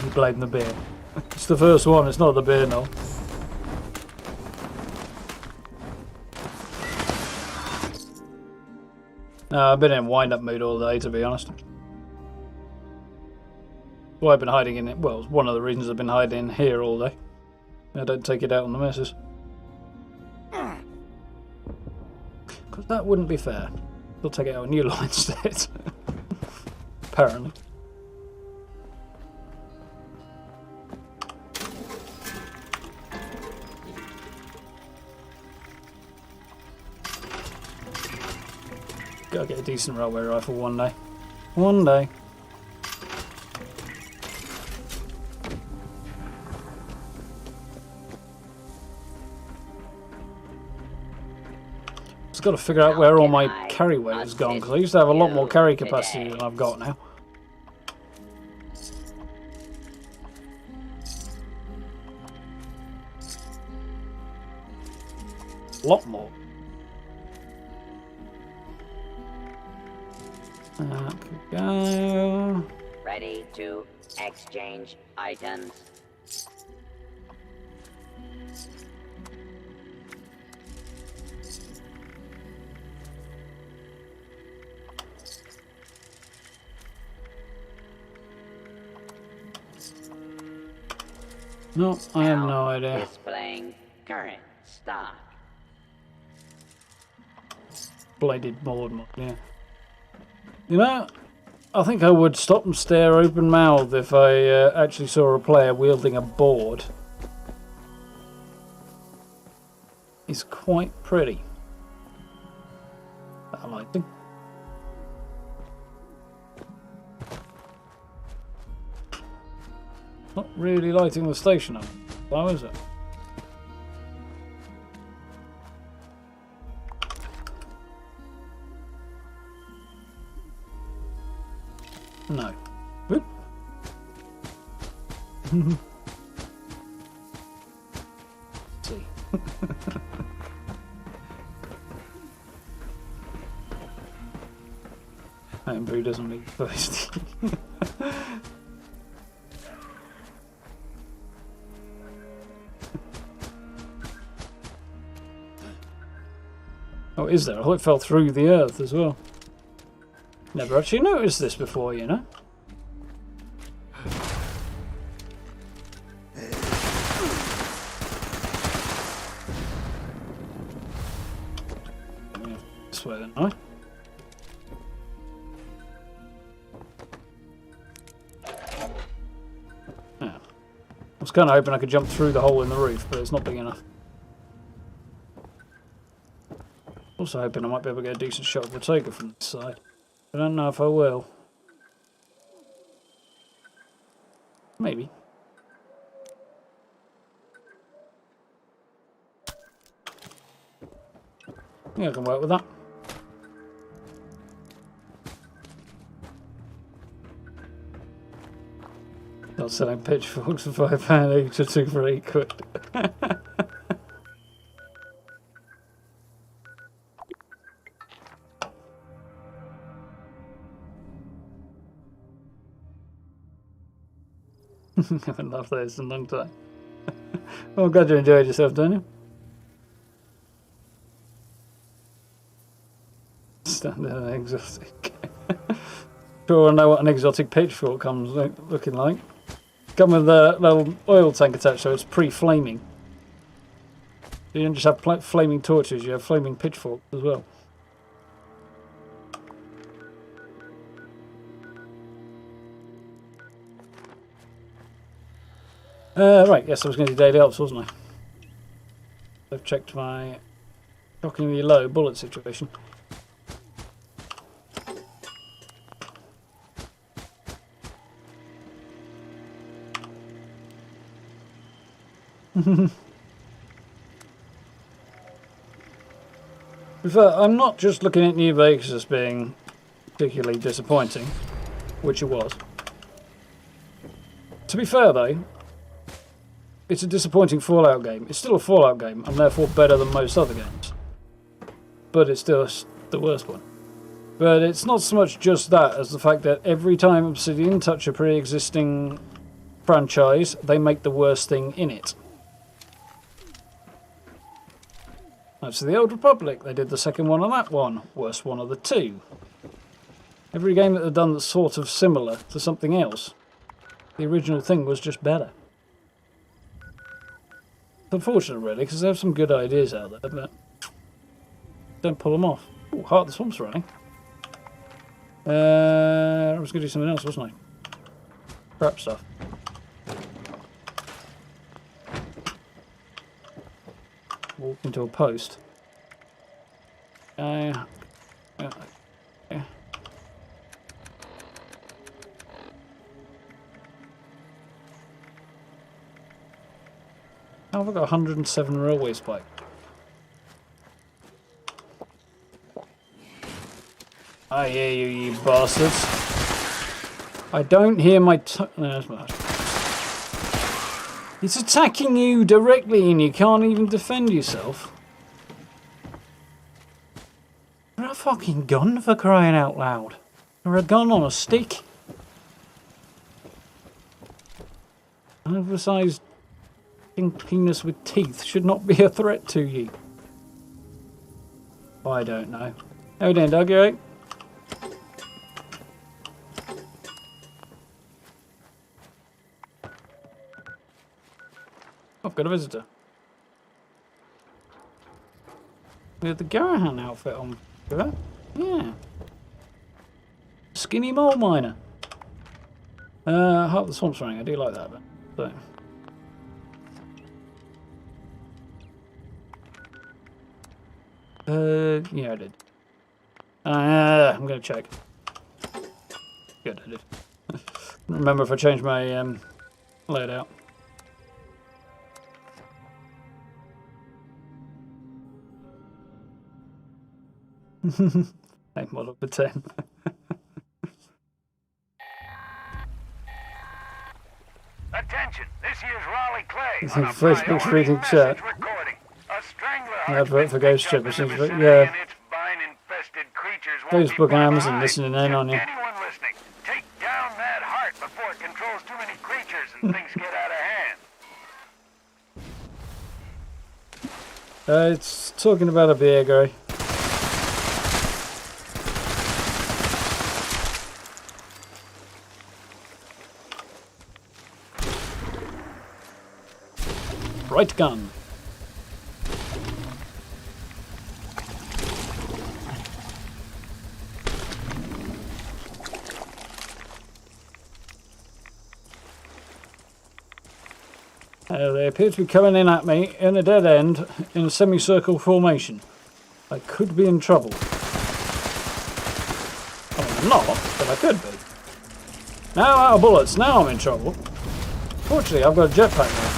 You blame the beer. It's the first one, it's not the beer, no. No, I've been in wind-up mood all day, to be honest. Well, I've been hiding in it. Well, it's one of the reasons I've been hiding in here all day. I don't take it out on the missus. Because that wouldn't be fair. They'll take it out on you lot instead. Apparently. Gotta get a decent railway rifle one day. One day. I've got to figure out where all my carry weight has gone, because I used to have a lot more carry capacity than I've got now. A lot more. Could go.
Ready to exchange items.
No, I have no idea.
Displaying current stock.
Bladed board mod, yeah. You know, I think I would stop and stare open-mouthed if I actually saw a player wielding a board. It's quite pretty. I like it. Not really lighting the station up, though, is it? No. Whoop. See. Homebrew doesn't mean first. Oh, is there? I thought it fell through the earth as well. Never actually noticed this before, you know. This way then, I. Yeah. I was kind of hoping I could jump through the hole in the roof, but it's not big enough. Also hoping I might be able to get a decent shot of the Toga from this side. I don't know if I will. Maybe. I think I can work with that. Not selling pitchforks for £5 each or 2 for £8. I haven't laughed at this in a long time. Well, I'm glad you enjoyed yourself, Daniel. Standard and exotic. Sure, I know what an exotic pitchfork comes looking like. Come with a little oil tank attached, so it's pre-flaming. You don't just have flaming torches, you have flaming pitchforks as well. Right, yes, I was going to do daily ops, wasn't I? I've checked my shockingly low bullet situation. I'm not just looking at New Vegas as being particularly disappointing, which it was. To be fair though, it's a disappointing Fallout game. It's still a Fallout game, and therefore better than most other games. But it's still the worst one. But it's not so much just that as the fact that every time Obsidian touch a pre-existing franchise, they make the worst thing in it. That's the Old Republic. They did the second one on that one. Worst one of the two. Every game that they've done that's sort of similar to something else, the original thing was just better. It's unfortunate, really, because they have some good ideas out there, but don't pull them off. Ooh, Heart of the Swamp's running. I was going to do something else, wasn't I? Crap stuff. Walk into a post. Yeah. How have I got 107 railway spike? I hear you, you bastards. I don't hear my no, that's bad. It's attacking you directly and you can't even defend yourself. You're a fucking gun, for crying out loud. Or a gun on a stick. An oversized penis with teeth should not be a threat to you. I don't know. How you doing, Doug? You alright? I've got a visitor. We have the Garahan outfit on. Yeah. Skinny mole miner. Half the swamp's running. I do like that, but so. Yeah, I did. I'm gonna check. Good, I did. Remember if I change my layout. Hey, model for 10.
Attention, this here's Raleigh Clay.
It's in Facebook's reading chat. Advert for Ghost Ship. Yeah. Facebook and Amazon listening in on you.
Anyone listening, take down that heart before it controls too many creatures and things get out of hand.
It's talking about a beer, Gary. Right gun. They appear to be coming in at me in a dead end in a semicircle formation. I could be in trouble. I mean, I'm not, but I could be. Now out of bullets, now I'm in trouble. Fortunately, I've got a jetpack now.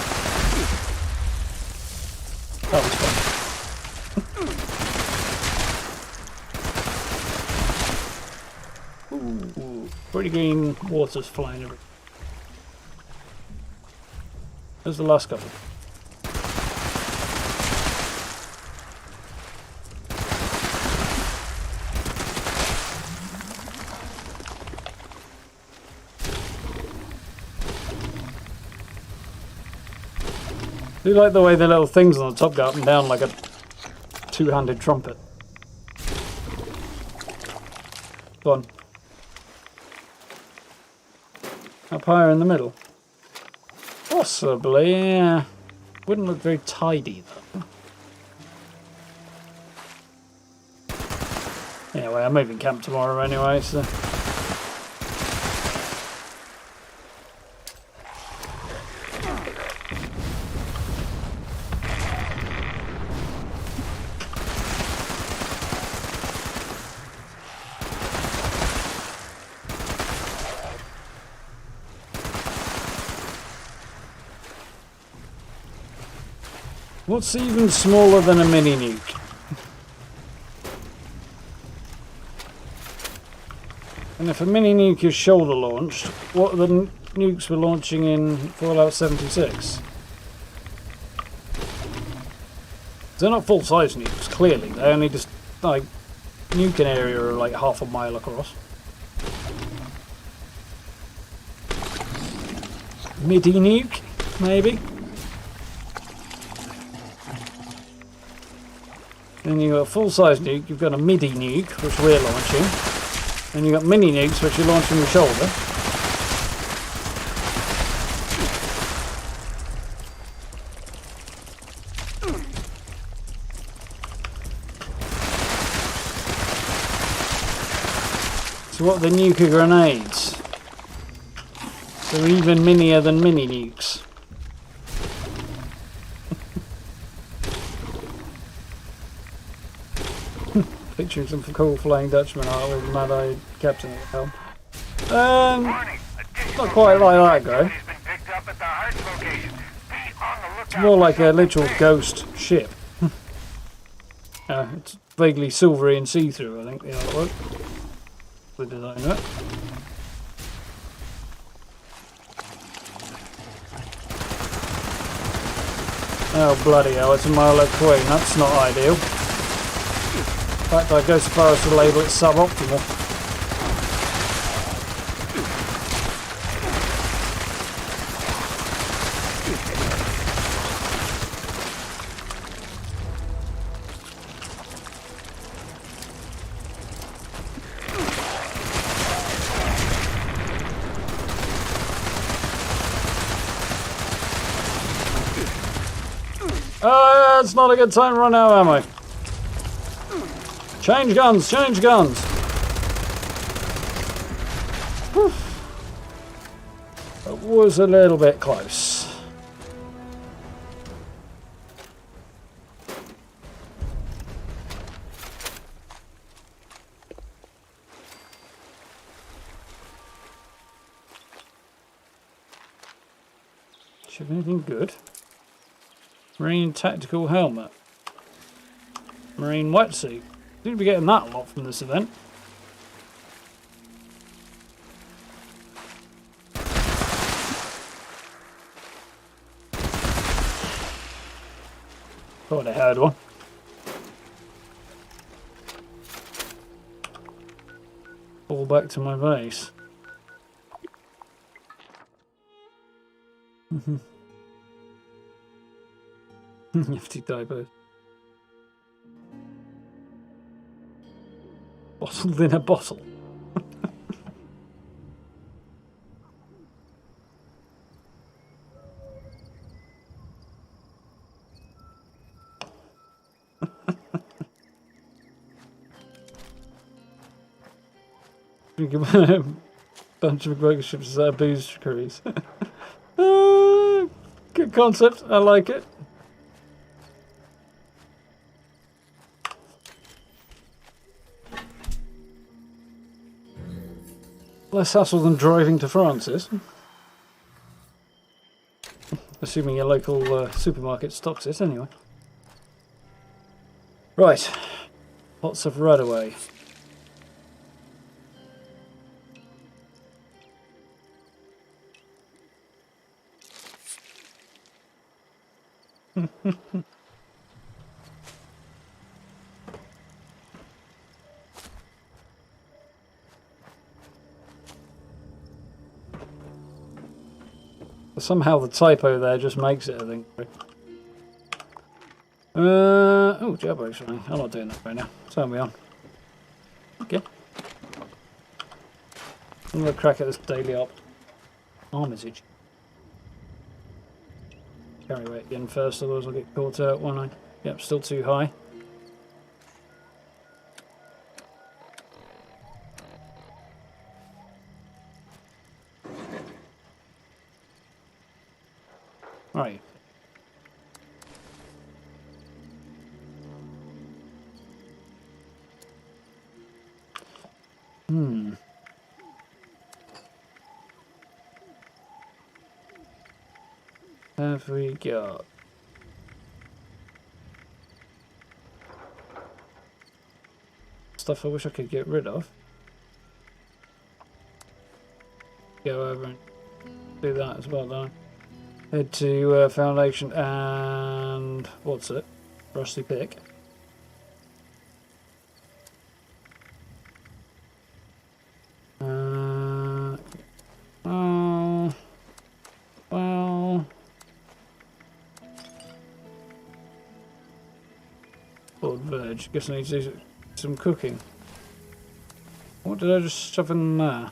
That was fun. Ooh, pretty green water's flying everywhere. There's the last couple. I do like the way the little things on the top go up and down like a two-handed trumpet. Go on. Up higher in the middle. Possibly, yeah. Wouldn't look very tidy though. Anyway, I'm moving camp tomorrow anyway, so. What's even smaller than a mini nuke? And if a mini nuke is shoulder launched, what are the nukes we're launching in Fallout 76? They're not full size nukes, clearly. They only just like nuke an area or like half a mile across. Midi nuke, maybe? Then you've got a full-size nuke, you've got a midi nuke, which we're launching, and you've got mini nukes, which you're launching with shoulder. So what are the nuclear grenades? They're even minier than mini nukes. Picturing some cool flying Dutchman art with a mad-eyed captain at the helm. Not quite like that, guy. It's more like a literal ghost ship. It's vaguely silvery and see-through, I think, the artwork. the design of it. Oh bloody hell, it's a Milo Queen, that's not ideal. In fact, I'd go so far as to label it suboptimal. It's not a good time to run out of ammo. Change guns, change guns. Whew. It was a little bit close. Should have anything good. Marine tactical helmet. Marine wetsuit. Seem to be getting that a lot from this event. Thought I heard one. Fall back to my base. Nifty typos. Bottled in a bottle. Think about a bunch of burger ships as booze crews. Good concept, I like it. Less hassle than driving to Francis. Assuming your local supermarket stocks it anyway. Right. Lots of Radaway. Somehow the typo there just makes it, I think. Oh, Jabbo, sorry. I'm not doing that right now. Turn me on. Okay. I'm going to crack at this daily op. Armitage. Carry weight again first, otherwise I'll get caught out, won't I? Yep, still too high. Right. Have we got? Stuff I wish I could get rid of. Go over and do that as well, don't I? Head to Foundation and what's it? Rusty Pick. Well, Lord Verge. Guess I need to do some cooking. What did I just shove in there?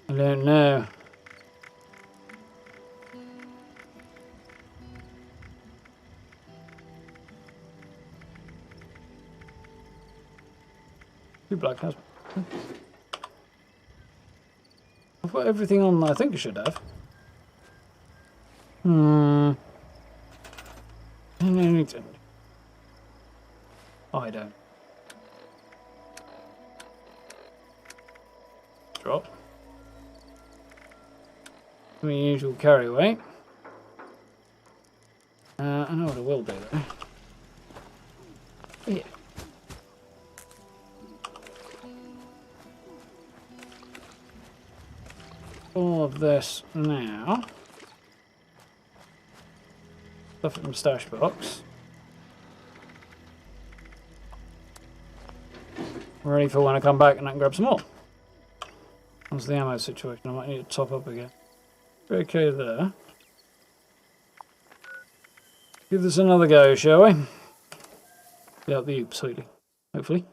I don't know. Two black has. I've got everything on I think I should have. I don't. Drop. My usual carry weight. I know what I will do though. Yeah. All of this now. Stuff in the stash box. Ready for when I come back and I can grab some more. That's the ammo situation. I might need to top up again. Okay there. Give this another go, shall we? Get out the oops, hopefully.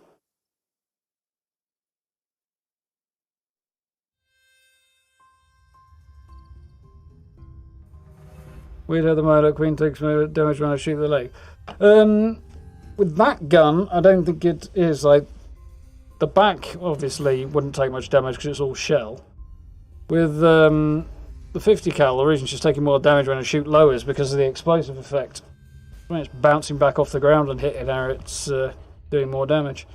Weird how the Murdoch Queen takes damage when I shoot the leg. With that gun, I don't think it is like... The back, obviously, wouldn't take much damage because it's all shell. With the 50 cal, the reason she's taking more damage when I shoot low is because of the explosive effect. When it's bouncing back off the ground and hitting her, it's doing more damage.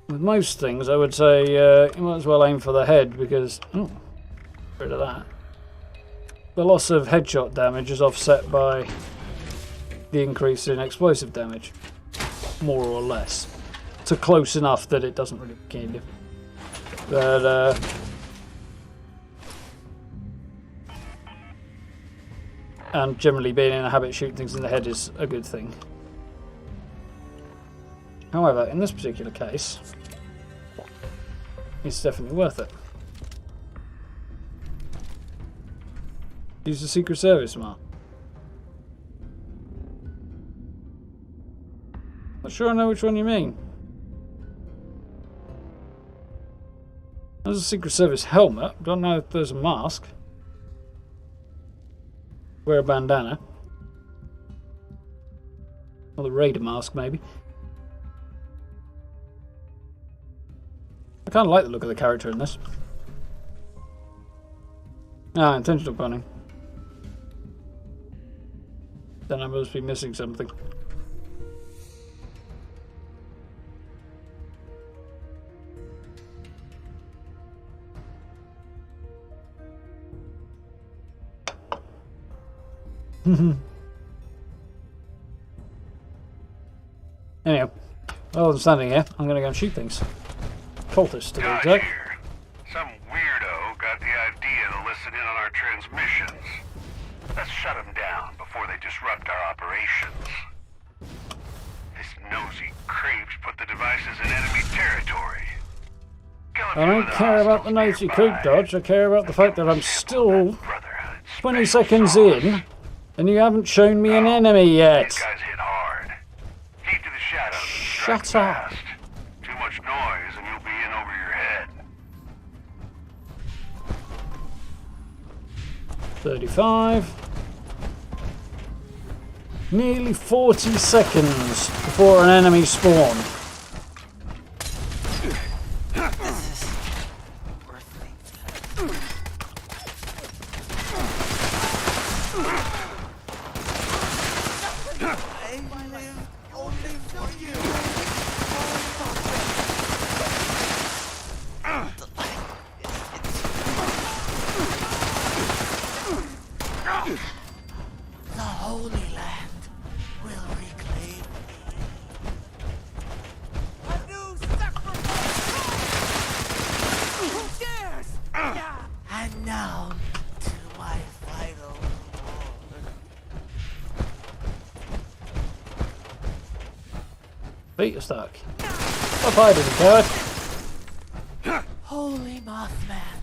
With most things, I would say you might as well aim for the head because... Oh, get rid of that. The loss of headshot damage is offset by the increase in explosive damage. More or less. To close enough that it doesn't really kill you. But, and generally being in a habit of shooting things in the head is a good thing. However, in this particular case, it's definitely worth it. Use the Secret Service mark. Not sure I know which one you mean. There's a Secret Service helmet. Don't know if there's a mask. Wear a bandana. Or the Raider mask, maybe. I kind of like the look of the character in this. Ah, intentional punning. Then I must be missing something. Anyhow, while I'm standing here, I'm going to go and shoot things. Cultists, to be exact.
Here. Some weirdo got the idea to listen in on our transmissions. Let's shut them down before they disrupt our operations. This nosy creeps put the devices in enemy territory.
I don't care about the nosy creep dodge, I care about the fact that I'm still 20 seconds in, and you haven't shown me an enemy yet.
These guys hit hard. Keep to the shadows.
Shut up.
Fast. Too much noise and you'll be in over your head.
35. Nearly 40 seconds before an enemy spawn.
The Holy Land will reclaim me. A new sacrifice! Who dares? And now to my final
Feet are stuck. Stop hiding, coward.
Holy Mothman,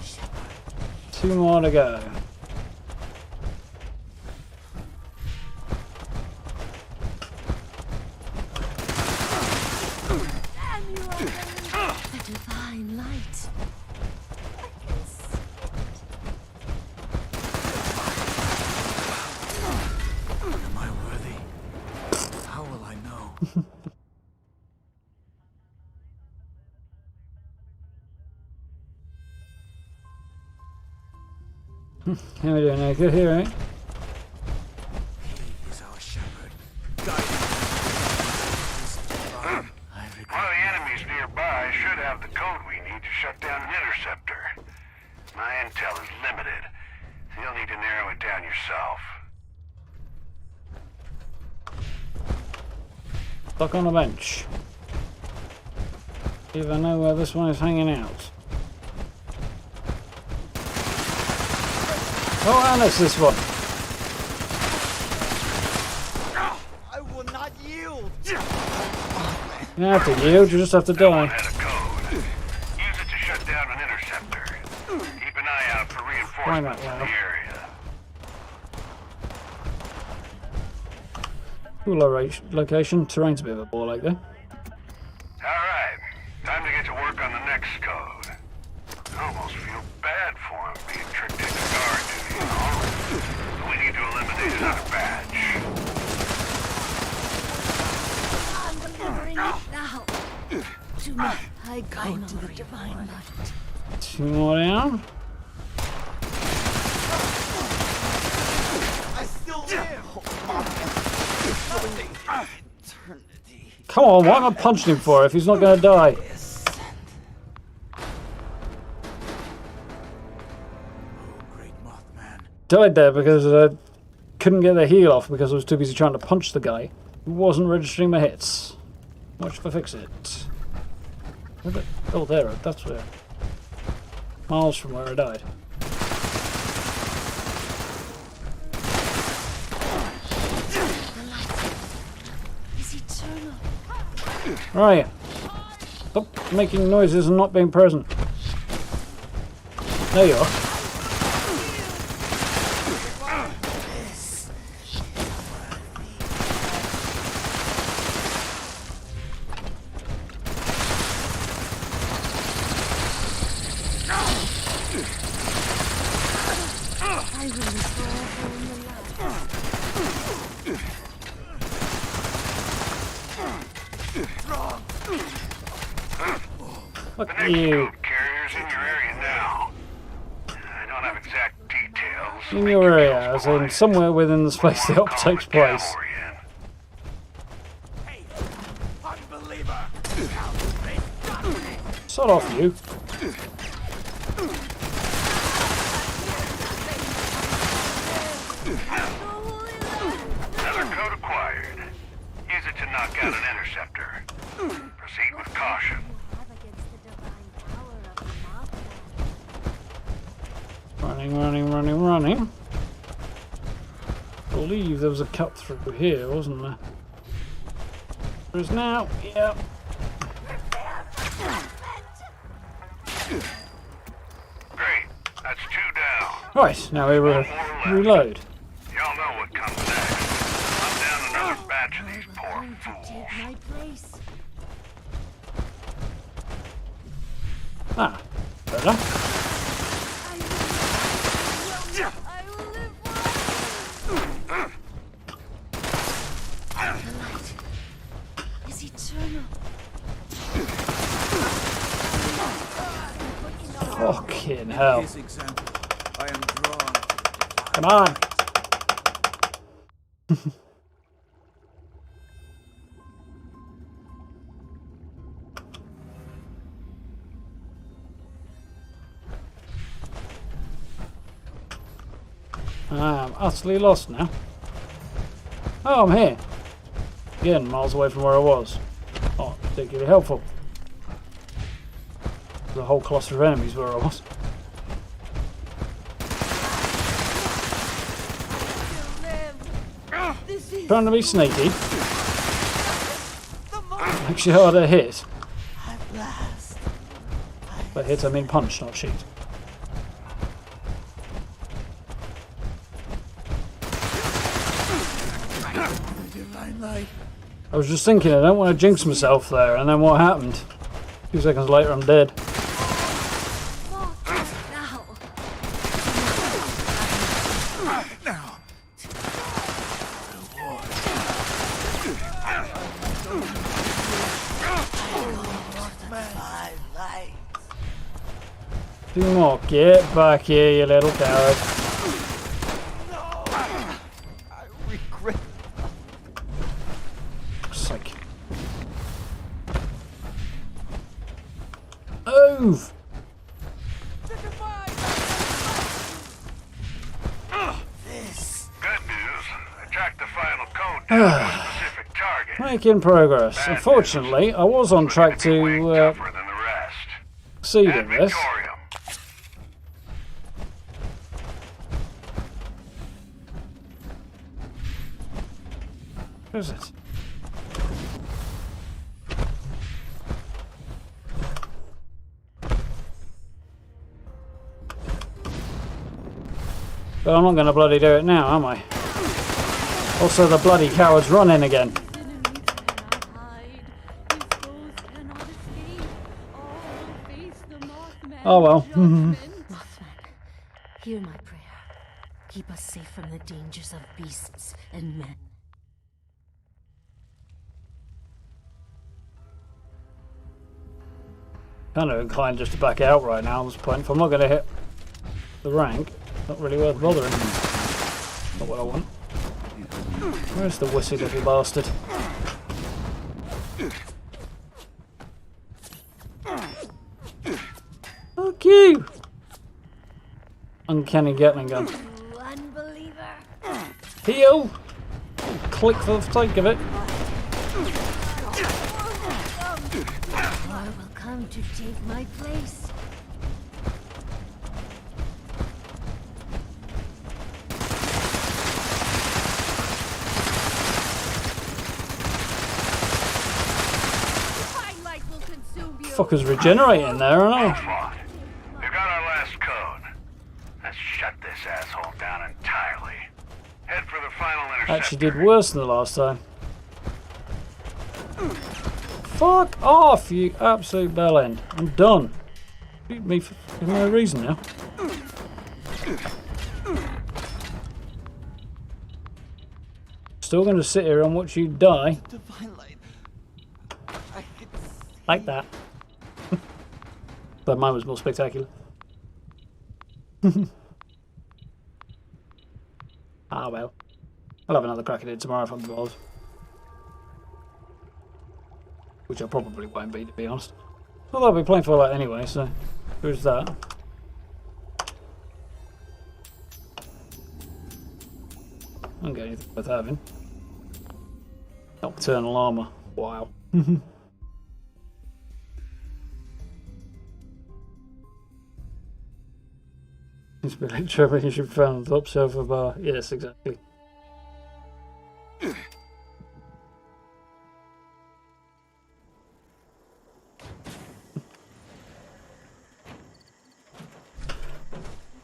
shepherd.
2 more to go.
The divine light. I can see it.
Am I worthy? How will I know?
How we doing now? Good here, right?
He is our shepherd.
One of the enemies nearby should have the code we need to shut down an interceptor. My intel is limited. You'll need to narrow it down yourself.
Stuck on a bench. See if I know where this one is hanging out. Oh, and it's this one.
I will not yield.
You don't have to yield, you just have to die.
Had a code. Use it to shut down an interceptor. Keep an eye out for reinforcements in the area.
Cool location. Terrain's a bit of a ball like there.
Alright, time to get to work on the next code. I almost feel bad for him being tricked into guard duty, you know? We need to eliminate another batch.
I'm delivering it now. To me, I go to the divine light.
2 more down.
I still live. Eternity.
Come on, what am I punching him for if he's not going to die?
Great Mothman.
Died there because I couldn't get the heal off because I was too busy trying to punch the guy who wasn't registering my hits. Watch for fix it. Oh, there, that's where. Miles from where I died.
Is eternal.
Right. Stop making noises and not being present. There you are.
I will restore home the
Fuck
The next
you.
code carrier's in your area now. I don't have exact details.
In your area, as in somewhere within the space the op takes place.
Hey, unbeliever.
Sod off, you.
Another code acquired. Use it to knock out an interceptor. Proceed with caution.
against the divine power of the
Running, running, running, running. I believe there was a cut through here, wasn't there? There is now. Yep.
Great. That's 2 down.
Right, now we reload.
Y'all know what comes next. I'm down another batch of these poor
going to
fools.
take my place.
Ah, better.
I will live forever. The light is eternal.
Fucking hell.
His example, I am drawn.
Come on. I'm utterly lost now. Oh, I'm here. Again, miles away from where I was. Not particularly helpful. There's a whole cluster of enemies where I was.
This is
Trying to be sneaky. Makes you harder to hit.
At last.
But hit I mean punch, not shoot.
The divine light.
I was just thinking, I don't want to jinx myself there, and then what happened? 2 seconds later, I'm dead.
now.
Now. My light.
2 more. Get back here, you little coward.
I regret.
Sake. Move!
track the final code down to a specific target.
Making progress. Unfortunately, I was on track to
Tougher than the rest.
succeed in
And
this.
Victorium.
Who is it? But I'm not going to bloody do it now, am I? Also, the bloody cowards run in again.
Enemies cannot hide. His foes cannot escape. All will face the Mothman.
Oh well.
Judgment.
Mothman, hear my prayer. Keep us safe from the dangers of beasts and men.
Kind of inclined just to back out right now at this point. If I'm not going to hit the rank, not really worth bothering. Not what I want. Where's the wussy little bastard? Fuck you! Uncanny Gatling gun.
You unbeliever.
Heal! Click for the sake of it.
War will come to take my place. Divine light will consume you.
Fuckers regenerating there, aren't I?
Moth, you got our last code. Let's shut this asshole down entirely. Head for the final interceptor.
Actually did worse than the last time. Fuck off, you absolute bellend. I'm done. Beat me for no reason now. Still going to sit here and watch you die.
Divine light. I can
Like that. But mine was more spectacular. Ah well. I'll have another crack at it tomorrow if I'm involved. Which I probably won't be, to be honest. Well, I'll be playing for that anyway, so there's that. I don't get anything worth having. Nocturnal armour. Wow. It's been like trouble you should found the top sofa bar. Yes, exactly.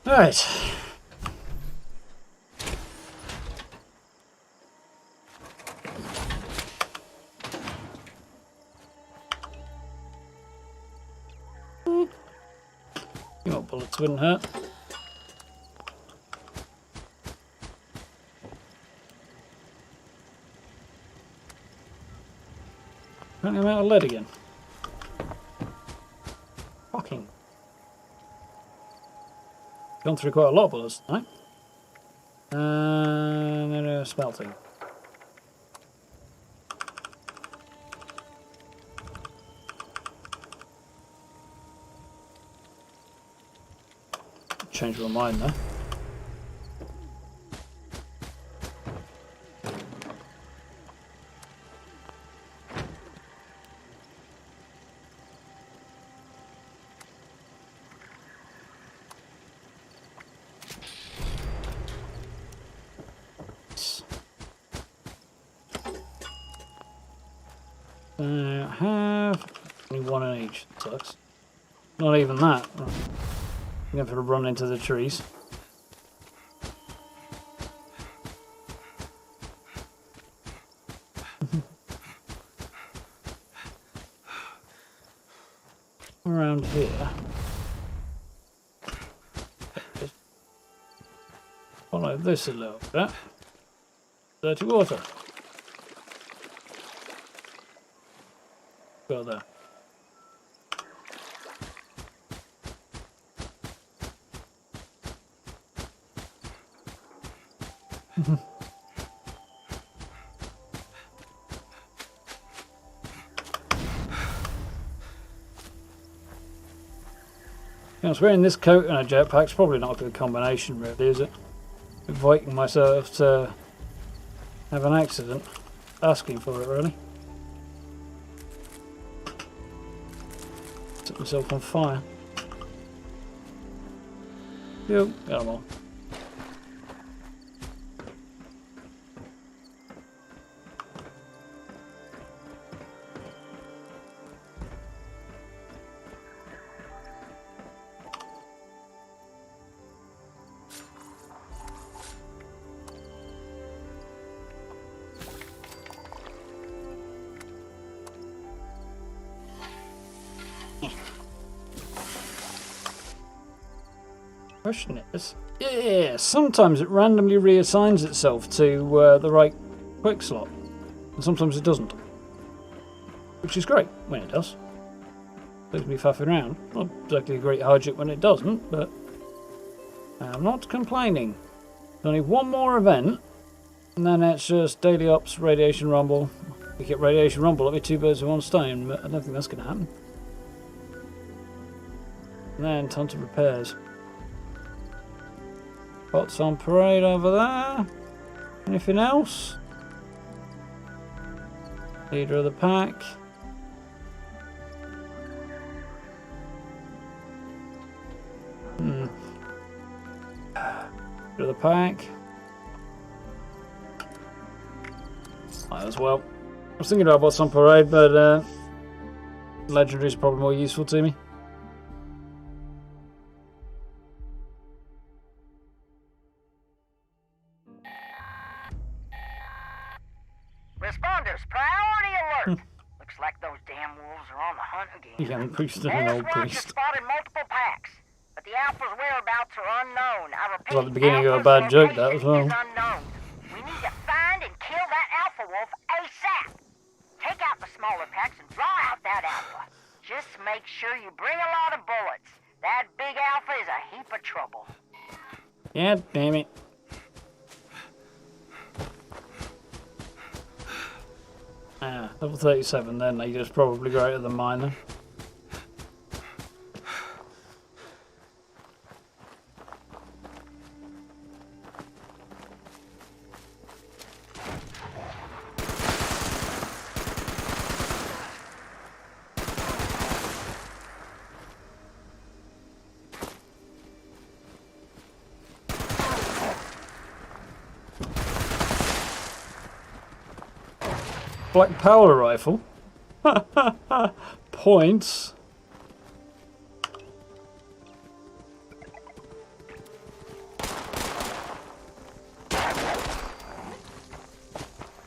Right. You know, bullets wouldn't hurt. Apparently I'm out of lead again. Fucking. Gone through quite a lot of bullets tonight. And then a smelting. Change my mind there. I have only one in each. Sucks. Not even that. I'm going to run into the trees. Around here. Follow this a little bit. Dirty water. Go there. I was wearing this coat and a jetpack's probably not a good combination, really, is it? Inviting myself to have an accident asking for it, really. Set myself on fire. Yep, got them all. Question is, yeah, sometimes it randomly reassigns itself to the right quick slot, and sometimes it doesn't, which is great when it does. Saves me faffing around. Not exactly a great hardship when it doesn't, but I'm not complaining. There's only one more event, and then it's just daily ops, radiation rumble. We get radiation rumble, that'll be 2 birds with 1 stone, but I don't think that's going to happen. And then tons of repairs. Bots on parade over there. Anything else? Leader of the pack. Leader of the pack. Might as well. I was thinking about bots on parade, but legendary is probably more useful to me.
Responders, priority alert! Looks like those damn wolves are on the hunt again.
Young priest and an old
Watch has
priest.
spotted multiple packs, but the alpha's whereabouts are unknown. I repeat,
It's like the beginning of a
alpha's
bad joke, that as
location
well.
is unknown. We need to find and kill that alpha wolf ASAP. Take out the smaller packs and draw out that alpha. Just make sure you bring a lot of bullets. That big alpha is a heap of trouble.
Yeah, damn it. Ah, level 37 then, Leader's probably greater than mine then. Black power rifle. Points.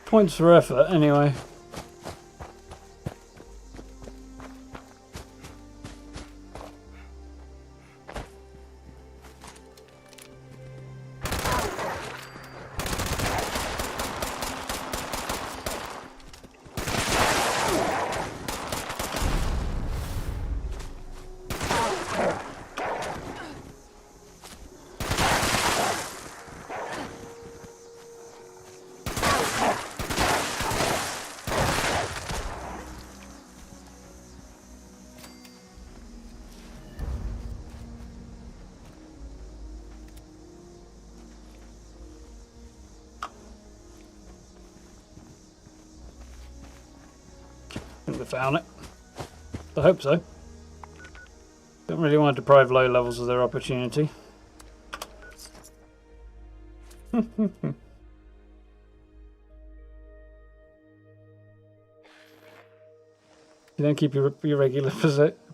Points for effort, anyway. I think we found it. I hope so. Don't really want to deprive low levels of their opportunity. You don't keep your regular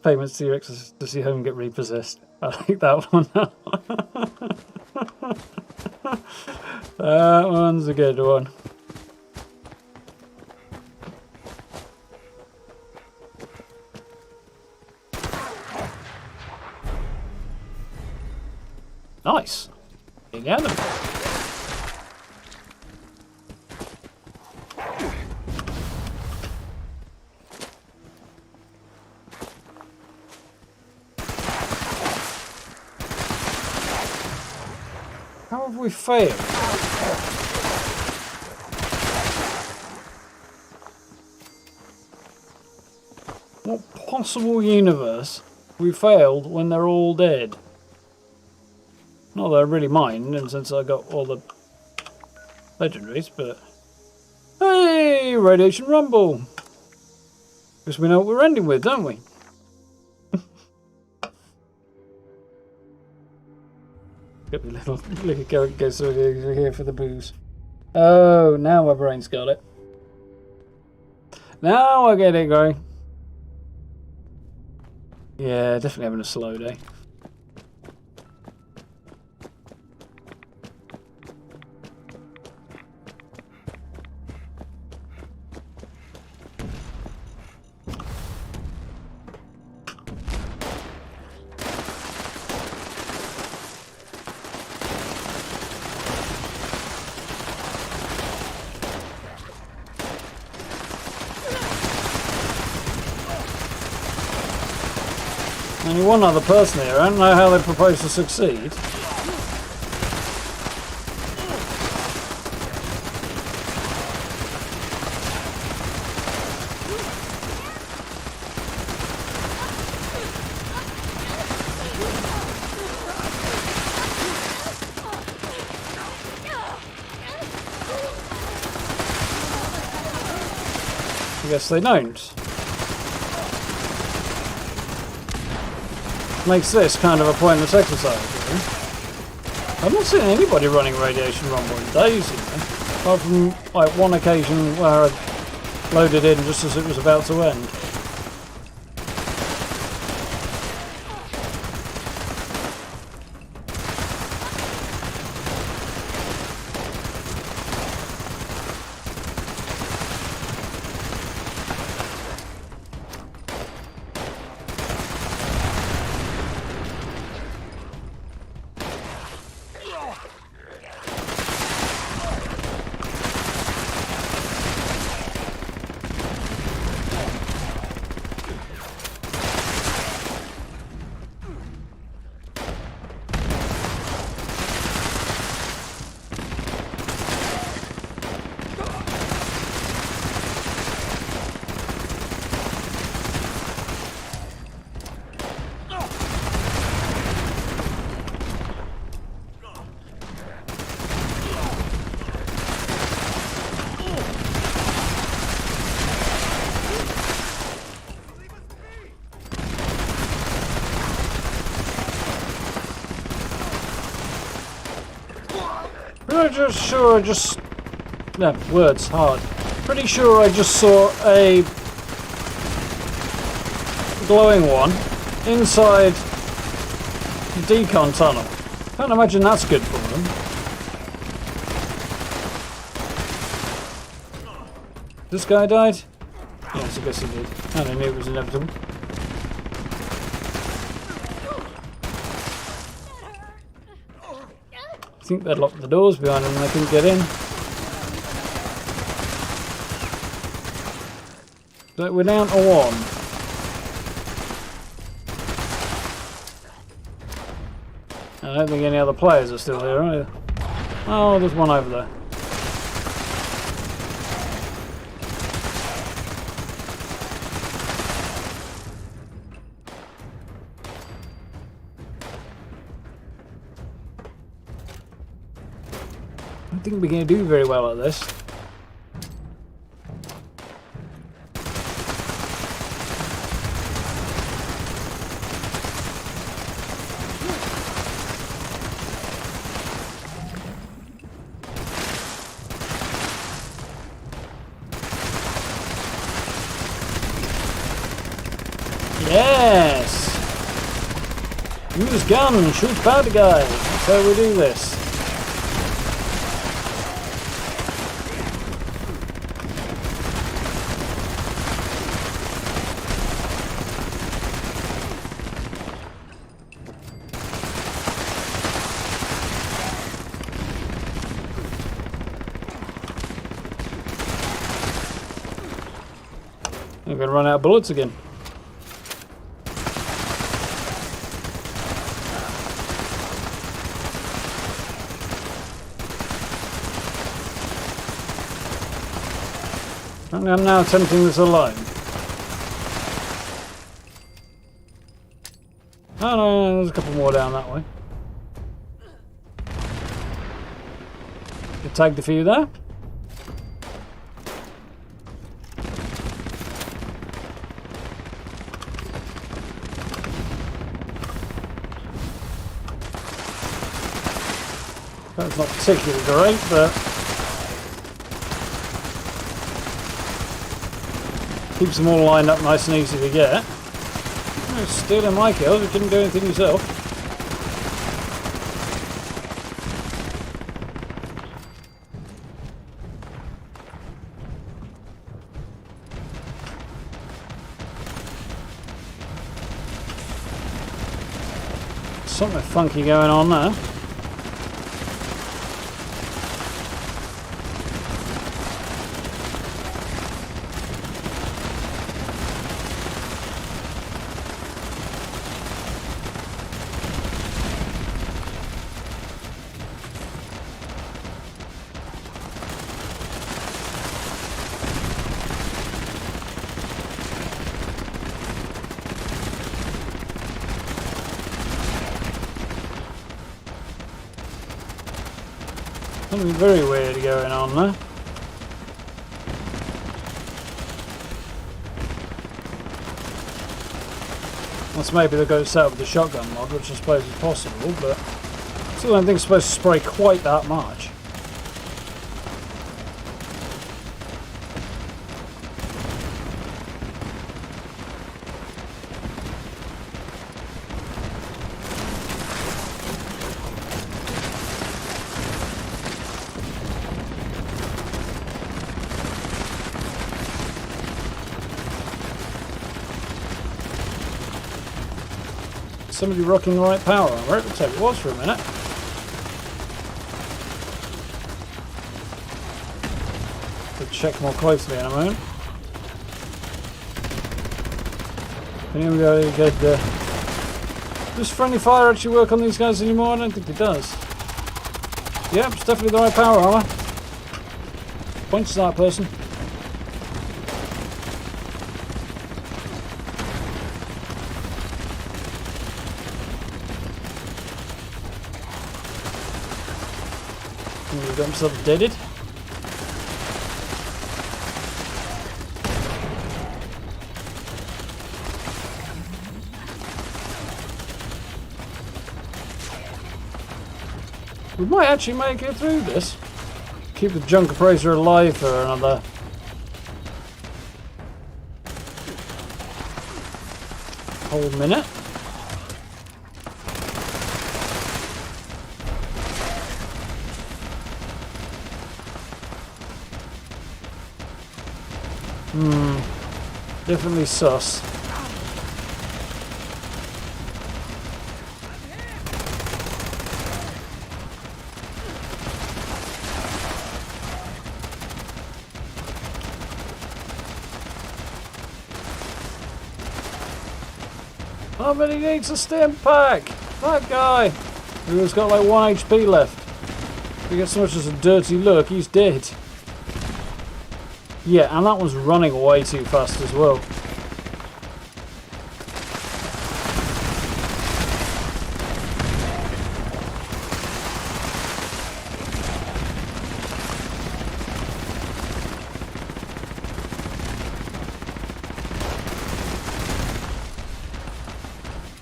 payments to your exes to see home get repossessed. I like that one. That one's a good one. Nice. Big animal. How have we failed? What possible universe we failed when they're all dead? Not that I really mind, and since I got all the legendaries, but Hey, Radiation Rumble. Because we know what we're ending with, don't we? Got the little character goes through here for the booze. Oh, now my brain's got it. Now I get it going. Yeah, definitely having a slow day. Only one other person here. I don't know how they propose to succeed. I guess they don't. Makes this kind of a pointless exercise, really. I've not seen anybody running Radiation Rumble in days, you know. Apart from like one occasion where I loaded in just as it was about to end. No, words hard. Pretty sure I just saw a glowing one inside the decon tunnel. Can't imagine that's good for them. This guy died? Yes, I guess he did. And I knew it was inevitable. I think they'd locked the doors behind them and they couldn't get in. So we're down to one. I don't think any other players are still here either. Oh, there's one over there. I don't think we're going to do very well at this. Yes! Use gun and shoot bad guys. That's how we do this. I'm going to run out of bullets again. I'm now attempting this alone. Oh no, there's a couple more down that way. You tagged a few there. That's not particularly great, but keeps them all lined up nice and easy to get. Oh, stealing my kills, you didn't do anything yourself. Something funky going on there. Something very weird going on there. Unless maybe they've got it set up with the shotgun mod, which I suppose is possible, but I still don't think it's supposed to spray quite that much. Somebody rocking the right power armor. It looks like it was for a minute. Could check more closely in a moment. And here we go. Good. Does friendly fire actually work on these guys anymore? I don't think it does. Yep, it's definitely the right power armor. Points to that person. Got himself deaded. We might actually make it through this. Keep the junk appraiser alive for another whole minute. Definitely sus. Oh, but he needs a stim pack! That guy! Who's got like 1 HP left. If he gets so much as a dirty look, he's dead. Yeah, and that one's running way too fast as well.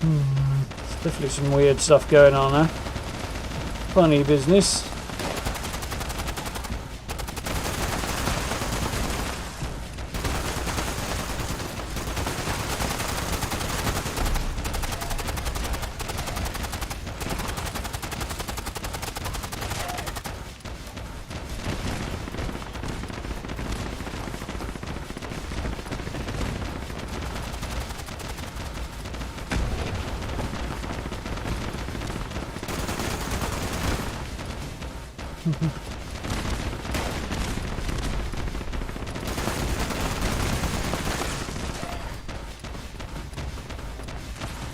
There's definitely some weird stuff going on there. Funny business.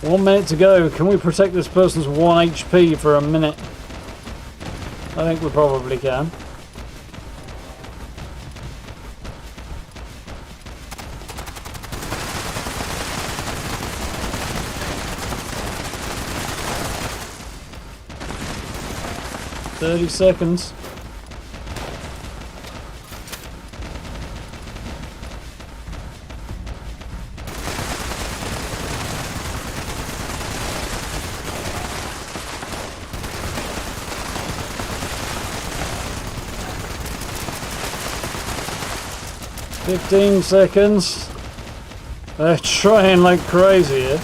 One minute to go. Can we protect this person's 1 HP for a minute? I think we probably can. "30 seconds. 15 seconds. They're trying like crazy here.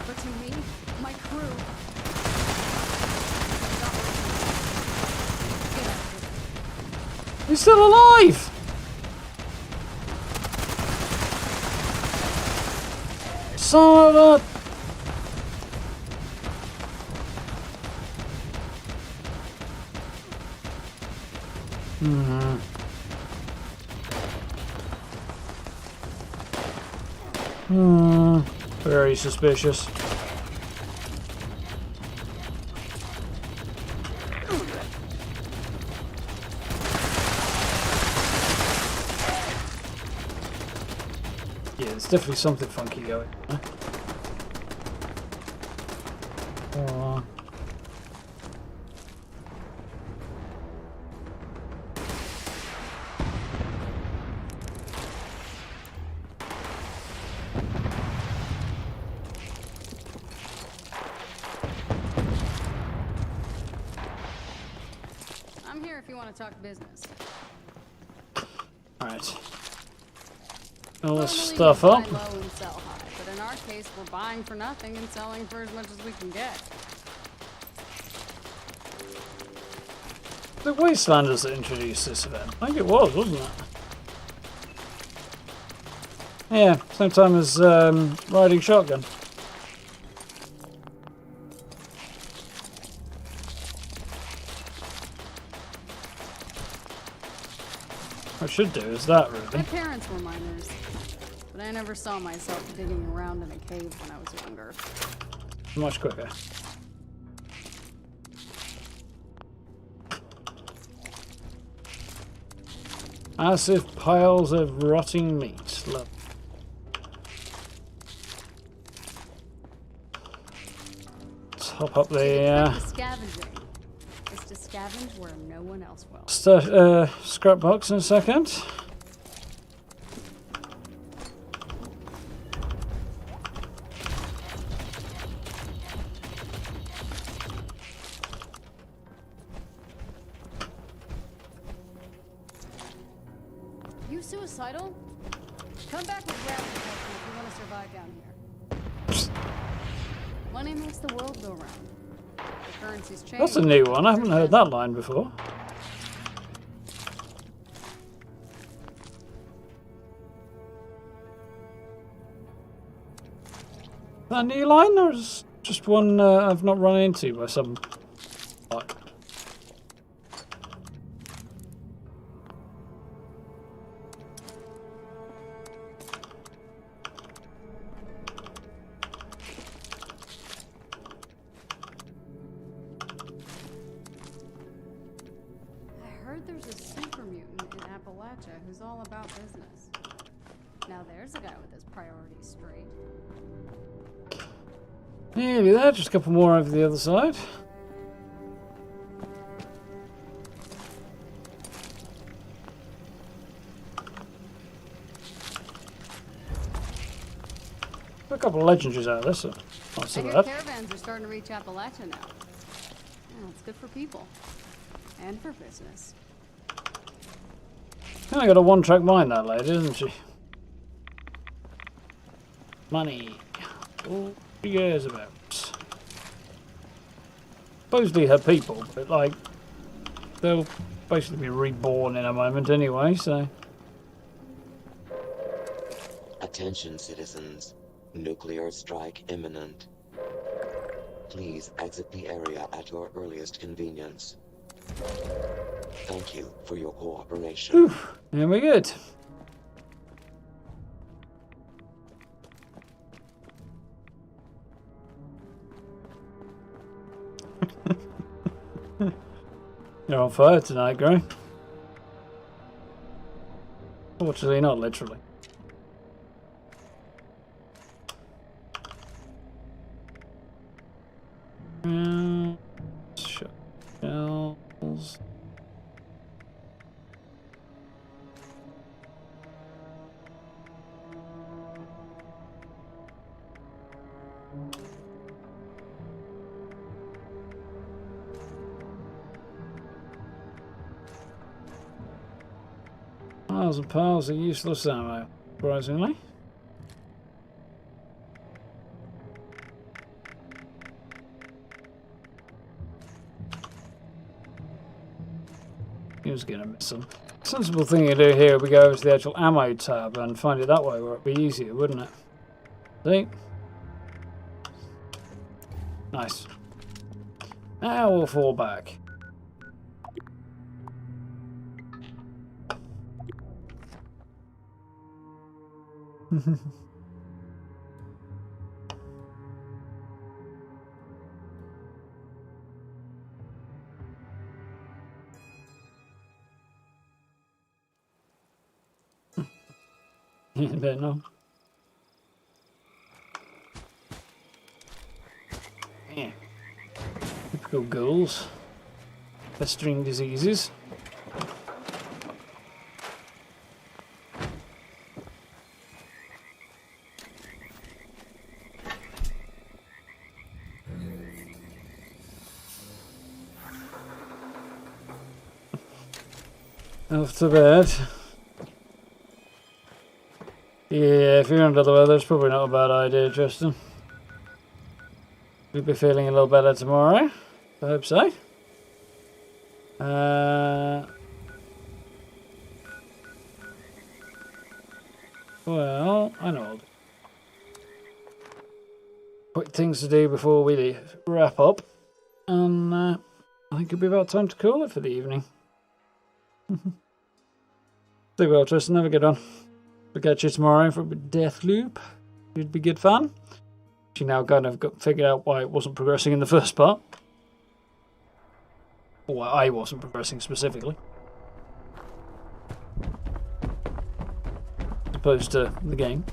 But to me, my crew.
He's still alive! Son of a... Very suspicious. Yeah, there's definitely something funky going on. Oh.
I'm here if you want to talk business.
Alright. All this
Normally
stuff
we
up.
buy low and sell high, but in our case, we're buying for nothing and selling for as much as we can get.
The Wastelanders that introduced this event. I think it was, wasn't it? Yeah, same time as riding shotgun. What I should do is that,
My
really.
parents were miners, but I never saw myself digging around in a cave when I was younger.
Much quicker. Massive piles of rotting meat. Love. Top up the
Scavenging is to scavenge where no one else will.
scrap box in a second.
You suicidal? Come back with gravity protection if you want to survive down here. Money makes the world go round. The currency's changed.
That's a new one. I haven't heard that line before. Is that a new line, or is it just one I've not run into by some luck?
I heard there's a super mutant in Appalachia who's all about business. Now there's a guy with his priorities straight.
Nearly there, just a couple more over the other side. A couple of legendaries out of this, so not
I
so
hear
bad.
caravans are starting to reach Appalachia now. Yeah, it's good for people. And for business.
Kinda got a one-track mind, that lady, isn't she? Money. All she cares about. Supposedly her people, but like, they'll basically be reborn in a moment anyway, so.
Attention, citizens. Nuclear strike imminent. Please exit the area at your earliest convenience. Thank you for your cooperation.
Whew, there we good. You're on fire tonight, Gray. Fortunately, not literally. Shells. Piles and piles of useless ammo, surprisingly. He was going to miss them. Sensible thing to do here would be go over to the actual ammo tab and find it that way, where it'd be easier, wouldn't it? See? Nice. Now we'll fall back. Don't know. Yeah. Typical ghouls. Festering diseases. Off to bed. Yeah, if you're under the weather, it's probably not a bad idea, Justin. You'll be feeling a little better tomorrow. I hope so. Well, I know I'll do. Quick things to do before we wrap up. And I think it'll be about time to call it for the evening. Stay well, Tristan. Have a good one. We'll catch you tomorrow for a death loop. It'd be good fun. She now kind of got figured out why it wasn't progressing in the first part. Or why I wasn't progressing specifically. As opposed to the game.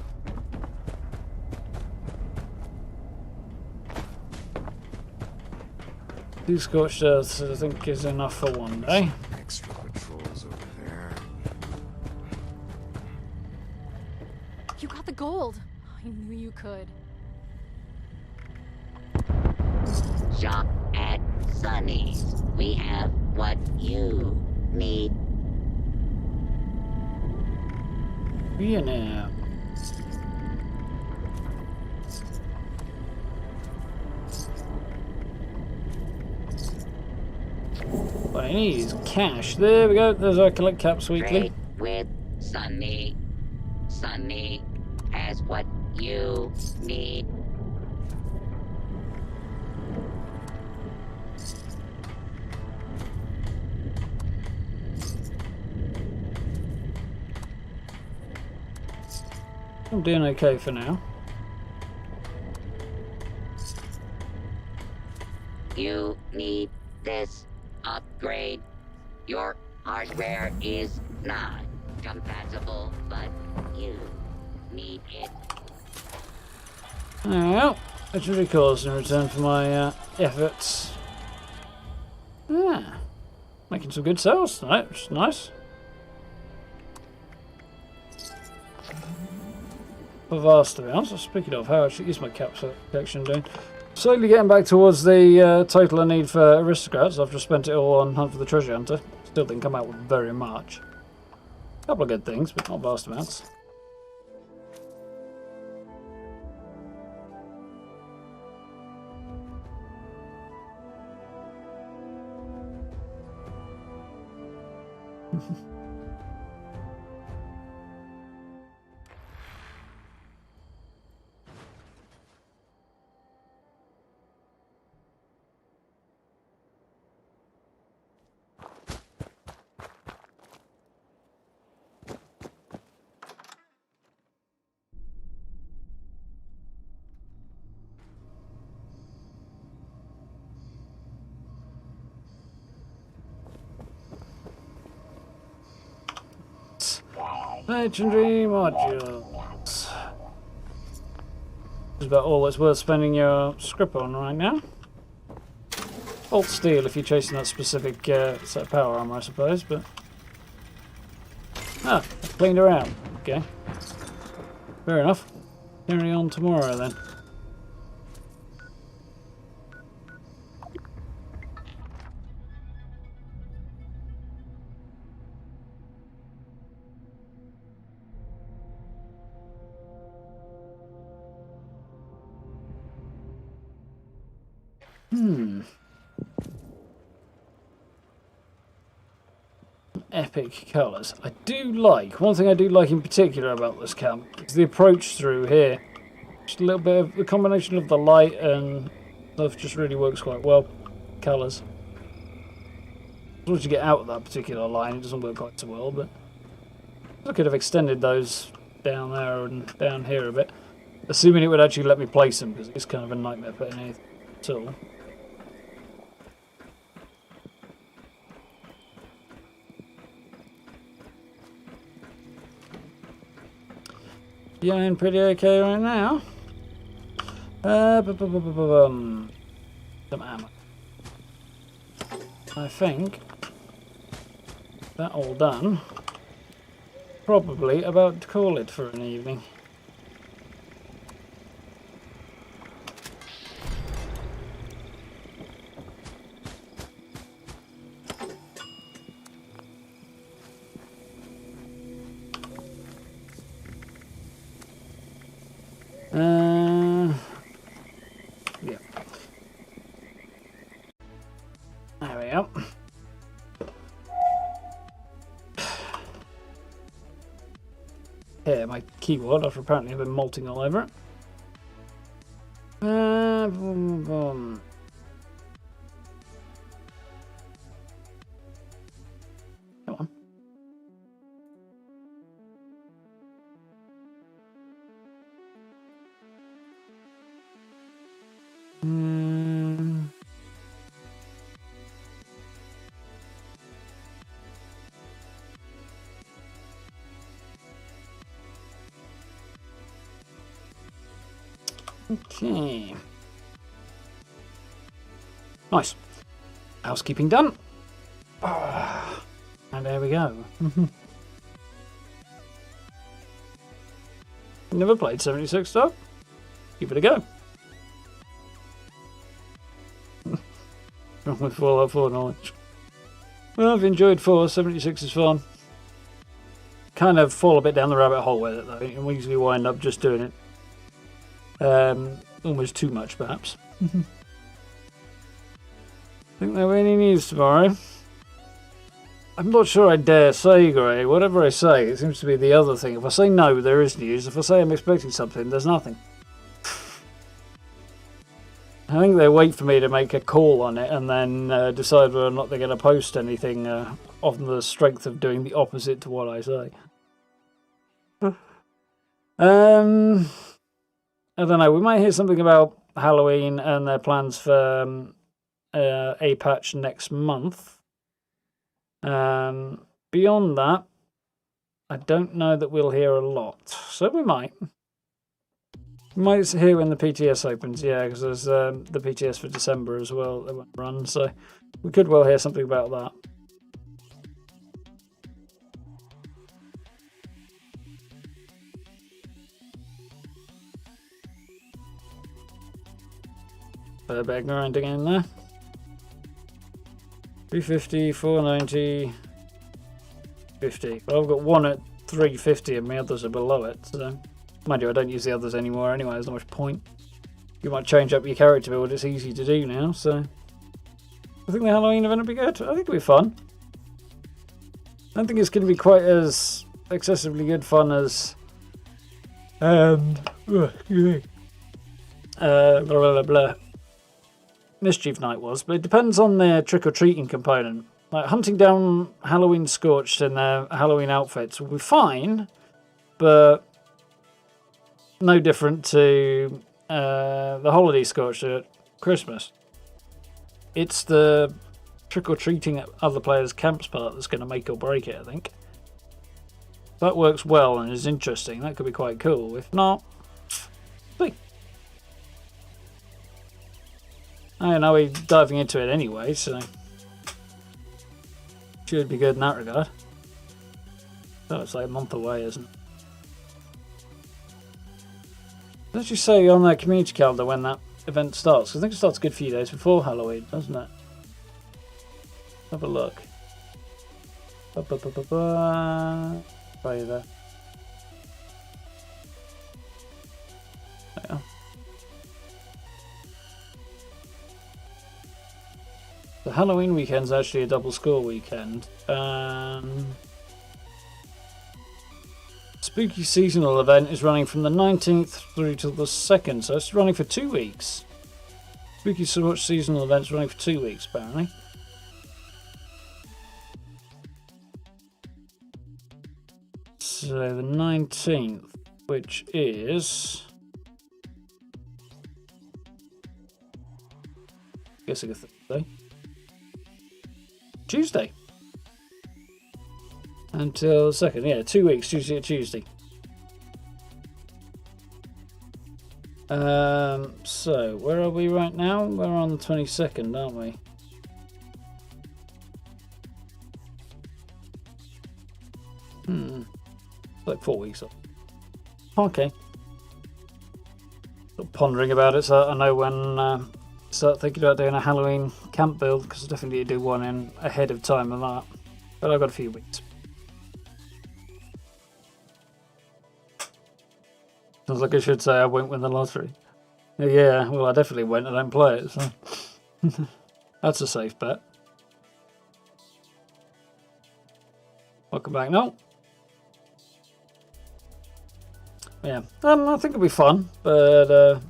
Two scorched earths, I think, is enough for one day.
Extra patrols over there.
You got the gold. I knew you could.
Shop at Sunny's. We have what you need.
Yeah, now. What I need is cash. There we go. There's our collect caps weekly.
Trade with Sunny. Sunny has what you need.
I'm doing okay for now.
You need this upgrade. Your hardware is not compatible, but you need it.
Well, it's really cool in return for my efforts. Ah, making some good sales tonight, which is nice. Vast, to be honest. Speaking of, how actually is my cap collection doing? Slowly getting back towards the total I need for aristocrats. I've just spent it all on Hunt for the Treasure Hunter. Still didn't come out with very much. A couple of good things, but not vast amounts. Legendary modules. This is about all that's worth spending your script on right now. Alt steel if you're chasing that specific set of power armor, I suppose, but... Ah, I cleaned her out. Okay. Fair enough. Carry on tomorrow then. Epic colours. I do like, one thing I do like in particular about this camp is the approach through here. Just a little bit of the combination of the light and stuff just really works quite well. Colours. Once you get out of that particular line, it doesn't work quite so well, but I could have extended those down there and down here a bit. Assuming it would actually let me place them, because it's kind of a nightmare putting anything at all. Yeah, I'm pretty okay right now. Some ammo. I think that all done. Probably about to call it for an evening. Yeah. There we go. Here, my keyboard, after apparently I've been molting all over it. Boom, boom. Come on. Okay. Nice. Housekeeping done. And there we go. Never played 76 though. Give it a go. Wrong with Fallout 4 knowledge. Well, I've enjoyed 4. 76 is fun. Kind of fall a bit down the rabbit hole with it though, and we usually wind up just doing it. Almost too much, perhaps. Think there were any news tomorrow? I'm not sure I dare say, Gray. Whatever I say, it seems to be the other thing. If I say no, there is news. If I say I'm expecting something, there's nothing. I think they wait for me to make a call on it and then decide whether or not they're going to post anything on the strength of doing the opposite to what I say. I don't know, we might hear something about Halloween and their plans for a patch next month. Beyond that, I don't know that we'll hear a lot. So we might. We might hear when the PTS opens, yeah, because there's the PTS for December as well that won't run, so we could well hear something about that. A bit of grinding in there. 350, 490, 50. Well, I've got one at 350 and my others are below it, so mind you, I don't use the others anymore anyway, there's not much point. You might change up your character build, it's easy to do now, so I think the Halloween event will be good. I think it'll be fun. I don't think it's going to be quite as excessively good fun as blah, blah, blah. Mischief Night was, but it depends on their trick-or-treating component. Like hunting down Halloween Scorched in their Halloween outfits will be fine, but no different to the Holiday Scorched at Christmas. It's the trick-or-treating at other players' camps part that's going to make or break it, I think. If that works well and is interesting, that could be quite cool. If not, see. I know we're diving into it anyway, so should be good in that regard. Oh, it's like a month away, isn't it? Let's just say on that community calendar when that event starts, because I think it starts a good few days before Halloween, doesn't it? Have a look. Are you there? Halloween weekend's actually a double score weekend. Spooky seasonal event is running from the 19th through to the 2nd, so it's running for 2 weeks. Spooky seasonal event's running for 2 weeks, apparently. So the 19th, which is... I guess it's Thursday. Tuesday. Until the 2nd, yeah, 2 weeks, Tuesday to Tuesday. So, where are we right now? We're on the 22nd, aren't we? Like 4 weeks off. Okay. Sort of pondering about it, so I know when start thinking about doing a Halloween camp build, because I definitely need to do one in ahead of time of that. But I've got a few weeks. Sounds like I should say I won't win the lottery. Yeah, well I definitely won't, I don't play it, so that's a safe bet. Welcome back, Noel. Yeah, I think it'll be fun, but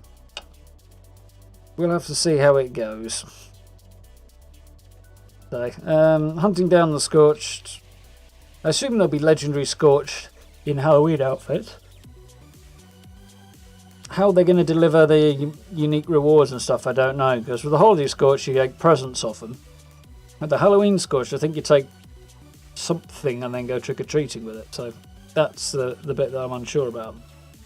we'll have to see how it goes. So, hunting down the Scorched. I assume there'll be legendary Scorched in Halloween outfits. How they're going to deliver the unique rewards and stuff, I don't know. Because with the Holiday Scorched, you get presents off them. With the Halloween Scorched, I think you take something and then go trick-or-treating with it. So that's the bit that I'm unsure about.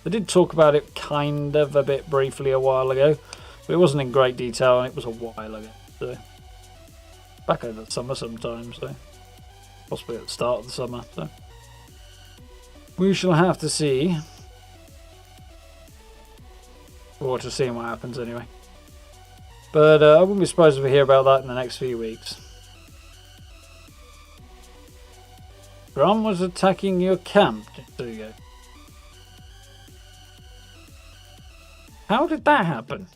They did talk about it kind of a bit briefly a while ago, but it wasn't in great detail, and it was a while ago. So back over the summer sometime, so possibly at the start of the summer. So we shall have to see. Or to see what happens anyway. But I wouldn't be surprised if we hear about that in the next few weeks. Grom was attacking your camp. There you go. How did that happen?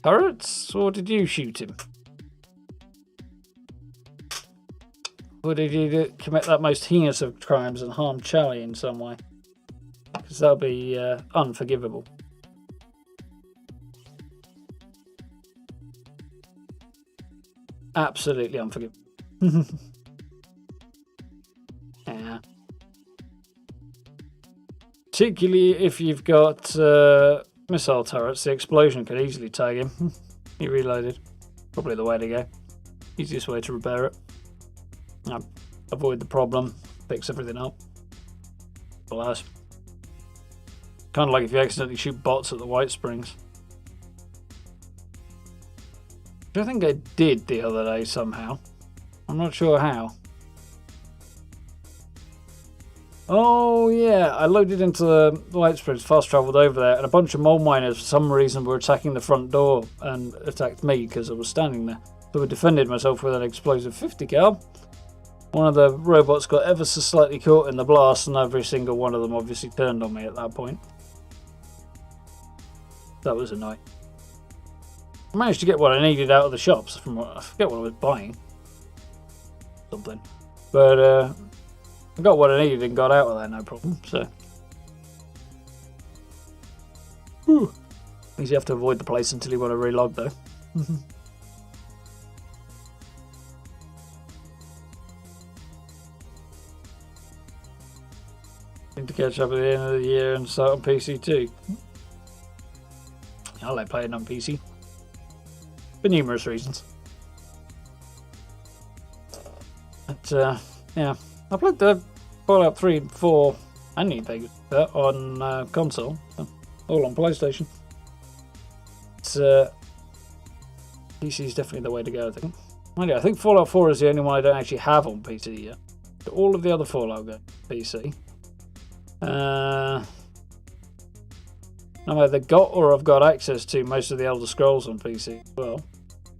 Turrets? Or did you shoot him? Or did you commit that most heinous of crimes and harm Charlie in some way? Because that'll be unforgivable. Absolutely unforgivable. Yeah. Particularly if you've got missile turrets, the explosion could easily tag him. He reloaded. Probably the way to go. Easiest way to repair it. Avoid the problem, fix everything up. Blast. Kind of like if you accidentally shoot bots at the White Springs. Which I think I did the other day somehow. I'm not sure how. Oh yeah, I loaded into the White Springs, fast travelled over there, and a bunch of mole miners for some reason were attacking the front door and attacked me because I was standing there. So I defended myself with an explosive 50 cal. One of the robots got ever so slightly caught in the blast, and every single one of them obviously turned on me at that point. That was annoying. I managed to get what I needed out of the shops from what I forget what I was buying. Something. But I got what I needed and got out of there, no problem. So whew. Means you have to avoid the place until you want to relog though. Need to catch up at the end of the year and start on PC too. I like playing on PC. For numerous reasons. But yeah, I played the Fallout 3 and 4 and New Vegas on console, so all on PlayStation. It's PC is definitely the way to go, I think. Mind you, I think Fallout 4 is the only one I don't actually have on PC yet. But all of the other Fallout go PC. I've either got or I've got access to most of the Elder Scrolls on PC as well.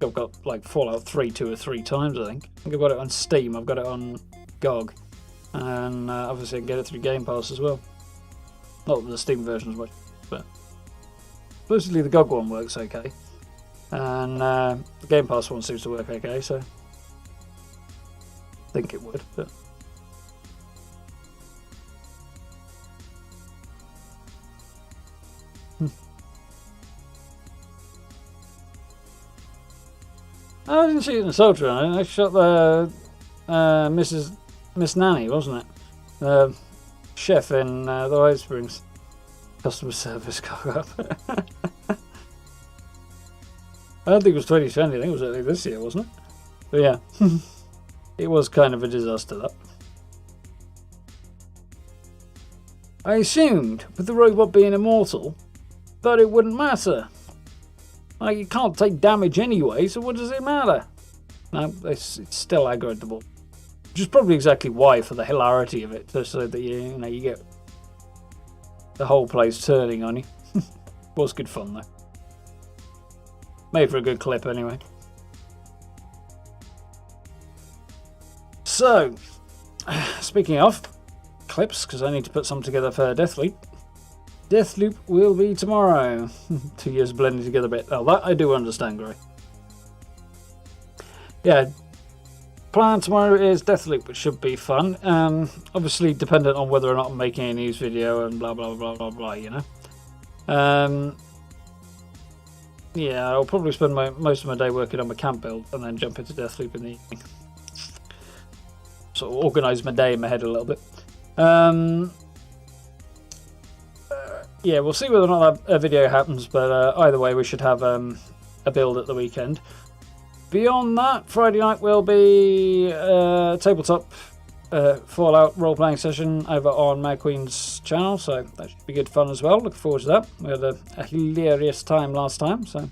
I've got like Fallout 3 2 or 3 times, I think. I think I've got it on Steam, I've got it on GOG, and obviously I can get it through Game Pass as well. Not the Steam version as much, but supposedly the GOG one works okay. And the Game Pass one seems to work okay, so I think it would. But I didn't shoot the soldier on it. I shot the Miss Nanny, wasn't it? The chef in the White Springs customer service cock-up. I don't think it was 2020. I think it was early this year, wasn't it? But yeah, it was kind of a disaster, that. I assumed, with the robot being immortal, that it wouldn't matter. Like, it can't take damage anyway, so what does it matter? No, it's still aggregable. Which is probably exactly why, for the hilarity of it, just so that you get the whole place turning on you. Was good fun though. Made for a good clip anyway. So, speaking of clips, because I need to put some together for Deathloop. Deathloop will be tomorrow. 2 years blending together a bit. Oh, that I do understand, Gray. Yeah, plan tomorrow is Deathloop, which should be fun. Obviously dependent on whether or not I'm making a news video and blah blah blah blah blah, you know. Yeah, I'll probably spend most of my day working on my camp build and then jump into Deathloop in the evening. Sort of organise my day in my head a little bit. Yeah, we'll see whether or not that video happens, but either way we should have a build at the weekend. Beyond that, Friday night will be a tabletop Fallout role-playing session over on Mad Queen's channel, so that should be good fun as well. Looking forward to that. We had a hilarious time last time, so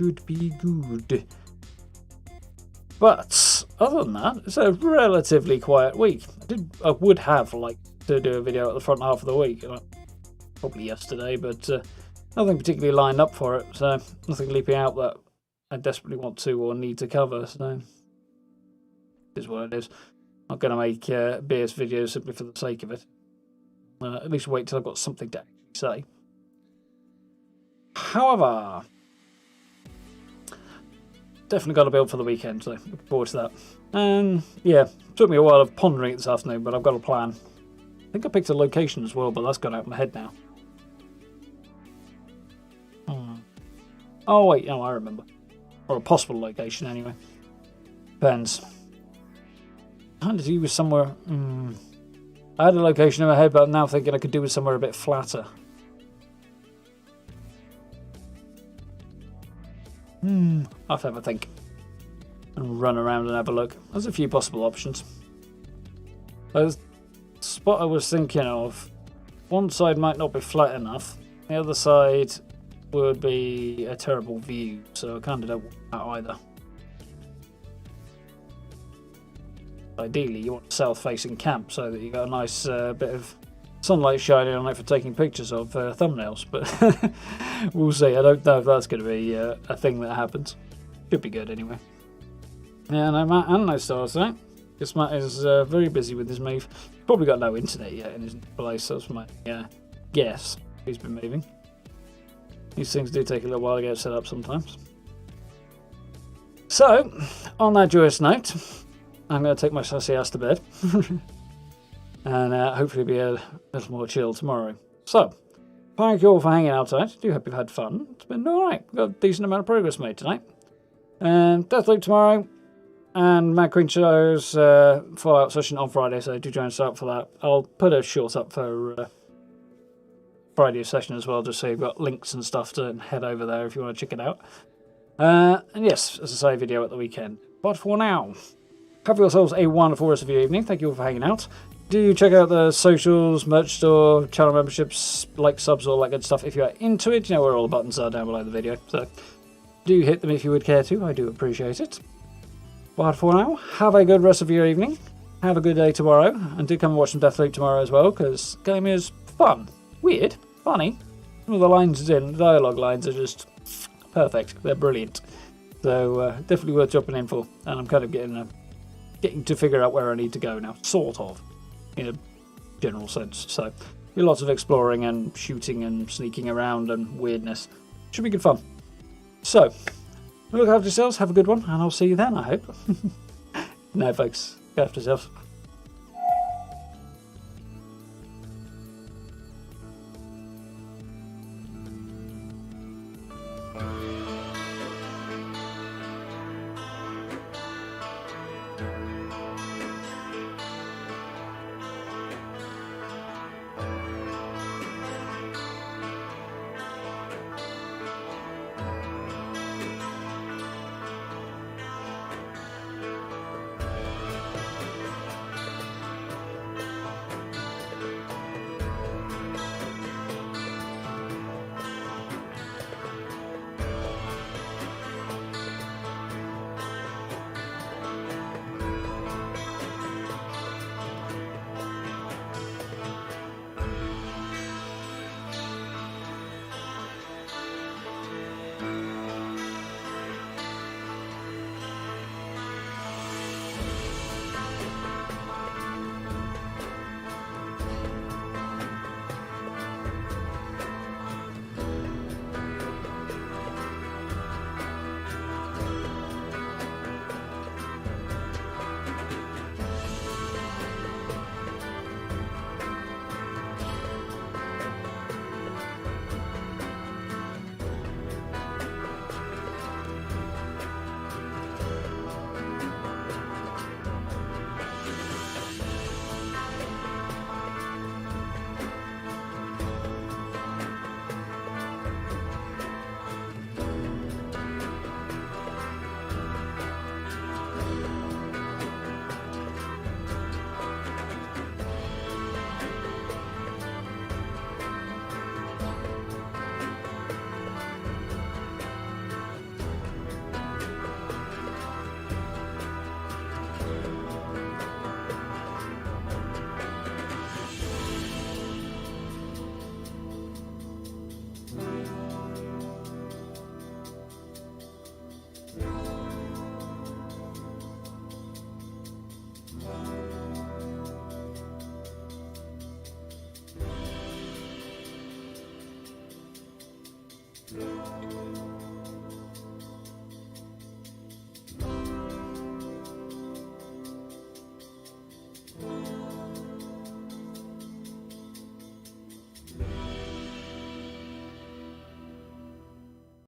should be good. But other than that, it's a relatively quiet week. I would have liked to do a video at the front half of the week, probably yesterday, but nothing particularly lined up for it, so nothing leaping out that I desperately want to or need to cover, so it is what it is. Not going to make BS videos simply for the sake of it. At least wait till I've got something to actually say. However, definitely got a build for the weekend, so looking forward to that. And yeah, took me a while of pondering it this afternoon, but I've got a plan. I think I picked a location as well, but that's gone out of my head now. Oh wait, no, I remember. Or a possible location anyway. Depends. I had to do with somewhere. I had a location in my head, but I'm now thinking I could do with somewhere a bit flatter. I'll have to have a think. And run around and have a look. There's a few possible options. The spot I was thinking of, one side might not be flat enough. The other side would be a terrible view, so I kind of don't want that either. Ideally, you want a south-facing camp so that you got a nice bit of sunlight shining on it for taking pictures of thumbnails, but we'll see. I don't know if that's going to be a thing that happens. Should be good anyway. Yeah, no Matt and no stars, right? Because Matt is very busy with his move. Probably got no internet yet in his place, that's my guess. He's been moving. These things do take a little while to get set up sometimes. So, on that joyous note, I'm going to take my sassy ass to bed. And hopefully be a little more chill tomorrow. So, thank you all for hanging out tonight. I do hope you've had fun. It's been alright. We've got a decent amount of progress made tonight. Deathloop tomorrow. And Mad Queen Show's Fallout session on Friday, so do join us out for that. I'll put a short up for Friday's session as well, just so you've got links and stuff to head over there if you want to check it out. And yes, as I say, video at the weekend. But for now, have yourselves a wonderful rest of your evening. Thank you all for hanging out. Do check out the socials, merch store, channel memberships, like, subs, all that good stuff if you're into it. You know where all the buttons are down below the video, so do hit them if you would care to. I do appreciate it. But for now, have a good rest of your evening. Have a good day tomorrow, and do come and watch some Deathloop tomorrow as well, because the game is fun, weird, funny. Some of the lines in, the dialogue lines are just perfect. They're brilliant. So definitely worth jumping in for. And I'm kind of getting to figure out where I need to go now, sort of, in a general sense. So be lots of exploring and shooting and sneaking around and weirdness. Should be good fun. So Look after yourselves, have a good one, and I'll see you then, I hope. No, folks, look after yourselves.